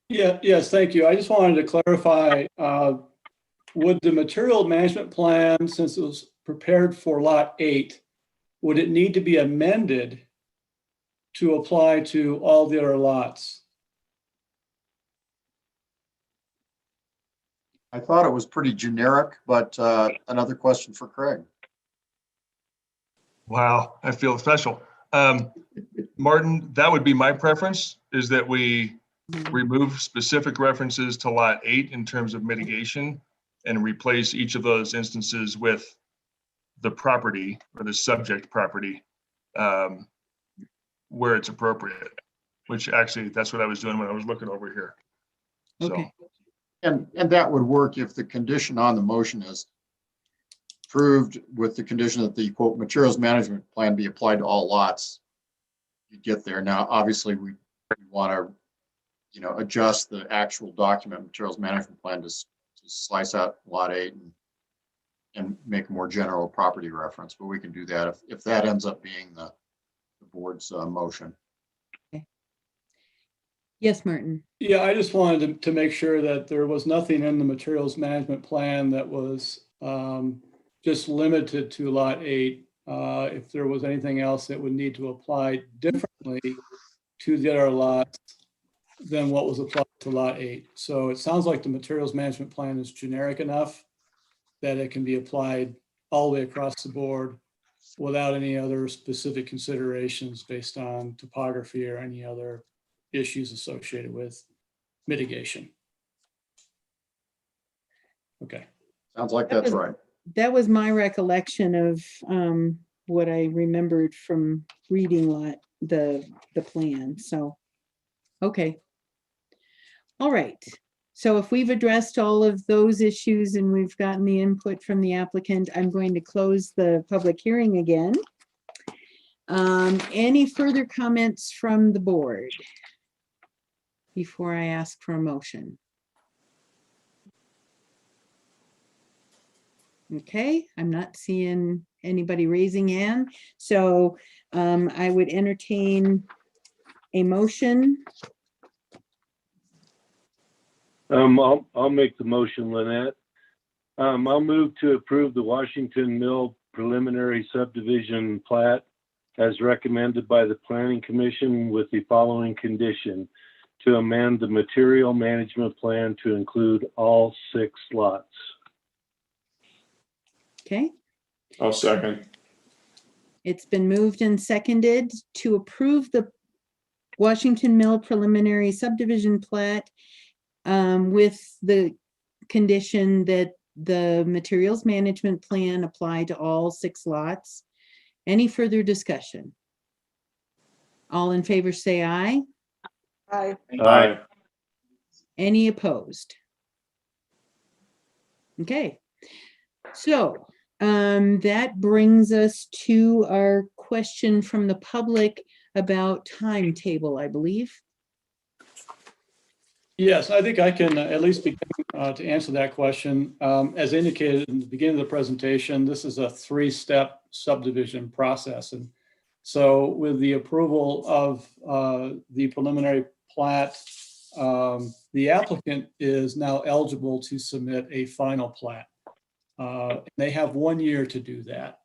Yes, thank you. I just wanted to clarify, would the material management plan, since it was prepared for lot 8, would it need to be amended to apply to all the other lots? I thought it was pretty generic, but another question for Craig. Wow, I feel special. Martin, that would be my preference, is that we remove specific references to lot 8 in terms of mitigation and replace each of those instances with the property or the subject property where it's appropriate, which actually that's what I was doing when I was looking over here. Okay. And that would work if the condition on the motion is approved with the condition that the quote materials management plan be applied to all lots. You get there. Now, obviously we want to, adjust the actual document materials management plan to slice out lot 8 and make a more general property reference, but we can do that if that ends up being the board's motion. Okay. Yes, Martin. Yeah, I just wanted to make sure that there was nothing in the materials management plan that was just limited to lot 8. If there was anything else that would need to apply differently to the other lots than what was applied to lot 8. So it sounds like the materials management plan is generic enough that it can be applied all the way across the board without any other specific considerations based on topography or any other issues associated with mitigation. Okay. Sounds like that's right. That was my recollection of what I remembered from reading the plan. So, okay. All right. So if we've addressed all of those issues and we've gotten the input from the applicant, I'm going to close the public hearing again. Any further comments from the board before I ask for a motion? Okay, I'm not seeing anybody raising hand. So I would entertain a motion. I'll make the motion, Lynette. I'll move to approve the Washington Mill preliminary subdivision plat as recommended by the Planning Commission with the following condition: to amend the material management plan to include all 6 lots. Okay. I'll second. It's been moved and seconded to approve the Washington Mill preliminary subdivision plat with the condition that the materials management plan apply to all 6 lots. Any further discussion? All in favor say aye. Aye. Aye. Any opposed? Okay. So that brings us to our question from the public about timetable, I believe. Yes, I think I can at least begin to answer that question. As indicated in the beginning of the presentation, this is a 3-step subdivision process. And so with the approval of the preliminary plat, the applicant is now eligible to submit a final plat. They have 1 year to do that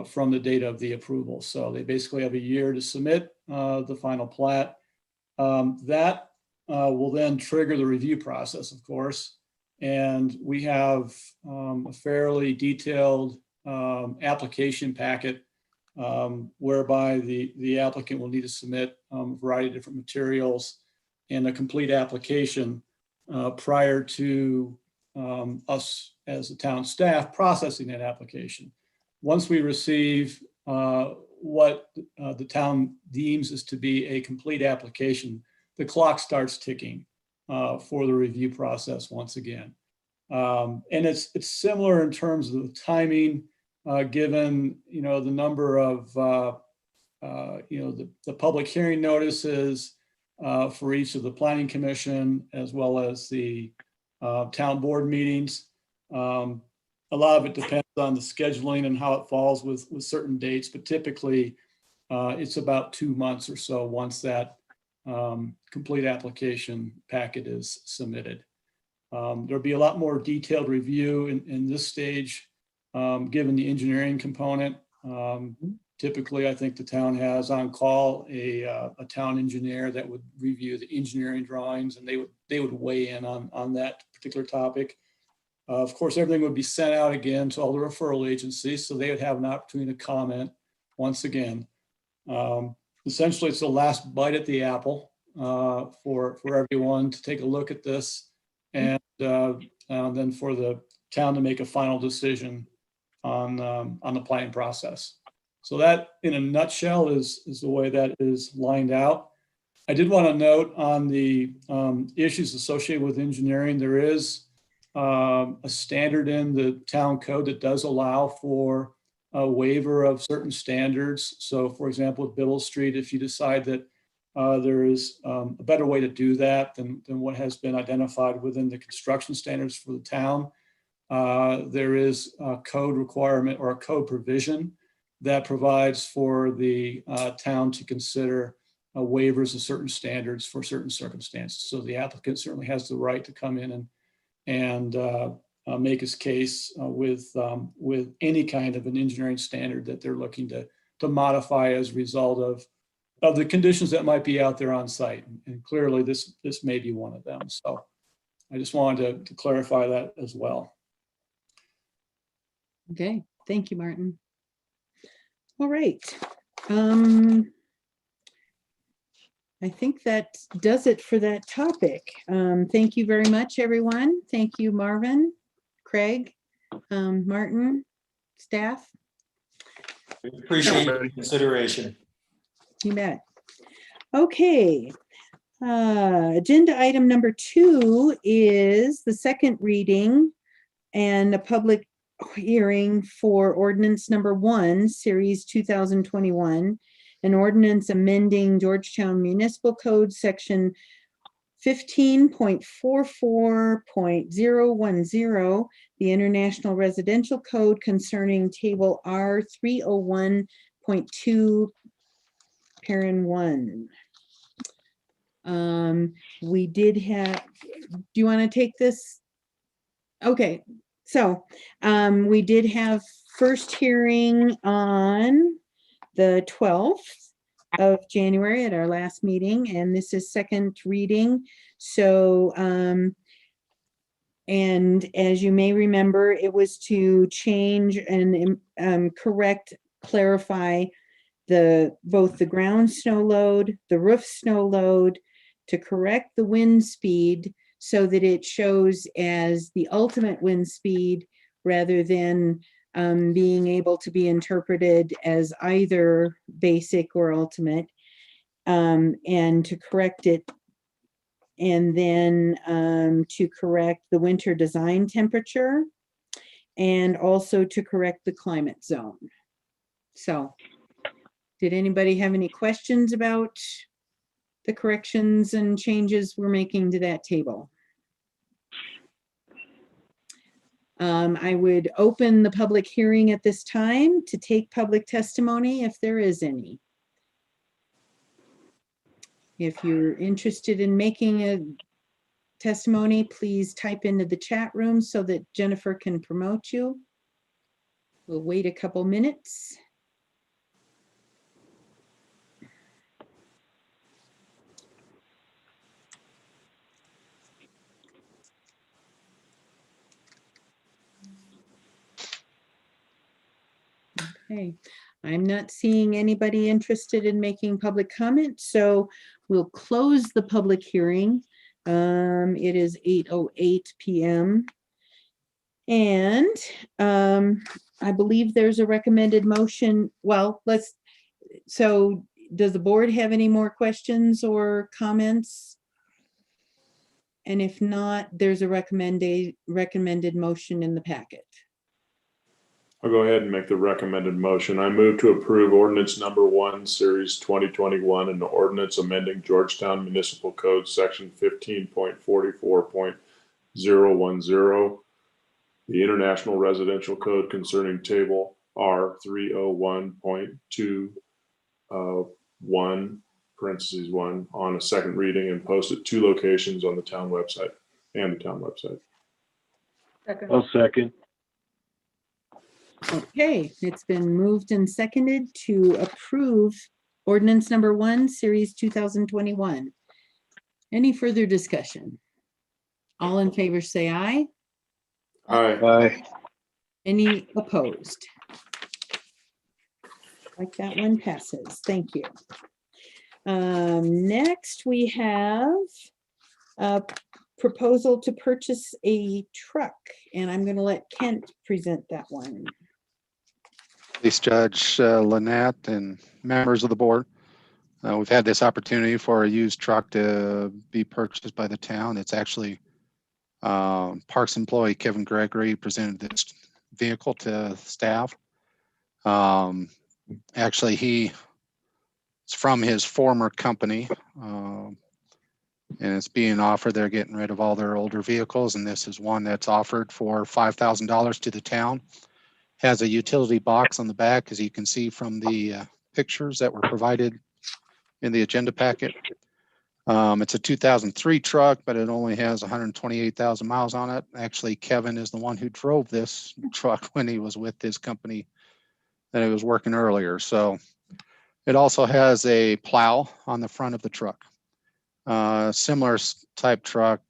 from the date of the approval. So they basically have a year to submit the final plat. That will then trigger the review process, of course. And we have a fairly detailed application packet whereby the applicant will need to submit a variety of different materials and a complete application prior to us as the town staff processing that application. Once we receive what the town deems is to be a complete application, the clock starts ticking for the review process once again. And it's similar in terms of the timing, given the number of the public hearing notices for each of the Planning Commission as well as the town board meetings. A lot of it depends on the scheduling and how it falls with certain dates, but typically it's about 2 months or so once that complete application packet is submitted. There'll be a lot more detailed review in this stage, given the engineering component. Typically, I think the town has on call a town engineer that would review the engineering drawings, and they would weigh in on that particular topic. Of course, everything would be sent out again to all the referral agencies, so they would have an opportunity to comment once again. Essentially, it's the last bite at the apple for everyone to take a look at this, and then for the town to make a final decision on the planning process. So that, in a nutshell, is the way that is lined out. I did want to note on the issues associated with engineering, there is a standard in the town code that does allow for a waiver of certain standards. So for example, with Biddle Street, if you decide that there is a better way to do that than what has been identified within the construction standards for the town, there is a code requirement or a code provision that provides for the town to consider waivers of certain standards for certain circumstances. So the applicant certainly has the right to come in and make his case with any kind of an engineering standard that they're looking to modify as a result of the conditions that might be out there on site. And clearly this may be one of them. So I just wanted to clarify that as well. Okay, thank you, Martin. All right. I think that does it for that topic. Thank you very much, everyone. Thank you, Marvin, Craig, Martin, staff. We appreciate your consideration. You bet. Okay. Agenda item number 2 is the second reading and a public hearing for ordinance number 1, series 2021, an ordinance amending Georgetown Municipal Code section 15.44.010, the International Residential Code concerning table R 301.2, parent 1. We did have, do you want to take this? Okay, so we did have first hearing on the 12th of January at our last meeting, and this is second reading. So, and as you may remember, it was to change and clarify both the ground snow load, the roof snow load, to correct the wind speed so that it shows as the ultimate wind speed rather than being able to be interpreted as either basic or ultimate, and to correct it, and then to correct the winter design temperature, and also to correct the climate zone. So, did anybody have any questions about the corrections and changes we're making to that table? I would open the public hearing at this time to take public testimony if there is any. If you're interested in making a testimony, please type into the chat room so that Jennifer can promote you. We'll wait a couple minutes. Okay, I'm not seeing anybody interested in making public comment, so we'll close the public hearing. It is 8:08 p.m. And I believe there's a recommended motion. Well, so does the board have any more questions or comments? And if not, there's a recommended motion in the packet. I'll go ahead and make the recommended motion. I move to approve ordinance number 1, series 2021, and the ordinance amending Georgetown Municipal Code section 15.44.010, the International Residential Code concerning table R 301.2 parentheses 1 on a second reading and post at 2 locations on the town website and the town website. Second. I'll second. Okay, it's been moved and seconded to approve ordinance number 1, series 2021. Any further discussion? All in favor say aye. Aye. Any opposed? Like that one passes. Thank you. Next, we have a proposal to purchase a truck, and I'm going to let Kent present that one. Police Judge Lynette and members of the board. We've had this opportunity for a used truck to be purchased by the town. It's actually Parks employee Kevin Gregory presented this vehicle to staff. Actually, it's from his former company, and it's being offered. They're getting rid of all their older vehicles, and this is one that's offered for $5,000 to the town. Has a utility box on the back, as you can see from the pictures that were provided in the agenda packet. It's a 2003 truck, but it only has 128,000 miles on it. Actually, Kevin is the one who drove this truck when he was with his company that he was working earlier. So it also has a plow on the front of the truck. Similar type truck,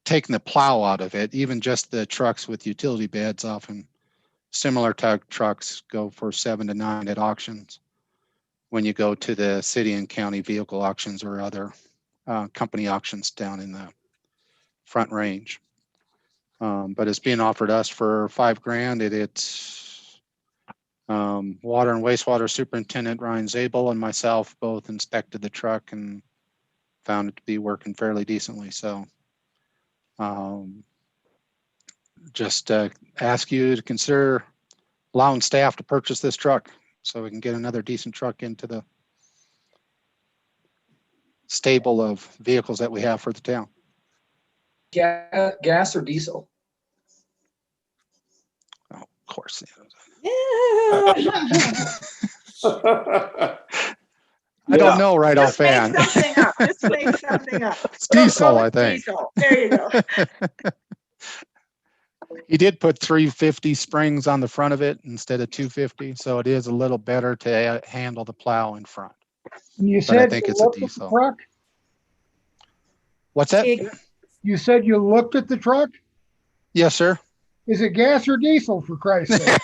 taking the plow out of it, even just the trucks with utility beds, often similar type trucks go for 7 to 9 at auctions when you go to the city and county vehicle auctions or other company auctions down in the Front Range. But it's being offered us for $5,000. It's Water and Wastewater Superintendent Ryan Zabel and myself both inspected the truck and found it to be working fairly decently. So just ask you to consider allowing staff to purchase this truck so we can get another decent truck into the stable of vehicles that we have for the town. Gas or diesel? Oh, of course. I don't know right offhand. Just make something up. It's diesel, I think. Diesel. There you go. He did put 350 springs on the front of it instead of 250, so it is a little better to handle the plow in front. You But said I think you it's a looked at the diesel. truck? What's that? You said you looked at the truck? Yes, sir. Is it gas or diesel, for Christ's sake?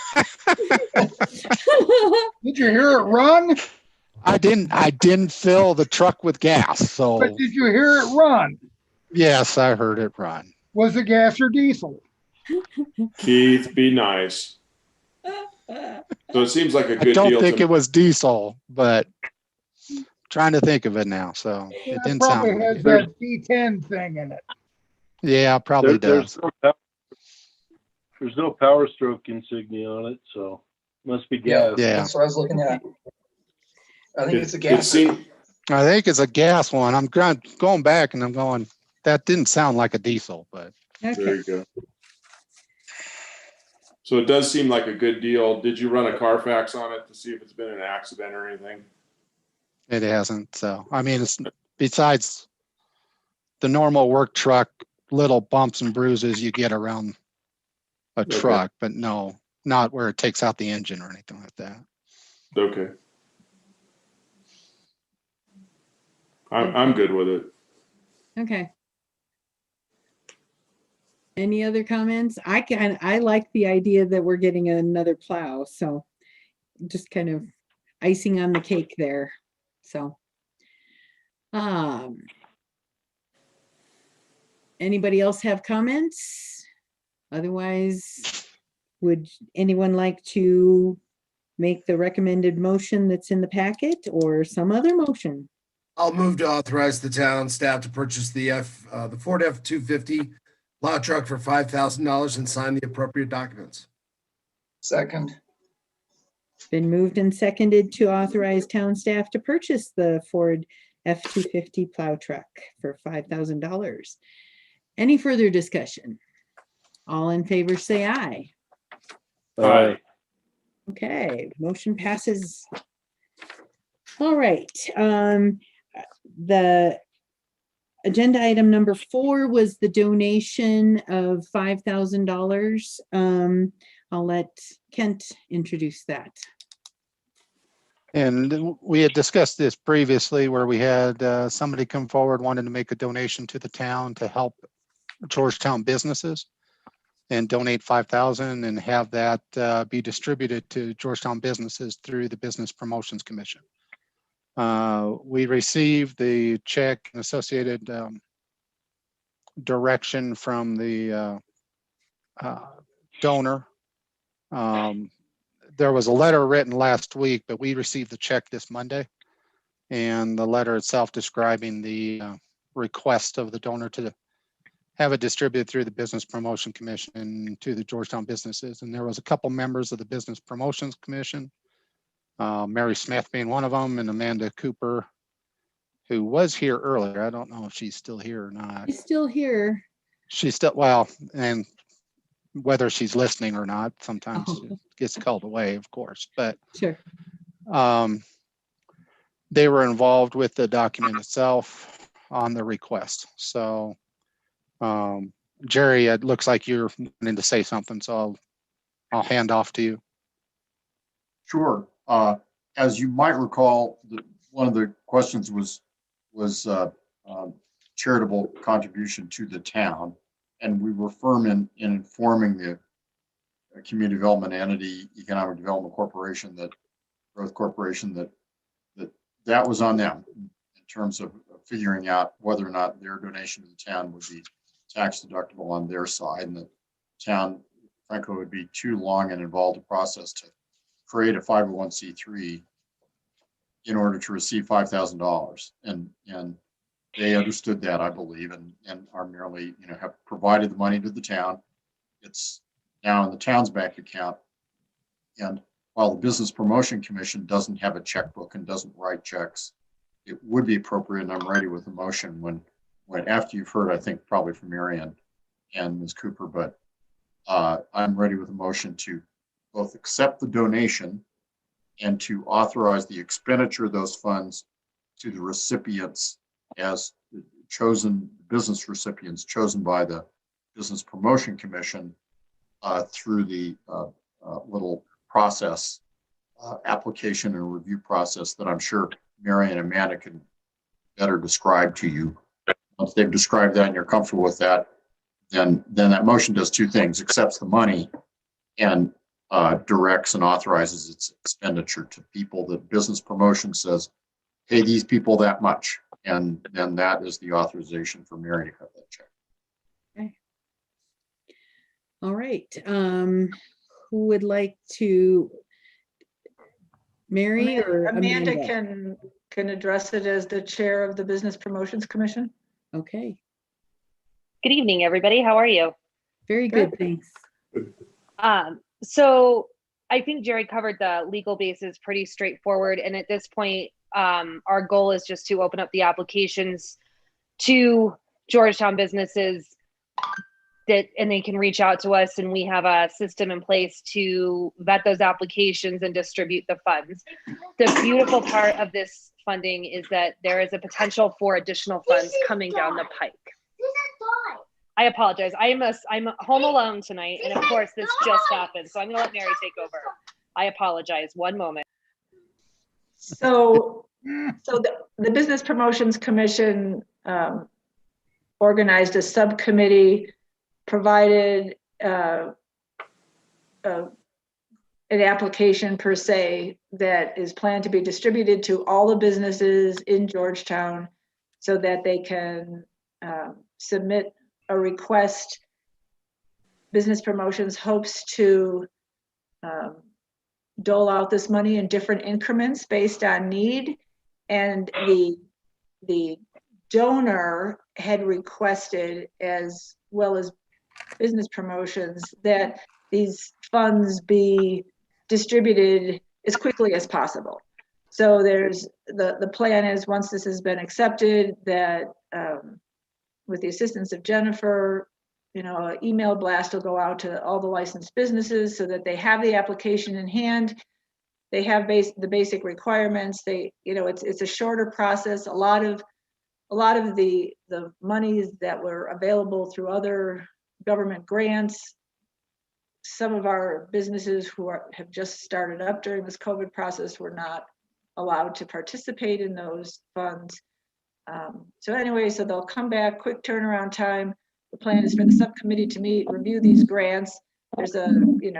Did you hear it run? I didn't fill the truck with gas, so. But did you hear it run? Yes, I heard it run. Was it gas or diesel? Keith, be nice. So it seems like a good I don't deal think to it was diesel, but trying to think of it now. So it didn't sound Probably like has it. that D10 thing in it. Yeah, probably does. There's no Power Stroke insignia on it, so must be gas. Yeah. That's what I was looking at. I think it's a gas. I think it's a gas one. I'm going back and I'm going, that didn't sound like a diesel, but. Okay. There you go. So it does seem like a good deal. Did you run a Carfax on it to see if it's been an accident or anything? It hasn't. So, I mean, it's besides the normal work truck, little bumps and bruises you get around a truck, but no, not where it takes out the engine or anything like that. Okay. I'm good with it. Okay. Any other comments? I like the idea that we're getting another plow, so just kind of icing on the cake there. So, anybody else have comments? Otherwise, would anyone like to make the recommended motion that's in the packet or some other motion? I'll move to authorize the town staff to purchase the Ford F-250 plow truck for $5,000 and sign the appropriate documents. Second. Been moved and seconded to authorize town staff to purchase the Ford F-250 plow truck for $5,000. Any further discussion? All in favor, say aye. Aye. Okay, motion passes. All right, the agenda item number 4 was the donation of $5,000. I'll let Kent introduce that. And we had discussed this previously where we had somebody come forward wanting to make a donation to the town to help Georgetown businesses and donate 5,000 and have that be distributed to Georgetown businesses through the Business Promotions Commission. We received the check and associated direction from the donor. There was a letter written last week, but we received the check this Monday, and the letter itself describing the request of the donor to have it distributed through the Business Promotion Commission to the Georgetown businesses. And there was a couple members of the Business Promotions Commission, Mary Smith being one of them, and Amanda Cooper, who was here earlier. I don't know if she's still here or not. She's still here. She's still, well, and whether she's listening or not, sometimes Oh. it gets called away, of course, but Sure. they were involved with the document itself on the request. So Jerry, it looks like you're wanting to say something, so I'll hand off to you. Sure. As you might recall, one of the questions was charitable contribution to the town, and we were firm in informing the community development entity, economic development corporation, that growth corporation, that was on them in terms of figuring out whether or not their donation to the town would be tax deductible on their side, and the town, frankly, would be too long and involved a process to create a 501c3 in order to receive $5,000. And they understood that, I believe, and are merely, have provided the money to the town. It's now in the town's bank account. And while the Business Promotion Commission doesn't have a checkbook and doesn't write checks, it would be appropriate, and I'm ready with a motion when after you've heard, I think probably from Marion and Ms. Cooper, but I'm ready with a motion to both accept the donation and to authorize the expenditure of those funds to the recipients as chosen, business recipients chosen by the Business Promotion Commission through the little process, application and review process that I'm sure Mary and Amanda can better describe to you. Once they've described that and you're comfortable with that, then that motion does two things: accepts the money and directs and authorizes its expenditure to people that Business Promotion says, pay these people that much. And then that is the authorization for Mary to cut that check. Okay. All right. Who would like to? Mary or Amanda Amanda? can address it as the chair of the Business Promotions Commission. Okay. Good evening, everybody. How are you? Very good, thanks. So I think Jerry covered the legal basis pretty straightforward. And at this point, our goal is just to open up the applications to Georgetown businesses and they can reach out to us, and we have a system in place to vet those applications and distribute the funds. The beautiful part of this funding is that there is a potential for additional funds coming down the pike. I apologize. I'm home alone tonight, and of course this just happened, so I'm gonna let Mary take over. I apologize. One moment. So the Business Promotions Commission organized a subcommittee, provided an application per se that is planned to be distributed to all the businesses in Georgetown so that they can submit a request. Business Promotions hopes to dole out this money in different increments based on need, and the donor had requested, as well as Business Promotions, that these funds be distributed as quickly as possible. So there's the plan is, once this has been accepted, that with the assistance of Jennifer, an email blast will go out to all the licensed businesses so that they have the application in hand. They have the basic requirements. It's a shorter process. A lot of the monies that were available through other government grants, some of our businesses who have just started up during this COVID process were not allowed to participate in those funds. So they'll come back, quick turnaround time. The plan is for the subcommittee to meet, review these grants. There's a,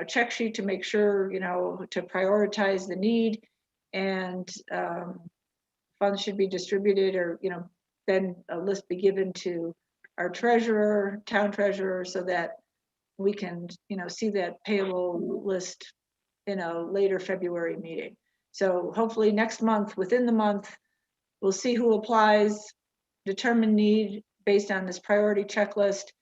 check sheet to make sure, to prioritize the need, and funds should be distributed, or, then a list be given to our treasurer, town treasurer, so that we can, see that payable list in a later February meeting. So hopefully next month, within the month, we'll see who applies, determine need based on this priority checklist,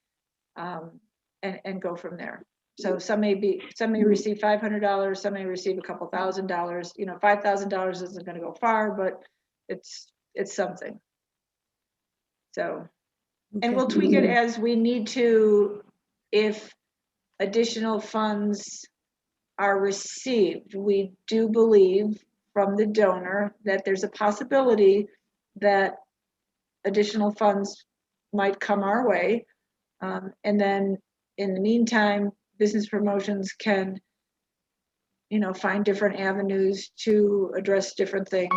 and go from there. So some may receive $500, some may receive a couple $1,000. $5,000 isn't going to go far, but it's something. So, and we'll tweak it as we need to if additional funds are received. We do believe from the donor that there's a possibility that additional funds might come our way. And then in the meantime, business promotions can, find different avenues to address different things,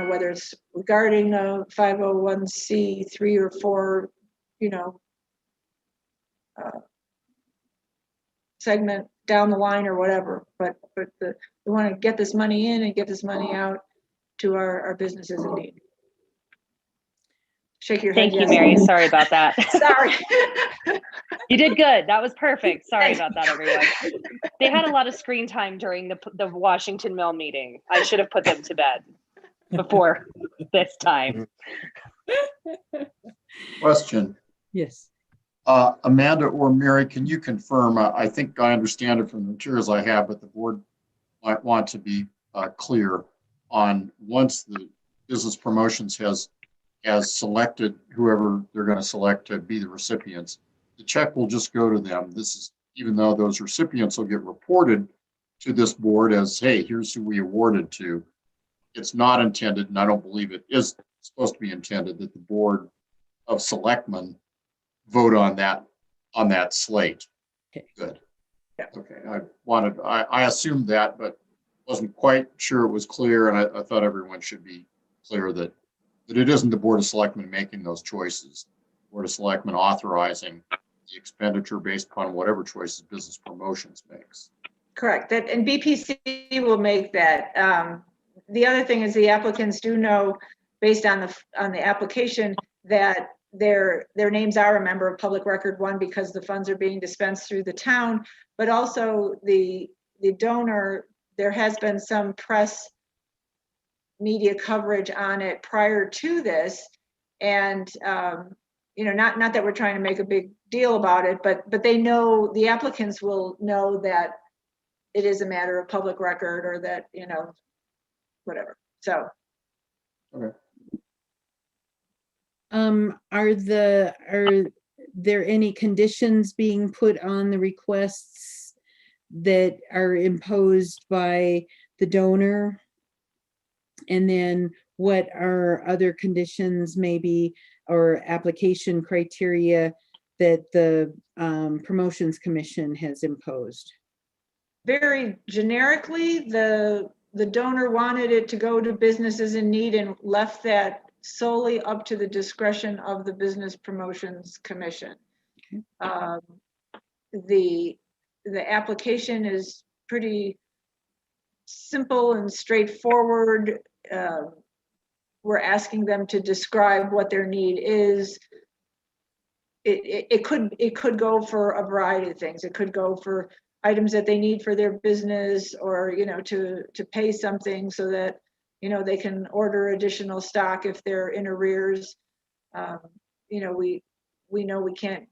whether it's regarding a 501c3 or 4, segment down the line or whatever. But we want to get this money in and get this money out to our businesses in need. Shake your head. Thank you, Mary. Sorry about that. Sorry. You did good. That was perfect. Sorry about that, everyone. They had a lot of screen time during the Washington Mill meeting. I should have put them to bed before this time. Question. Yes. Amanda or Mary, can you confirm? I think I understand it from the materials I have, but the board might want to be clear on once the business promotions has selected whoever they're going to select to be the recipients, the check will just go to them. This is even though those recipients will get reported to this board as, hey, here's who we awarded to. It's not intended, and I don't believe it is supposed to be intended, that the board of selectmen vote on that slate. Okay. Good. Yeah. Okay. I assumed that, but wasn't quite sure it was clear, and I thought everyone should be clear that it isn't the Board of Selectmen making those choices. Board of Selectmen authorizing the expenditure based upon whatever choices business promotions makes. Correct. That, and BPC will make that. The other thing is the applicants do know, based on the application, that their names are a member of Public Record 1 because the funds are being dispensed through the town, but also the donor, there has been some press media coverage on it prior to this, and not that we're trying to make a big deal about it, but they know, the applicants will know that it is a matter of public record, or that whatever. So okay. Are there any conditions being put on the requests that are imposed by the donor? And then what are other conditions maybe, or application criteria that the Promotions Commission has imposed? Very generically, the donor wanted it to go to businesses in need and left that solely up to the discretion of the Business Promotions Commission. Okay. The application is pretty simple and straightforward. We're asking them to describe what their need is. It could go for a variety of things. It could go for items that they need for their business, or to pay something so that they can order additional stock if they're in arrears. We know we can't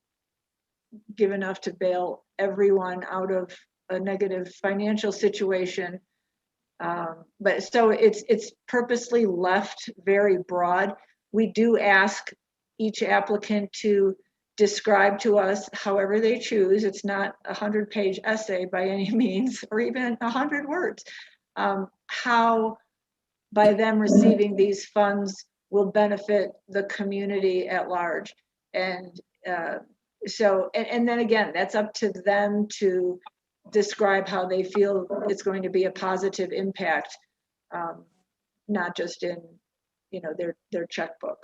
give enough to bail everyone out of a negative financial situation. But so it's purposely left very broad. We do ask each applicant to describe to us, however they choose. It's not a 100-page essay by any means, or even 100 words. How, by them receiving these funds, will benefit the community at large. And so then again, that's up to them to describe how they feel it's going to be a positive impact, not just in their checkbook.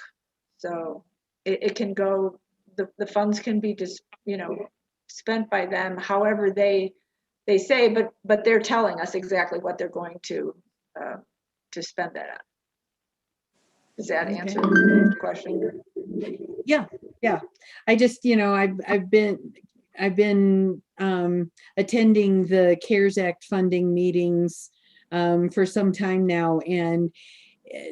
So it can go the funds can be just, spent by them however they say, but they're telling us exactly what they're going to spend that on. Does that answer the question? Yeah. I just, I've been attending the CARES Act funding meetings for some time now, and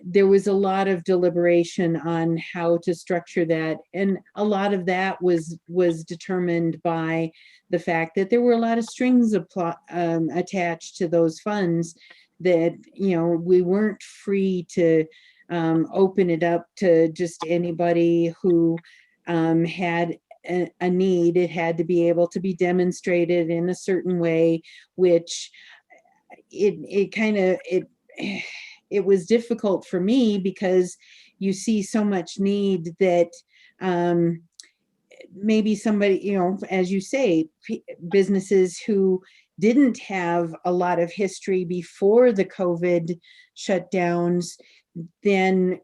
there was a lot of deliberation on how to structure that, and a lot of that was determined by the fact that there were a lot of strings attached to those funds, that we weren't free to open it up to just anybody who had a need. It had to be able to be demonstrated in a certain way, which it was difficult for me, because you see so much need that maybe somebody, as you say, businesses who didn't have a lot of history before the COVID shutdowns then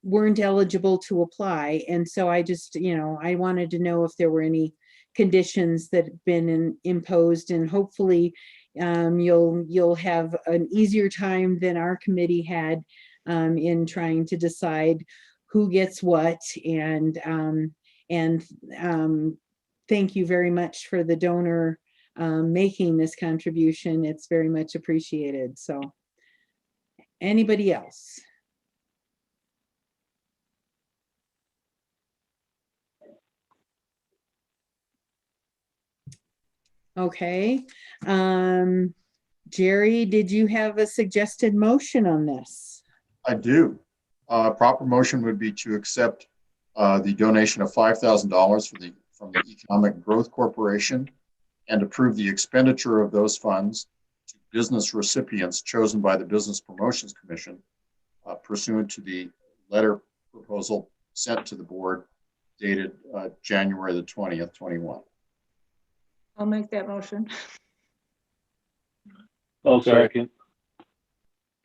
weren't eligible to apply. And so I just, I wanted to know if there were any conditions that have been imposed, and hopefully you'll have an easier time than our committee had in trying to decide who gets what. And thank you very much for the donor making this contribution. It's very much appreciated. So anybody else? Okay. Jerry, did you have a suggested motion on this? I do. Proper motion would be to accept the donation of $5,000 from the Economic Growth Corporation, and approve the expenditure of those funds to business recipients chosen by the Business Promotions Commission pursuant to the letter proposal sent to the board dated January the 20th, 21. I'll make that motion. I'll second.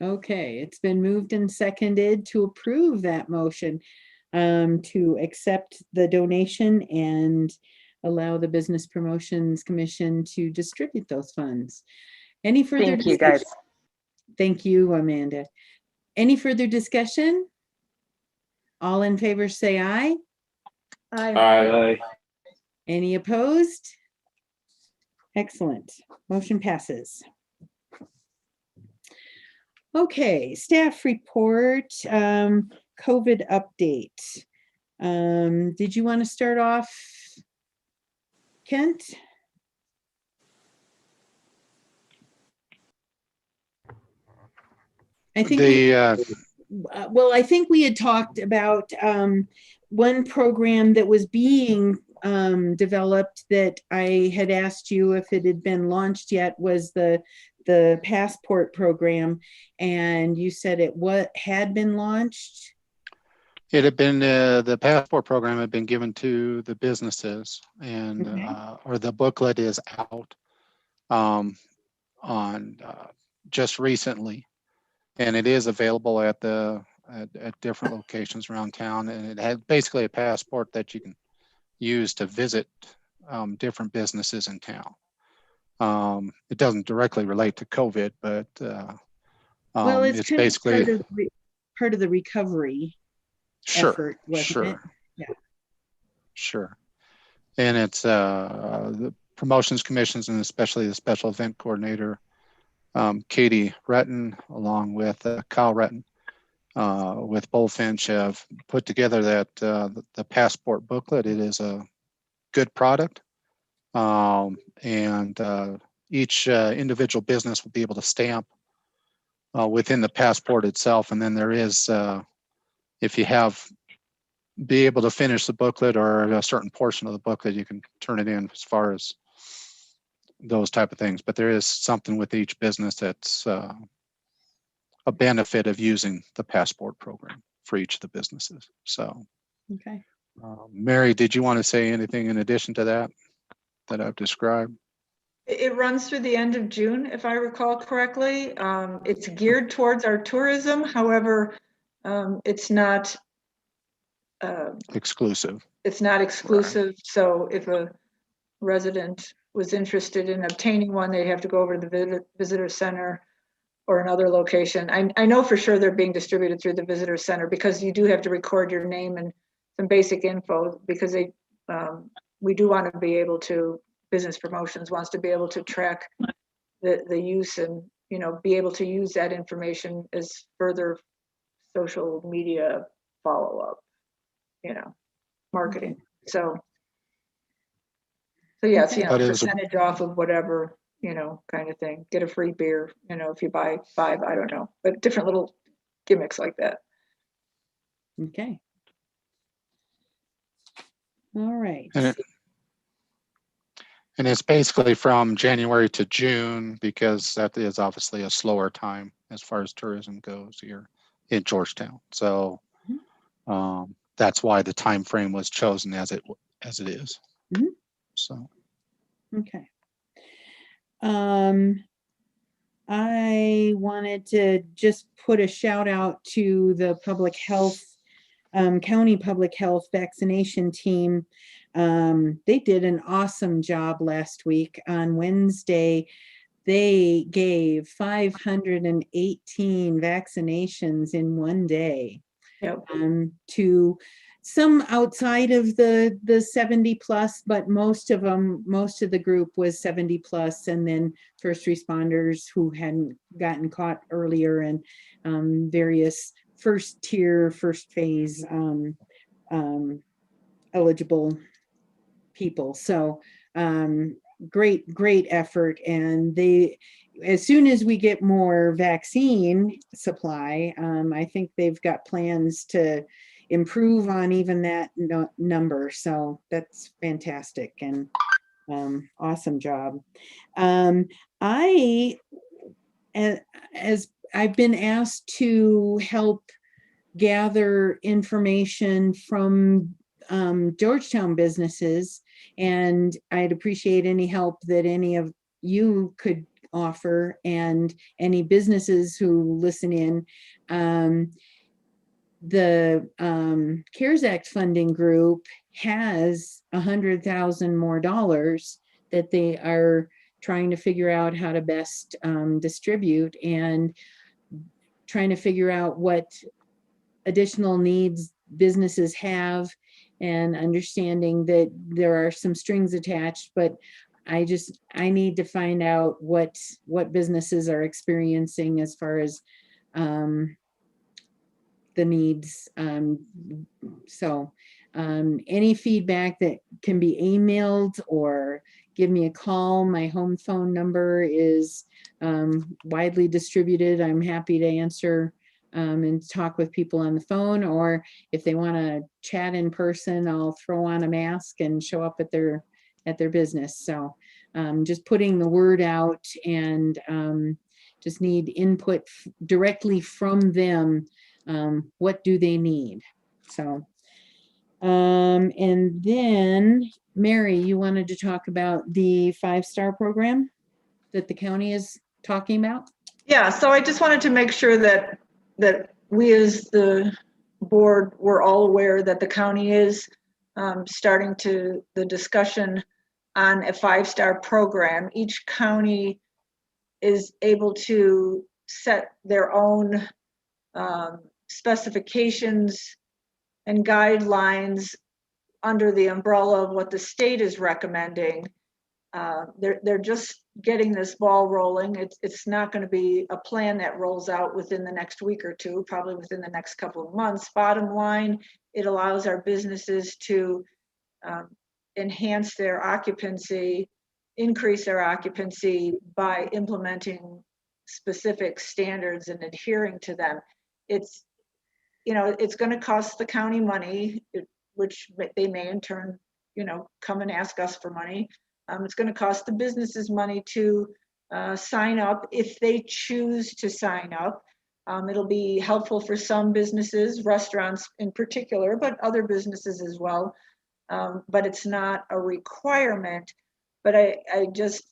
Okay, it's been moved and seconded to approve that motion, to accept the donation and allow the Business Promotions Commission to distribute those funds. Any further Thank you, discussion? guys. Thank you, Amanda. Any further discussion? All in favor say aye. Aye. Aye. Any opposed? Excellent. Motion passes. Okay, staff report, COVID update. Did you want to start off, Kent? I think I think we had talked about one program that was being developed that I had asked you if it had been launched yet, was the passport program, and you said it had been launched. It had been the passport program had been given to the businesses, and or the booklet is out on just recently, and it is available at different locations around town, and it had basically a passport that you can use to visit different businesses in town. It doesn't directly relate to COVID, but well, it's basically part of the recovery effort, wasn't it? Yeah. Sure. And it's the promotions commissions, and especially the special event coordinator, Katie Retton, along with Kyle Retton, with Bullfinch, have put together that the passport booklet. It is a good product. And each individual business will be able to stamp within the passport itself. And then there is, if you be able to finish the booklet or a certain portion of the booklet, you can turn it in as far as those type of things. But there is something with each business that's a benefit of using the passport program for each of the businesses. So, okay. Mary, did you want to say anything in addition to that I've described? It runs through the end of June, if I recall correctly. It's geared towards our tourism. However, it's not Exclusive. It's not exclusive, so if a resident was interested in obtaining one, they have to go over to the visitor center or another location. I know for sure they're being distributed through the visitor center because you do have to record your name and some basic info because they, we do want to be able to, business promotions wants to be able to track the use and, you know, be able to use that information as further social media follow-up, you know, marketing. So yes, you know, But it was a- percentage off of whatever, you know, kind of thing. Get a free beer, you know, if you buy 5, I don't know, but different little gimmicks like that. Okay. All right. And it's basically from January to June because that is obviously a slower time as far as tourism goes here in Georgetown. So that's why the time frame was chosen as it is. Mm-hmm. So okay. I wanted to just put a shout out to the public health, county public health vaccination team. They did an awesome job last week. On Wednesday, they gave 518 vaccinations in one day. Yep. To some outside of the 70 plus, but most of the group was 70 plus, and then first responders who hadn't gotten caught earlier, and various first tier, first phase eligible people. So great effort. And they, as soon as we get more vaccine supply, I think they've got plans to improve on even that number. So that's fantastic and awesome job. As I've been asked to help gather information from Georgetown businesses, and I'd appreciate any help that any of you could offer, and any businesses who listen in. The CARES Act funding group has $100,000 more that they are trying to figure out how to best distribute, and trying to figure out what additional needs businesses have, and understanding that there are some strings attached, but I need to find out what businesses are experiencing as far as the needs. So any feedback that can be emailed or give me a call. My home phone number is widely distributed. I'm happy to answer and talk with people on the phone, or if they want to chat in person, I'll throw on a mask and show up at their business. So just putting the word out, and just need input directly from them. What do they need? So and then Mary, you wanted to talk about the 5-star program that the county is talking about? Yeah, so I just wanted to make sure that we as the board were all aware that the county is starting the discussion on a 5-star program. Each county is able to set their own specifications and guidelines under the umbrella of what the state is recommending. They're just getting this ball rolling. It's not going to be a plan that rolls out within the next week or two, probably within the next couple of months. Bottom line, it allows our businesses to enhance their occupancy, increase their occupancy by implementing specific standards and adhering to them. It's, you know, it's going to cost the county money, which they may in turn, you know, come and ask us for money. It's going to cost the businesses money to sign up if they choose to sign up. It'll be helpful for some businesses, restaurants in particular, but other businesses as well. But it's not a requirement. But I just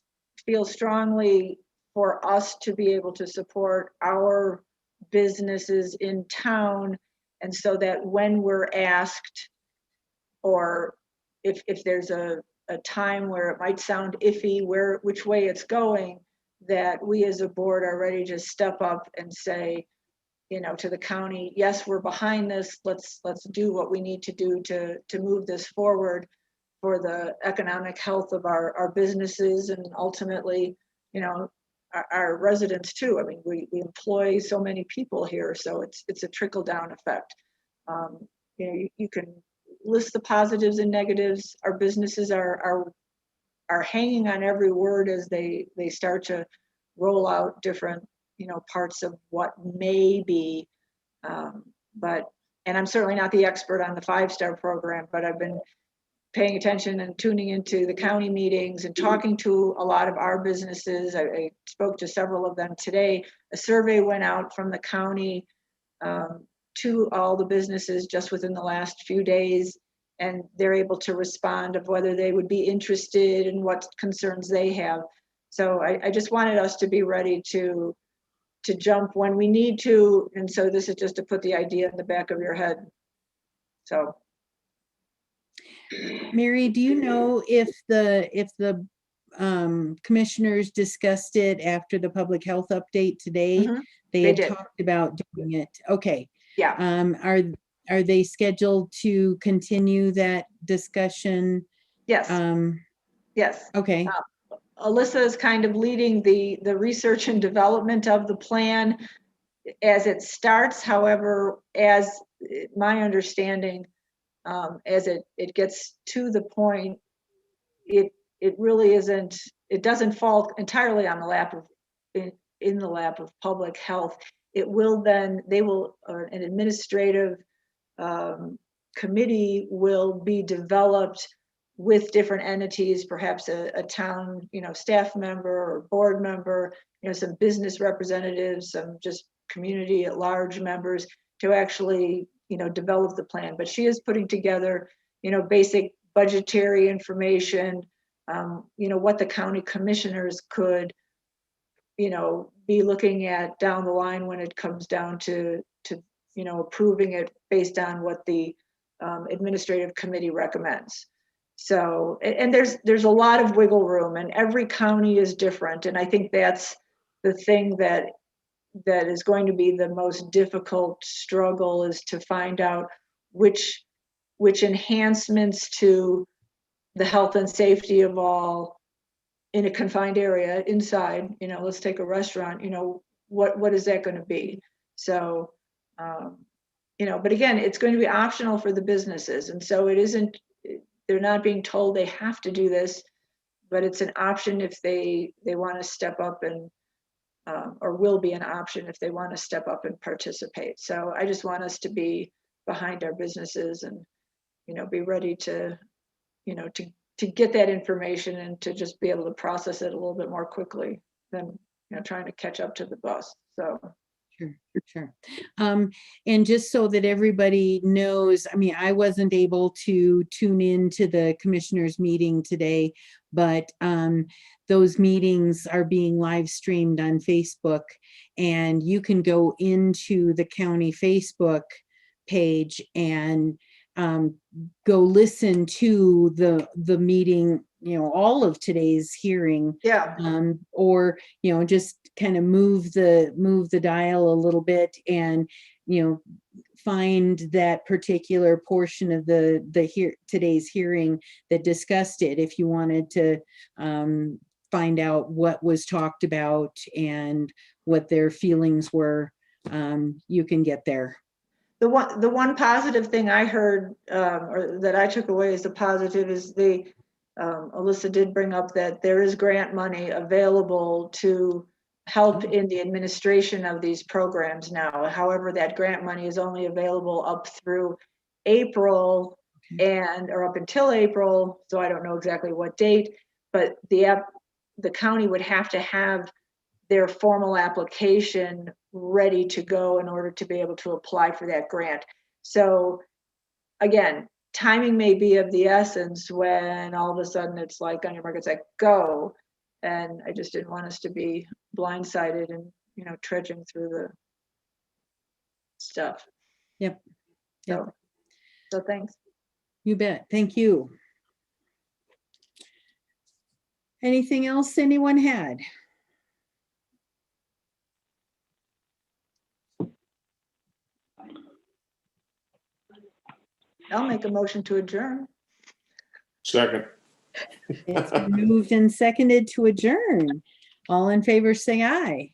feel strongly for us to be able to support our businesses in town And so that when we're asked, or if there's a time where it might sound iffy, which way it's going, that we as a board are ready to step up and say, to the county, yes, we're behind this. Let's do what we need to do to move this forward for the economic health of our businesses and ultimately, our residents too. I mean, we employ so many people here, so it's a trickle down effect. You can list the positives and negatives. Our businesses are hanging on every word as they start to roll out different parts of what may be. And I'm certainly not the expert on the 5-star program, but I've been paying attention and tuning into the county meetings and talking to a lot of our businesses. I spoke to several of them today. A survey went out from the county to all the businesses just within the last few days, and they're able to respond of whether they would be interested and what concerns they have. So I just wanted us to be ready to jump when we need to. And so this is just to put the idea in the back of your head. So. Mary, do you know if the commissioners discussed it after the public health update today? Mm-hmm. They had talked about doing it. Okay. Yeah. Are they scheduled to continue that discussion? Yes. Yes. Okay. Alyssa is kind of leading the research and development of the plan as it starts. However, as my understanding, as it gets to the point, it really isn't. It doesn't fall entirely on the lap of in the lap of public health. It will then. They will an administrative committee will be developed with different entities, perhaps a town, staff member or board member, some business representatives, some just community at large members to actually, develop the plan. But she is putting together, basic budgetary information, what the county commissioners could, be looking at down the line when it comes down to approving it based on what the administrative committee recommends. So, and there's a lot of wiggle room, and every county is different. And I think that's the thing that is going to be the most difficult struggle, is to find out which enhancements to the health and safety of all in a confined area inside, let's take a restaurant, what is that going to be? So, but again, it's going to be optional for the businesses. And so they're not being told they have to do this, but it's an option if they want to step up and, or will be an option if they want to step up and participate. So I just want us to be behind our businesses and, be ready to, to get that information and to just be able to process it a little bit more quickly than, trying to catch up to the bus. So. Sure. And just so that everybody knows, I mean, I wasn't able to tune in to the commissioners meeting today, but those meetings are being live streamed on Facebook, and you can go into the county Facebook page and go listen to the meeting, all of today's hearing. Yeah. Or, just kind of move the dial a little bit and, find that particular portion of today's hearing that discussed it. If you wanted to find out what was talked about and what their feelings were, you can get there. The one positive thing I heard, or that I took away as a positive, is Alyssa did bring up that there is grant money available to help in the administration of these programs now. However, that grant money is only available up through April or up until April. So I don't know exactly what date, but the county would have to have their formal application ready to go in order to be able to apply for that grant. So again, timing may be of the essence when all of a sudden it's like on your market, it's like, go. And I just didn't want us to be blindsided and, trudging through the stuff. Yep. So thanks. You bet. Thank you. Anything else anyone had? I'll make a motion to adjourn. Second. It's been moved and seconded to adjourn. All in favor, say aye.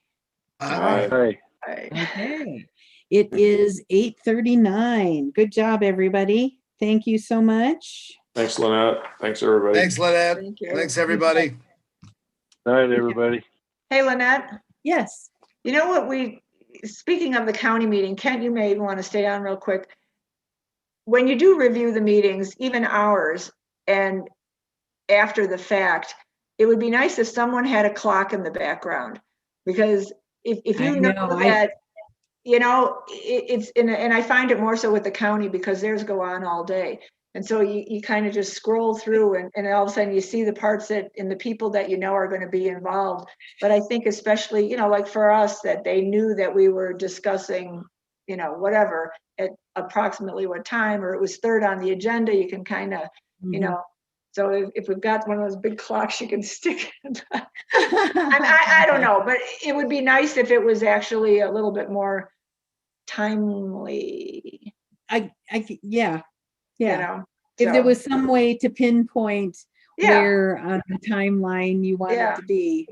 Aye. Okay. It is 8:39. Good job, everybody. Thank you so much. Thanks, Lynette. Thanks, everybody. Thanks, Lynette. Thank you. Thanks, everybody. Night, everybody. Hey, Lynette, Yes. you know what speaking of the county meeting, Kent, you may want to stay on real quick. When you do review the meetings, even ours, and after the fact, it would be nice if someone had a clock in the background, because if you know that, you know, it's, and I find it more so with the county because theirs go on all day. And so you kind of just scroll through and all of a sudden you see the parts that, and the people that you know are going to be involved. But I think especially, you know, like for us, that they knew that we were discussing, you know, whatever at approximately what time, or it was third on the agenda, you can kind of, you know, so if we've got one of those big clocks you can stick in. I don't know, but it would be nice if it was actually a little bit more timely. Yeah. You know, if there was some way to pinpoint where on the timeline you want it to be.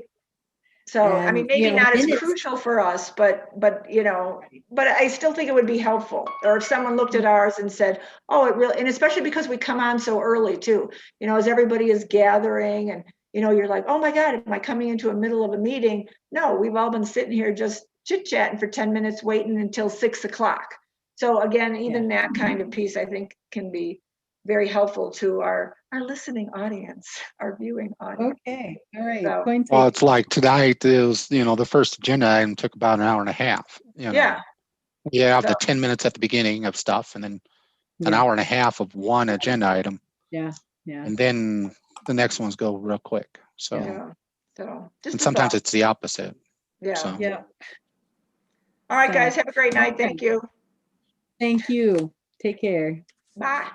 So, I mean, maybe not as crucial for us, but, you know, but I still think it would be helpful. Or if someone looked at ours and said, oh, it really, and especially because we come on so early too, you know, as everybody is gathering and, you know, you're like, oh my God, am I coming into a middle of a meeting? No, we've all been sitting here just chit chatting for 10 minutes, waiting until 6 o'clock. So again, even that kind of piece, I think, can be very helpful to our listening audience, our viewing audience. Okay, all right. So, Well, it's like tonight is, you know, the first agenda item took about an hour and a half. You know? Yeah. You have the 10 minutes at the beginning of stuff and then an hour and a half of one agenda item. Yeah. And then the next ones go real quick. So, and sometimes it's the opposite. Yeah. So. Yeah. All right, guys, have a great night. Thank you. Thank you. Take care. Bye.